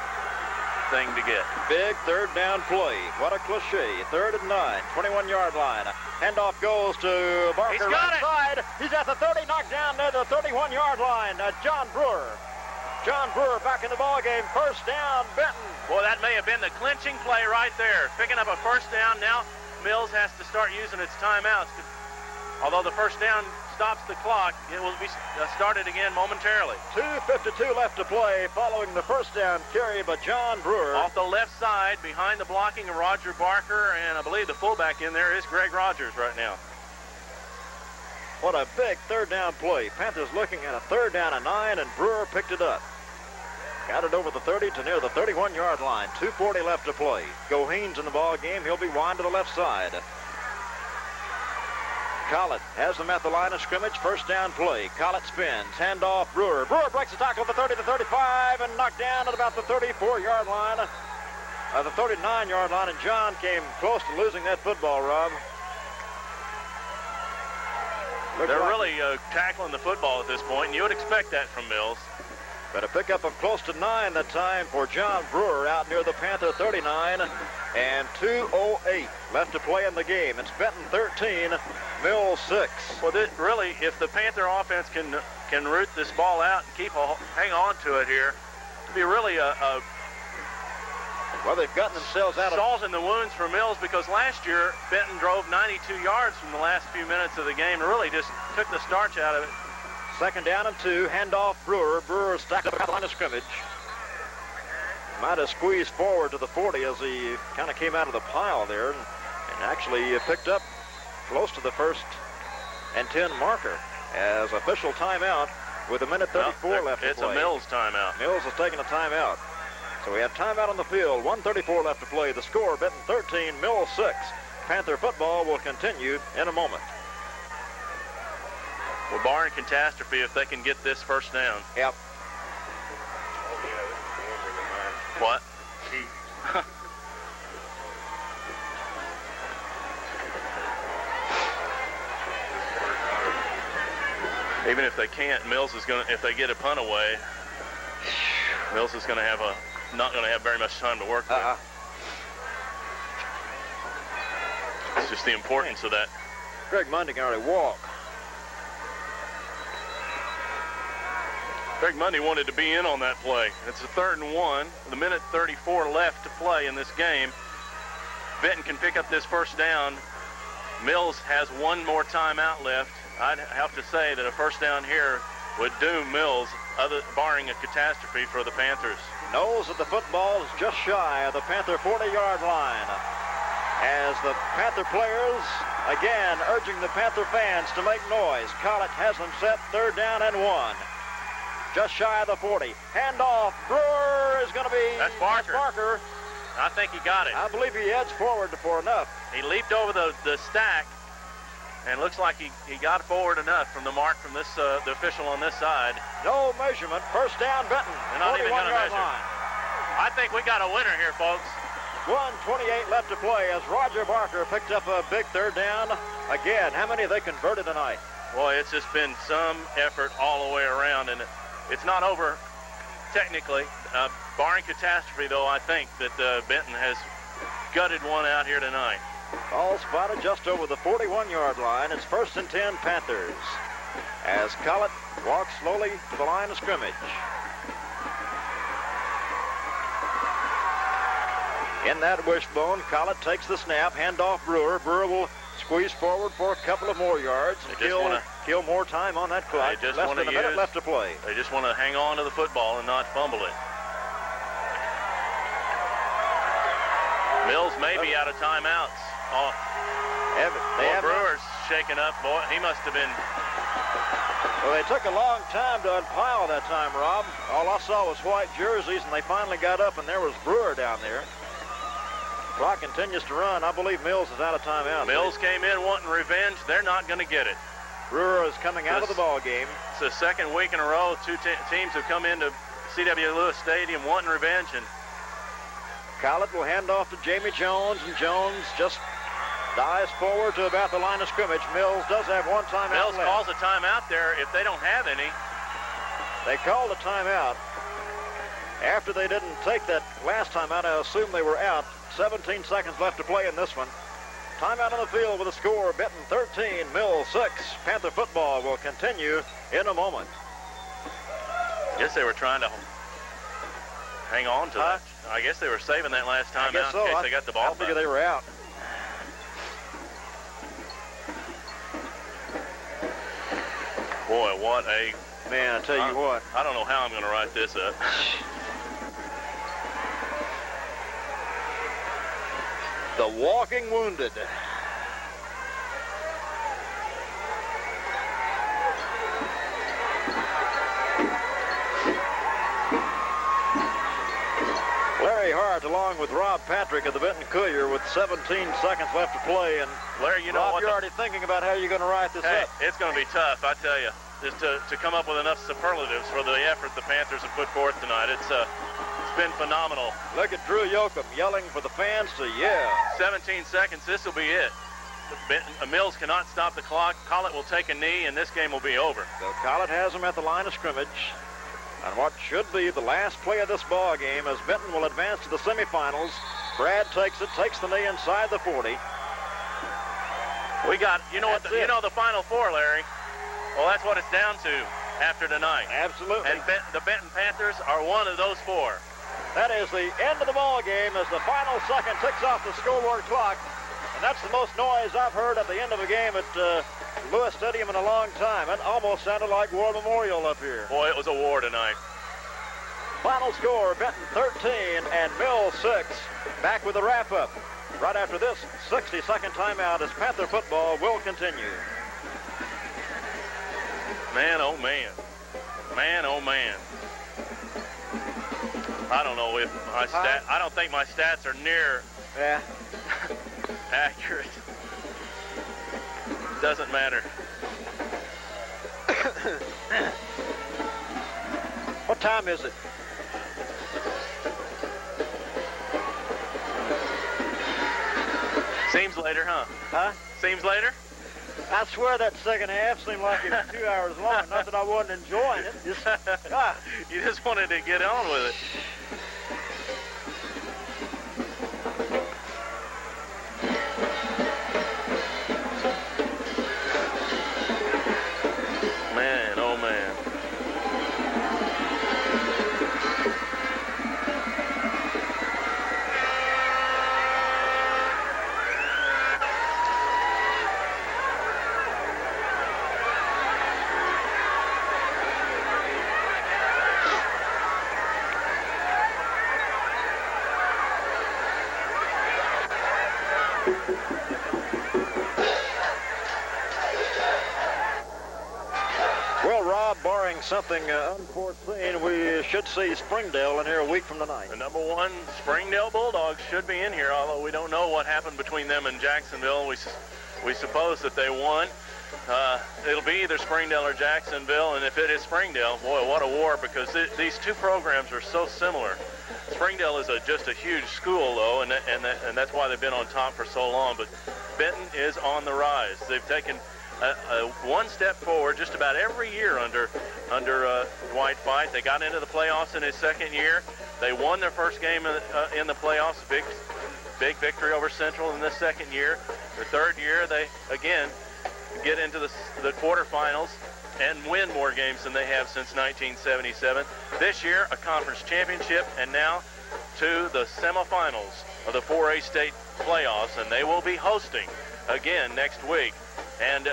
thing to get. Big 3rd down play. What a cliche. 3rd and 9, 21-yard line. Handoff goes to Barker right side. He's at the 30, knocked down near the 31-yard line. John Brewer. John Brewer back in the ballgame. 1st down, Benton. Boy, that may have been the clinching play right there. Picking up a 1st down. Now Mills has to start using its timeouts. Although the 1st down stops the clock, it will be started again momentarily. 2:52 left to play following the 1st down carry by John Brewer. Off the left side, behind the blocking of Roger Barker, and I believe the fullback in there is Greg Rogers right now. What a big 3rd down play. Panthers looking at a 3rd down and 9, and Brewer picked it up. Got it over the 30 to near the 31-yard line. 2:40 left to play. Goheen's in the ball game. He'll be wide to the left side. Collett has them at the line of scrimmage. 1st down play. Collett spins. Handoff Brewer. Brewer breaks the tackle at the 30 to 35 and knocked down at about the 34-yard line. The 39-yard line, and John came close to losing that football, Rob. They're really tackling the football at this point, and you would expect that from Mills. But a pickup of close to 9 that time for John Brewer out near the Panther 39, and 2:08 left to play in the game. It's Benton 13, Mills 6. Well, really, if the Panther offense can root this ball out and hang on to it here, it'd be really a well, they've gotten themselves out of salt in the wounds for Mills, because last year Benton drove 92 yards from the last few minutes of the game and really just took the starch out of it. 2nd down and 2, handoff Brewer. Brewer stacked up at the line of scrimmage. Might have squeezed forward to the 40 as he kind of came out of the pile there, and actually picked up close to the 1st and 10 marker as official timeout with a minute 34 left to play. It's a Mills timeout. Mills is taking a timeout. So we have timeout on the field, 1:34 left to play. The score, Benton 13, Mills 6. Panther football will continue in a moment. Well, barring catastrophe, if they can get this first down. Yep. What? Even if they can't, Mills is going to, if they get a punt away, Mills is going to have not going to have very much time to work with. It's just the importance of that. Greg Mundy already walked. Greg Mundy wanted to be in on that play. It's a 3rd and 1, with a minute 34 left to play in this game. Benton can pick up this first down. Mills has one more timeout left. I'd have to say that a first down here would doom Mills, barring a catastrophe for the Panthers. Nose of the football is just shy of the Panther 40-yard line. As the Panther players, again, urging the Panther fans to make noise. Collett has them set 3rd down and 1. Just shy of the 40. Handoff. Brewer is going to be... That's Barker. I think he got it. I believe he edged forward for enough. He leaped over the stack, and looks like he got forward enough from the mark from this the official on this side. No measurement. First down, Benton. They're not even going to measure. Line. I think we got a winner here, folks. 1:28 left to play as Roger Barker picked up a big 3rd down. Again, how many have they converted tonight? Boy, it's just been some effort all the way around, and it's not over technically. Barring catastrophe, though, I think that Benton has gutted one out here tonight. All spotted just over the 41-yard line. It's 1st and 10 Panthers as Collett walks slowly to the line of scrimmage. In that wishbone, Collett takes the snap, handoff Brewer. Brewer will squeeze forward for a couple of more yards and kill more time on that clock. Less than a minute left to play. They just want to hang on to the football and not fumble it. Mills may be out of timeouts. Brewer's shaken up. Boy, he must have been... Well, they took a long time to unpile that time, Rob. All I saw was white jerseys, and they finally got up, and there was Brewer down there. Clock continues to run. I believe Mills is out of timeout. Mills came in wanting revenge. They're not going to get it. Brewer is coming out of the ball game. It's the 2nd week in a row. Two teams have come into C.W. Lewis Stadium wanting revenge, and Collett will hand off to Jamie Jones, and Jones just dives forward to about the line of scrimmage. Mills does have one timeout left. Mills calls a timeout there if they don't have any. They called a timeout. After they didn't take that last timeout, I assume they were out. 17 seconds left to play in this one. Timeout on the field with a score, Benton 13, Mills 6. Panther football will continue in a moment. Guess they were trying to hang on to that. I guess they were saving that last timeout in case they got the ball. I figure they were out. Boy, what a... Man, I tell you what. I don't know how I'm going to write this up. The walking wounded. Larry Hart, along with Rob Patrick of the Benton Courier, with 17 seconds left to play. And Larry, you know Rob, what? You're already thinking about how you're going to write this up. It's going to be tough, I tell you, just to come up with enough superlatives for the effort the Panthers have put forth tonight. It's been phenomenal. Look at Drew Yoakum yelling for the fans to yell. 17 seconds, this will be it. Mills cannot stop the clock. Collett will take a knee, and this game will be over. So Collett has him at the line of scrimmage. on what should be the last play of this ball game as Benton will advance to the semifinals. Brad takes it, takes the knee inside the 40. We got, you know the Final Four, Larry. Well, that's what it's down to after tonight. Absolutely. And the Benton Panthers are one of those 4. That is the end of the ball game as the final second ticks off the scoreboard clock. And that's the most noise I've heard at the end of a game at Lewis Stadium in a long time. It almost sounded like War Memorial up here. Boy, it was a war tonight. Final score, Benton 13 and Mills 6. Back with the wrap-up. Right after this 60-second timeout as Panther football will continue. Man, oh man. Man, oh man. I don't know if I don't think my stats are near accurate. Doesn't matter. What time is it? Seems later, huh? Huh? Seems later? I swear that second half seemed like it was 2 hours long. Not that I wasn't enjoying it. You just wanted to get on with it. Man, oh man. Well, Rob, barring something unforeseen, we should see Springdale in here a week from tonight. The number 1 Springdale Bulldogs should be in here, although we don't know what happened between them and Jacksonville. We suppose that they won. It'll be either Springdale or Jacksonville, and if it is Springdale, boy, what a war, because these two programs are so similar. Springdale is just a huge school, though, and that's why they've been on top for so long, but Benton is on the rise. They've taken one step forward just about every year under Dwight Fight. They got into the playoffs in his second year. They won their first game in the playoffs, big victory over Central in this second year. Their third year, they again get into the quarterfinals and win more games than they have since 1977. This year, a conference championship, and now to the semifinals of the 4A state playoffs, and they will be hosting again next week. And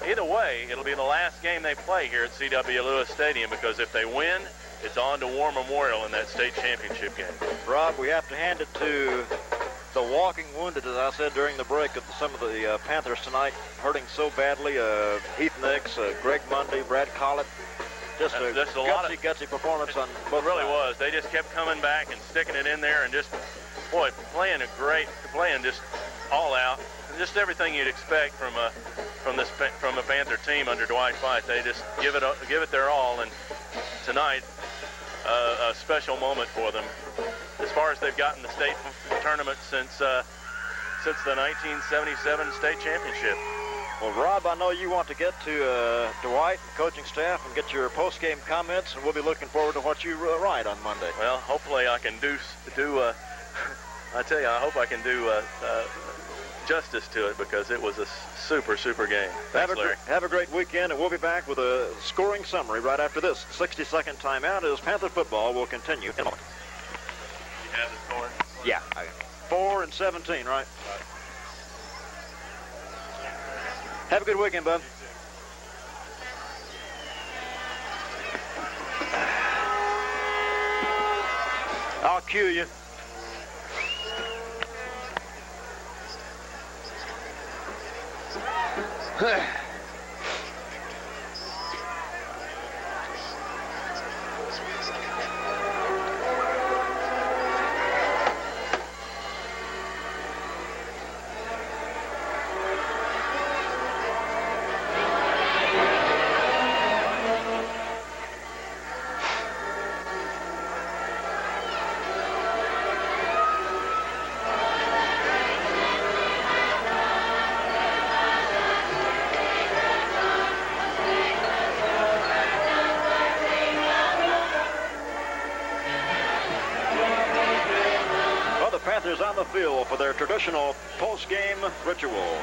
either way, it'll be the last game they play here at C.W. Lewis Stadium, because if they win, it's on to War Memorial in that state championship game. Rob, we have to hand it to the walking wounded, as I said during the break, of some of the Panthers tonight, hurting so badly. Heath Nix, Greg Mundy, Brad Collett. Just a gutsy performance on both It really sides. was. They just kept coming back and sticking it in there and just, boy, playing just all out. Just everything you'd expect from a Panther team under Dwight Fight. They just give it their all, and tonight a special moment for them. As far as they've gotten the state tournament since the 1977 state championship. Well, Rob, I know you want to get to Dwight and coaching staff and get your post-game comments, and we'll be looking forward to what you write on Monday. Well, hopefully I can do I tell you, I hope I can do justice to it, because it was a super game. Thanks, Larry. Have a great weekend, and we'll be back with a scoring summary right after this 60-second timeout as Panther football will continue in a moment. You have the score? Yeah. 4-17, right? Have a good weekend, bub. I'll cue you. Panthers on the field for their traditional post-game ritual.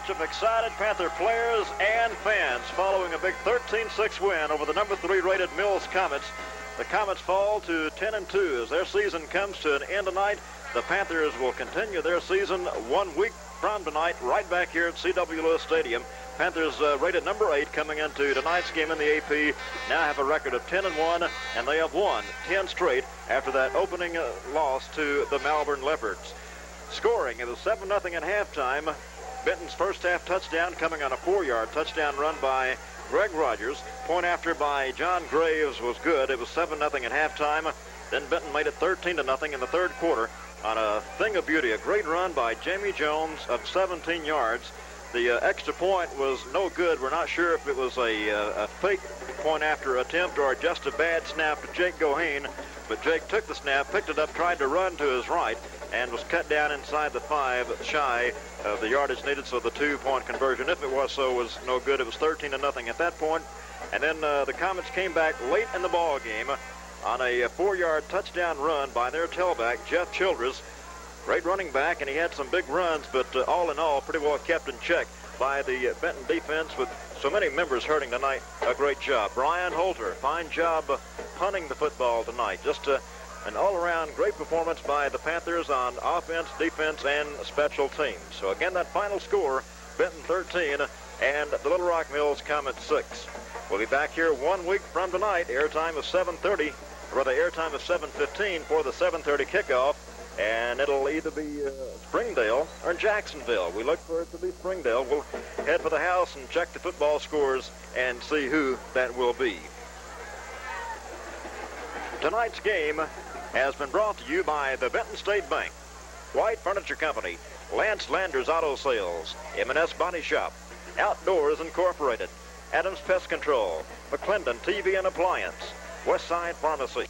Of excited Panther players and fans following a big 13-6 win over the number 3 rated Mills Comets. The Comets fall to 10-2 as their season comes to an end tonight. The Panthers will continue their season 1 week from tonight right back here at C.W. Lewis Stadium. Panthers rated number 8 coming into tonight's game in the AP now have a record of 10-1, and they have won 10 straight after that opening loss to the Malvern Leopards. Scoring, it was 7-0 at halftime. Benton's first half touchdown coming on a 4-yard touchdown run by Greg Rogers. Point after by John Graves was good. It was 7-0 at halftime. Then Benton made it 13-0 in the third quarter on a thing of beauty. A great run by Jamie Jones of 17 yards. The extra point was no good. We're not sure if it was a fake point after attempt or just a bad snap to Jake Gohane. But Jake took the snap, picked it up, tried to run to his right, and was cut down inside the 5, shy of the yardage needed, so the 2-point conversion, if it was so, was no good. It was 13-0 at that point. And then the Comets came back late in the ball game on a 4-yard touchdown run by their tailback, Jeff Childress. Great running back, and he had some big runs, but all in all, pretty well kept in check by the Benton defense with so many members hurting tonight. A great job. Brian Holter, fine job punting the football tonight. Just an all-around great performance by the Panthers on offense, defense, and special teams. So again, that final score, Benton 13 and the Little Rock Mills Comets 6. We'll be back here 1 week from tonight. Airtime is 7:30, or rather airtime is 7:15 for the 7:30 kickoff. And it'll either be Springdale or Jacksonville. We look for it to be Springdale. We'll head for the house and check the football scores and see who that will be. Tonight's game has been brought to you by the Benton State Bank, White Furniture Company, Lance Landers Auto Sales, M&S Body Shop, Outdoors Incorporated, Adams Pest Control, McClendon TV and Appliance, Westside Pharmacy.